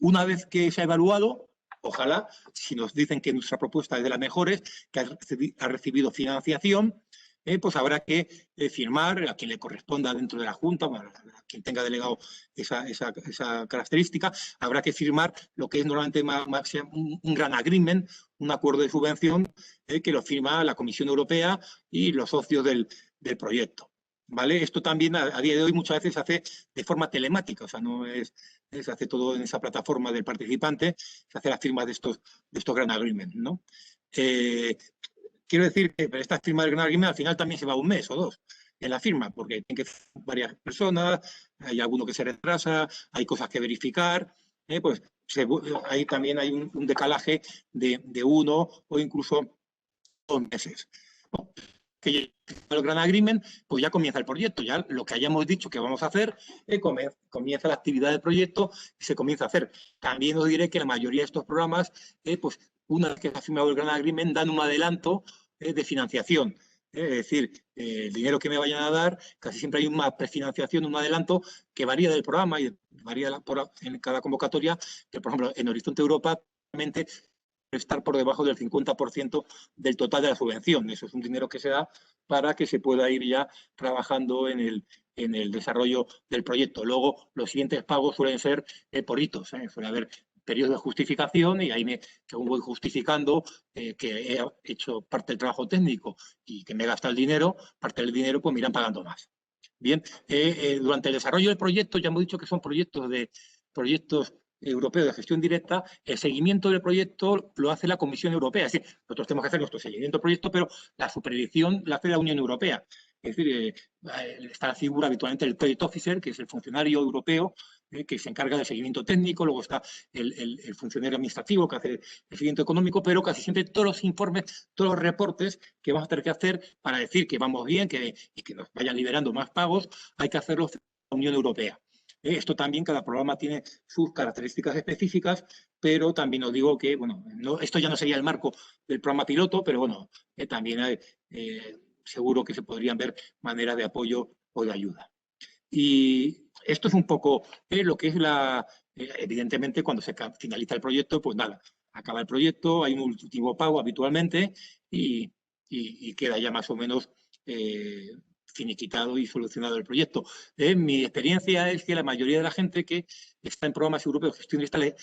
Speaker 2: Una vez que se ha evaluado, ojalá, si nos dicen que nuestra propuesta es de las mejores, que ha recibido financiación, pues habrá que firmar a quien le corresponda dentro de la Junta, a quien tenga delegado esa característica, habrá que firmar lo que es normalmente un gran agreement, un acuerdo de subvención que lo firma la Comisión Europea y los socios del del proyecto. ¿Vale? Esto también a día de hoy muchas veces se hace de forma telemática, o sea, no es, se hace todo en esa plataforma del participante, se hace la firma de estos Grant Agreement, ¿no? Quiero decir que esta firma del Grant Agreement al final también se va un mes o dos en la firma, porque tienen que ser varias personas, hay alguno que se retrasa, hay cosas que verificar, pues ahí también hay un decalaje de 1 o incluso 2 meses. Que el Grant Agreement, pues ya comienza el proyecto, ya lo que hayamos dicho que vamos a hacer, comienza la actividad del proyecto y se comienza a hacer. También os diré que la mayoría de estos programas, pues una vez que se ha firmado el Grant Agreement, dan un adelanto de financiación. Es decir, el dinero que me vayan a dar, casi siempre hay una prefinanciación, un adelanto que varía del programa y varía en cada convocatoria, que por ejemplo en Horizonte Europa estar por debajo del 50% del total de la subvención. Eso es un dinero que se da para que se pueda ir ya trabajando en el desarrollo del proyecto. Luego, los siguientes pagos suelen ser por hitos. Suele haber periodos de justificación y ahí según voy justificando que he hecho parte del trabajo técnico y que me he gastado el dinero, parte del dinero pues me irán pagando más. Bien, durante el desarrollo del proyecto ya hemos dicho que son proyectos europeo de gestión directa, el seguimiento del proyecto lo hace la Comisión Europea. Es decir, nosotros tenemos que hacer nuestro seguimiento del proyecto, pero la supervisión la hace la Unión Europea. Es decir, está la figura habitualmente del Project Officer, que es el funcionario europeo que se encarga del seguimiento técnico, luego está el funcionario administrativo que hace el seguimiento económico, pero casi siempre todos los informes, todos los reportes que vamos a tener que hacer para decir que vamos bien y que nos vayan liberando más pagos, hay que hacerlo en la Unión Europea. Esto también, cada programa tiene sus características específicas, pero también os digo que, bueno, esto ya no sería el marco del programa piloto, pero bueno, también hay, seguro que se podrían ver maneras de apoyo o de ayuda. Y esto es un poco lo que es evidentemente, cuando se finaliza el proyecto, pues nada, acaba el proyecto, hay un último pago habitualmente y queda ya más o menos finiquitado y solucionado el proyecto. Mi experiencia es que la mayoría de la gente que está en programas europeos de gestión estatal,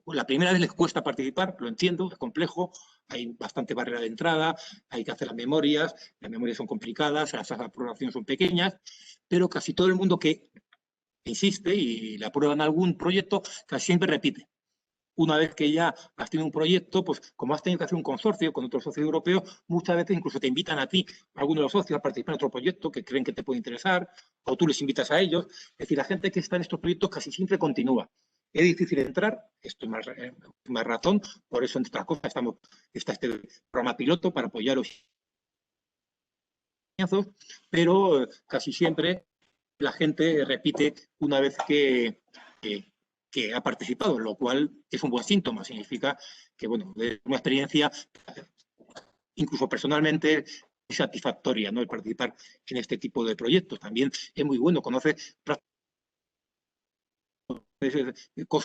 Speaker 2: la primera vez les cuesta participar, lo entiendo, es complejo, hay bastante barrera de entrada, hay que hacer las memorias son complicadas, las aprobaciones son pequeñas, pero casi todo el mundo que insiste y le aprueban algún proyecto, casi siempre repite. Una vez que ya has tenido un proyecto, pues como has tenido que hacer un consorcio con otros socios europeos, muchas veces incluso te invitan a ti, a alguno de los socios, a participar en otro proyecto que creen que te puede interesar, o tú les invitas a ellos. Es decir, la gente que está en estos proyectos casi siempre continúa. Es difícil entrar, esto es más razón, por eso, entre otras cosas, está este programa piloto para apoyaros, pero casi siempre la gente repite una vez que ha participado, lo cual es un buen síntoma. Significa que, bueno, es una experiencia, incluso personalmente, satisfactoria, ¿no?, el participar en este tipo de proyectos. También es muy bueno, conoce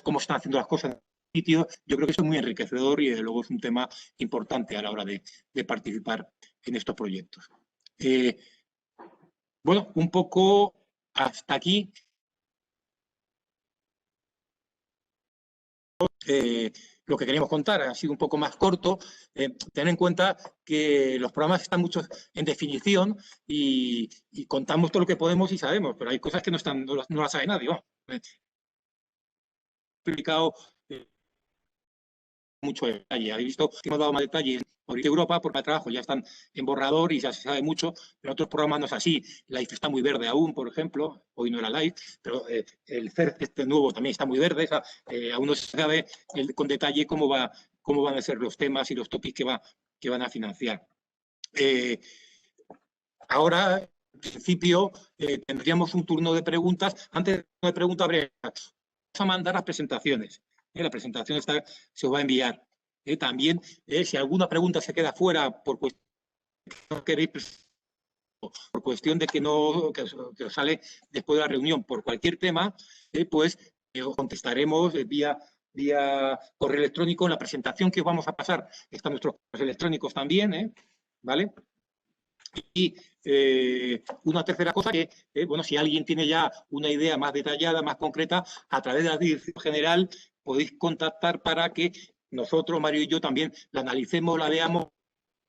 Speaker 2: cómo están haciendo las cosas en el sitio. Yo creo que eso es muy enriquecedor y, desde luego, es un tema importante a la hora de participar en estos proyectos. Bueno, un poco hasta aquí. Lo que queríamos contar ha sido un poco más corto. Ten en cuenta que los programas están muchos en definición y contamos todo lo que podemos y sabemos, pero hay cosas que no las sabe nadie. He explicado mucho detalle. Habéis visto que hemos dado más detalles por Europa, porque el trabajo ya están en borrador y ya se sabe mucho, pero otros programas no es así. Life está muy verde aún, por ejemplo, hoy no era Life, pero el CERT este nuevo también está muy verde, aún no se sabe con detalle cómo van a ser los temas y los topics que van a financiar. Ahora, en principio, tendríamos un turno de preguntas. Antes de preguntas, vamos a mandar las presentaciones. La presentación se os va a enviar. También, si alguna pregunta se queda fuera por cuestión de que no queréis, por cuestión de que os sale después de la reunión por cualquier tema, pues os contestaremos vía correo electrónico. En la presentación que os vamos a pasar están nuestros correos electrónicos también, ¿vale? Y una tercera cosa que, bueno, si alguien tiene ya una idea más detallada, más concreta, a través de la dirección general podéis contactar para que nosotros, Mario y yo, también la analicemos, la veamos,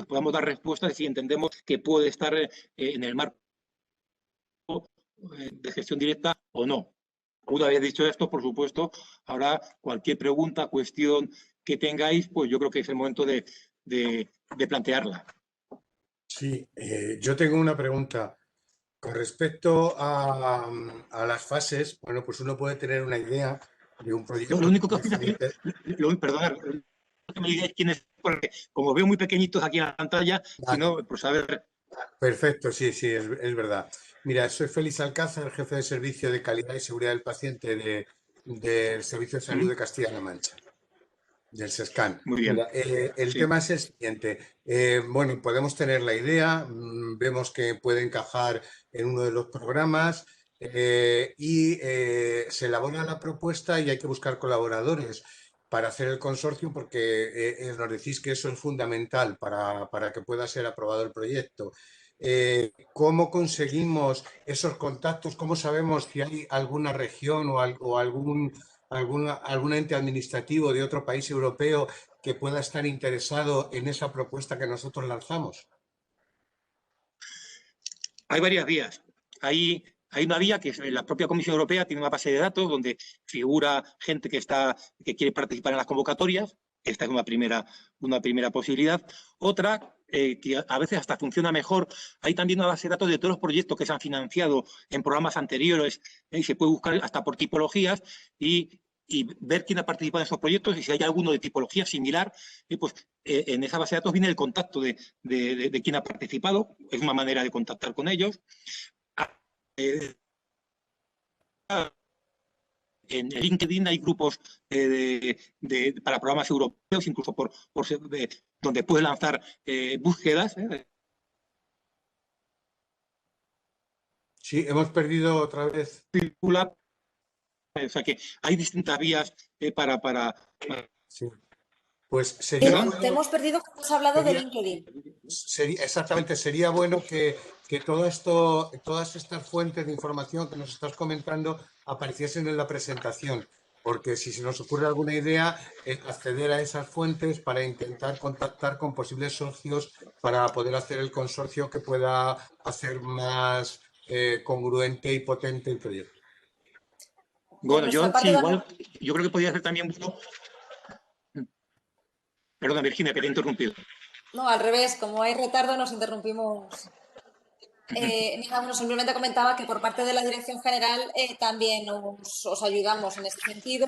Speaker 2: podamos dar respuestas si entendemos que puede estar en el marco de gestión directa o no. Una vez dicho esto, por supuesto, ahora cualquier pregunta, cuestión que tengáis, pues yo creo que es el momento de plantearla.
Speaker 4: Sí, yo tengo una pregunta. Con respecto a las fases, bueno, pues uno puede tener una idea de un proyecto.
Speaker 2: Lo único que os pido es que, perdonad, que me digáis quién es, porque como veo muy pequeñitos aquí en la pantalla, si no, pues a ver.
Speaker 4: Perfecto, sí, es verdad. Mira, soy Félix Alcázar, jefe de Servicio de Calidad y Seguridad del Paciente del Servicio de Salud de Castilla-La Mancha, del SESCAN.
Speaker 2: Muy bien.
Speaker 4: Mira, el tema es el siguiente. Bueno, podemos tener la idea, vemos que puede encajar en uno de los programas y se elabora la propuesta y hay que buscar colaboradores para hacer el consorcio porque nos decís que eso es fundamental para que pueda ser aprobado el proyecto. ¿Cómo conseguimos esos contactos? ¿Cómo sabemos si hay alguna región o algún ente administrativo de otro país europeo que pueda estar interesado en esa propuesta que nosotros lanzamos?
Speaker 2: Hay varias vías. Hay una vía que es la propia Comisión Europea, tiene una base de datos donde figura gente que quiere participar en las convocatorias. Esta es una primera posibilidad. Otra, que a veces hasta funciona mejor, hay también una base de datos de todos los proyectos que se han financiado en programas anteriores y se puede buscar hasta por tipologías y ver quién ha participado en esos proyectos y si hay alguno de tipología similar, pues en esa base de datos viene el contacto de quién ha participado. Es una manera de contactar con ellos. En LinkedIn hay grupos para programas europeos, incluso donde puedes lanzar búsquedas.
Speaker 4: Sí, hemos perdido otra vez.
Speaker 2: O sea que hay distintas vías para...
Speaker 4: Sí. Pues sería bueno,
Speaker 1: te hemos perdido cuando has hablado de LinkedIn.
Speaker 4: Exactamente, sería bueno que todas estas fuentes de información que nos estás comentando apareciesen en la presentación, porque si se nos ocurre alguna idea, acceder a esas fuentes para intentar contactar con posibles socios para poder hacer el consorcio que pueda hacer más congruente y potente el proyecto.
Speaker 2: Bueno, yo creo que podría ser también bueno. Perdona, Virginia, que te he interrumpido.
Speaker 1: No, al revés, como hay retardo nos interrumpimos. Bueno, simplemente comentaba que por parte de la Dirección General también os ayudamos en este sentido.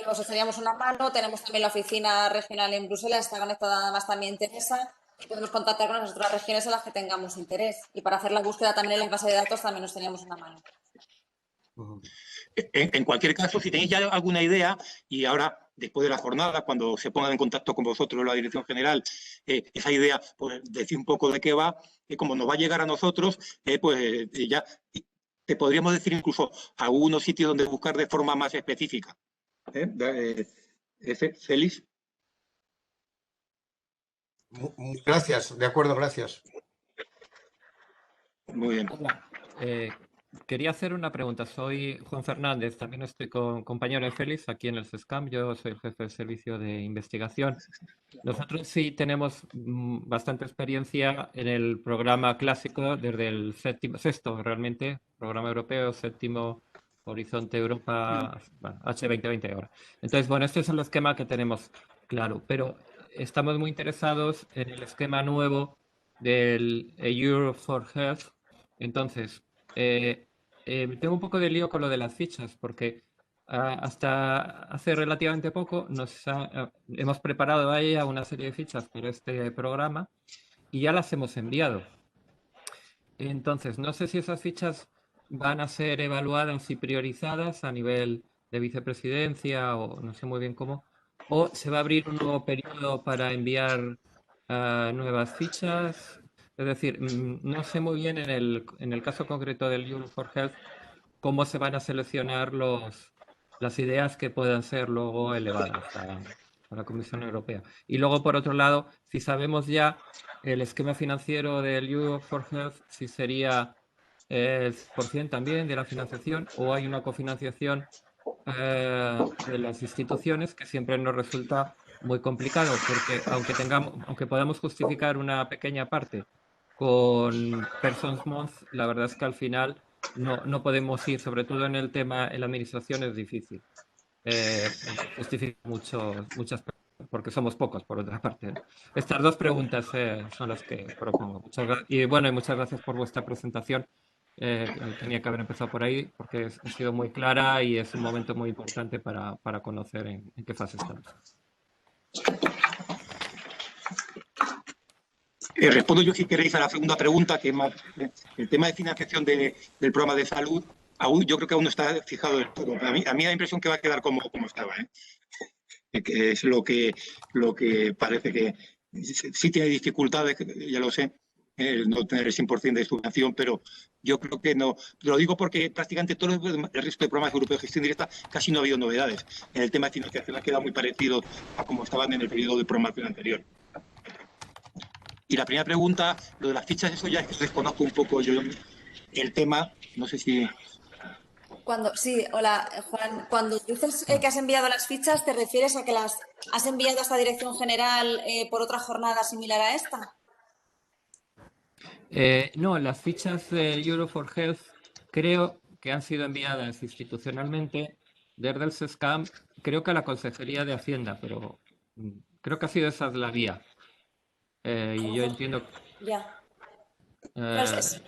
Speaker 1: Os echaríamos una mano. Tenemos también la oficina regional en Bruselas, está conectada además también Teresa. Y podemos contactar con las otras regiones en las que tengamos interés. Y para hacer la búsqueda también en la base de datos también nos teníamos una mano.
Speaker 2: En cualquier caso, si tenéis ya alguna idea, y ahora, después de la jornada, cuando se pongan en contacto con vosotros la Dirección General, esa idea, pues decir un poco de qué va, como nos va a llegar a nosotros, pues ya te podríamos decir incluso algunos sitios donde buscar de forma más específica. Félix.
Speaker 4: Gracias, de acuerdo, gracias.
Speaker 2: Muy bien.
Speaker 6: Hola, quería hacer una pregunta. Soy Juan Fernández, también estoy con compañero de Félix aquí en el SESCAM. Yo soy el jefe de servicio de investigación. Nosotros sí tenemos bastante experiencia en el programa clásico desde el sexto realmente, programa europeo, séptimo, Horizonte Europa, bueno, H2020 ahora. Entonces, bueno, este es el esquema que tenemos claro, pero estamos muy interesados en el esquema nuevo del Europe for Health. Entonces, tengo un poco de lío con lo de las fichas, porque hasta hace relativamente poco hemos preparado ahí una serie de fichas para este programa y ya las hemos enviado. Entonces, no sé si esas fichas van a ser evaluadas y priorizadas a nivel de vicepresidencia o no sé muy bien cómo, o se va a abrir un nuevo periodo para enviar nuevas fichas. Es decir, no sé muy bien en el caso concreto del Europe for Health cómo se van a seleccionar las ideas que puedan ser luego elevadas a la Comisión Europea. Y luego, por otro lado, si sabemos ya el esquema financiero del Europe for Health, si sería el 100% también de la financiación o hay una cofinanciación de las instituciones que siempre nos resulta muy complicado porque aunque podamos justificar una pequeña parte con Persons Month, la verdad es que al final no podemos ir, sobre todo en el tema, en la administración es difícil. Justifica muchas porque somos pocos, por otra parte. Estas dos preguntas son las que propongo. Y bueno, y muchas gracias por vuestra presentación. Tenía que haber empezado por ahí porque ha sido muy clara y es un momento muy importante para conocer en qué fase estamos.
Speaker 2: Respondo yo, si queréis, a la segunda pregunta, que es más el tema de financiación del programa de salud. Yo creo que aún no está fijado del todo. A mí da la impresión que va a quedar como estaba, que es lo que parece que sí tiene dificultades, ya lo sé, el no tener el 100% de subvención, pero yo creo que no. Lo digo porque prácticamente todo el resto de programas europeos de gestión directa casi no ha habido novedades. En el tema de financiación ha quedado muy parecido a como estaban en el periodo de programación anterior. Y la primera pregunta, lo de las fichas, eso ya es que desconozco un poco yo el tema, no sé si...
Speaker 1: Sí, hola, Juan. Cuando dices que has enviado las fichas, ¿te refieres a que las has enviado a esta dirección general por otra jornada similar a esta?
Speaker 6: No, las fichas de Euro for Health creo que han sido enviadas institucionalmente desde el SESCAM, creo que a la Consejería de Hacienda, pero creo que ha sido esa la vía. Y yo entiendo...
Speaker 1: Ya.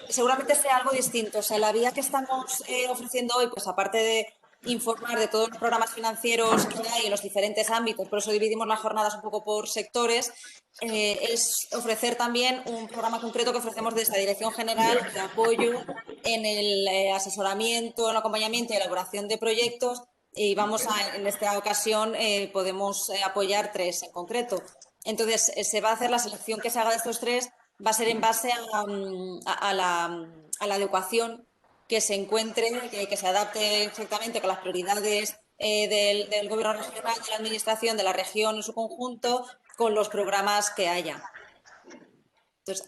Speaker 1: Seguramente sea algo distinto. O sea, la vía que estamos ofreciendo hoy, pues aparte de informar de todos los programas financieros que hay en los diferentes ámbitos, por eso dividimos las jornadas un poco por sectores, es ofrecer también un programa concreto que ofrecemos desde la Dirección General de apoyo en el asesoramiento, en el acompañamiento y elaboración de proyectos. Y en esta ocasión podemos apoyar 3 en concreto. Entonces, se va a hacer la selección que se haga de estos 3, va a ser en base a la adecuación que se encuentre, que se adapte exactamente con las prioridades del gobierno regional, de la administración, de la región en su conjunto, con los programas que haya. Entonces,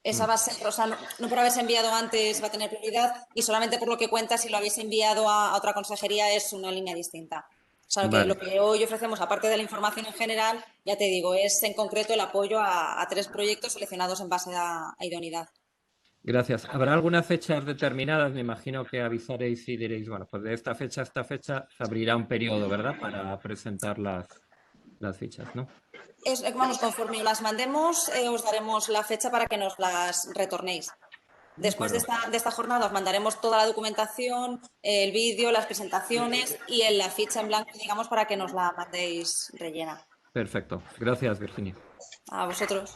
Speaker 1: esa va a ser, o sea, no por haberse enviado antes va a tener prioridad, y solamente por lo que cuenta, si lo habéis enviado a otra consejería, es una línea distinta. O sea,
Speaker 6: Vale.
Speaker 1: lo que hoy ofrecemos, aparte de la información en general, ya te digo, es en concreto el apoyo a 3 proyectos seleccionados en base a idoneidad.
Speaker 6: Gracias. ¿Habrá algunas fechas determinadas? Me imagino que avisaréis y diréis, bueno, pues de esta fecha a esta fecha se abrirá un periodo, ¿verdad? Para presentar las fichas, ¿no?
Speaker 1: Vamos, conforme las mandemos, os daremos la fecha para que nos las retornéis. Después de esta jornada os mandaremos toda la documentación, el vídeo, las presentaciones y la ficha en blanco, digamos, para que nos la mandéis rellena.
Speaker 6: Perfecto. Gracias, Virginia.
Speaker 1: A vosotros.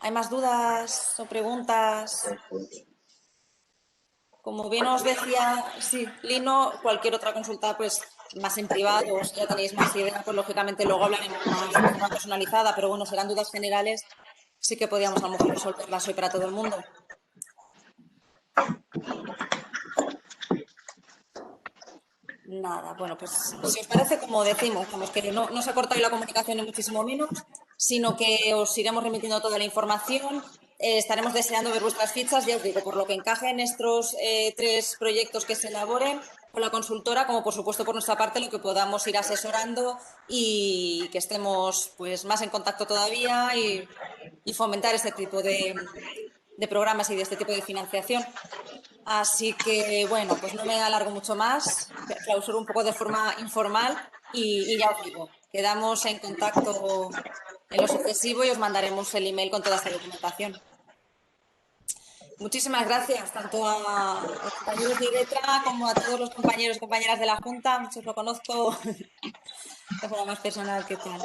Speaker 1: ¿Hay más dudas o preguntas? Como bien os decía, sí, Lino, cualquier otra consulta, pues más en privado, si ya tenéis más idea, pues lógicamente luego hablaremos más de forma personalizada, pero bueno, serán dudas generales, sí que podíamos a lo mejor resolverlas hoy para todo el mundo. Nada, bueno, pues si os parece, como decimos, que no se ha cortado la comunicación ni muchísimo menos, sino que os iremos remitiendo toda la información. Estaremos deseando ver vuestras fichas, ya os digo, por lo que encaje en estos 3 proyectos que se elaboren con la consultora, como por supuesto por nuestra parte lo que podamos ir asesorando y que estemos pues más en contacto todavía y fomentar este tipo de programas y de este tipo de financiación. Así que, bueno, pues no me alargo mucho más, clausuro un poco de forma informal y ya os digo, quedamos en contacto en lo sucesivo y os mandaremos el email con toda esta documentación. Muchísimas gracias, tanto a los compañeros de IDETRA como a todos los compañeros y compañeras de la Junta, muchos lo conozco de forma más personal que tal.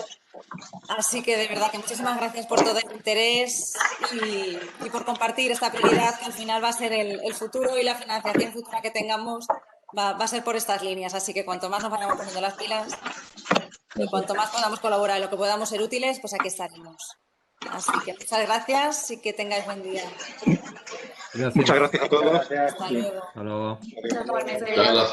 Speaker 1: Así que de verdad que muchísimas gracias por todo el interés y por compartir esta prioridad que al final va a ser el futuro, y la financiación futura que tengamos va a ser por estas líneas. Así que cuanto más nos vayamos poniendo las pilas y cuanto más podamos colaborar y lo que podamos ser útiles, pues aquí estaremos. Así que muchas gracias y que tengáis buen día.
Speaker 6: Gracias.
Speaker 2: Muchas gracias a todos.
Speaker 1: Hasta luego.
Speaker 6: Hasta luego.
Speaker 7: Gracias.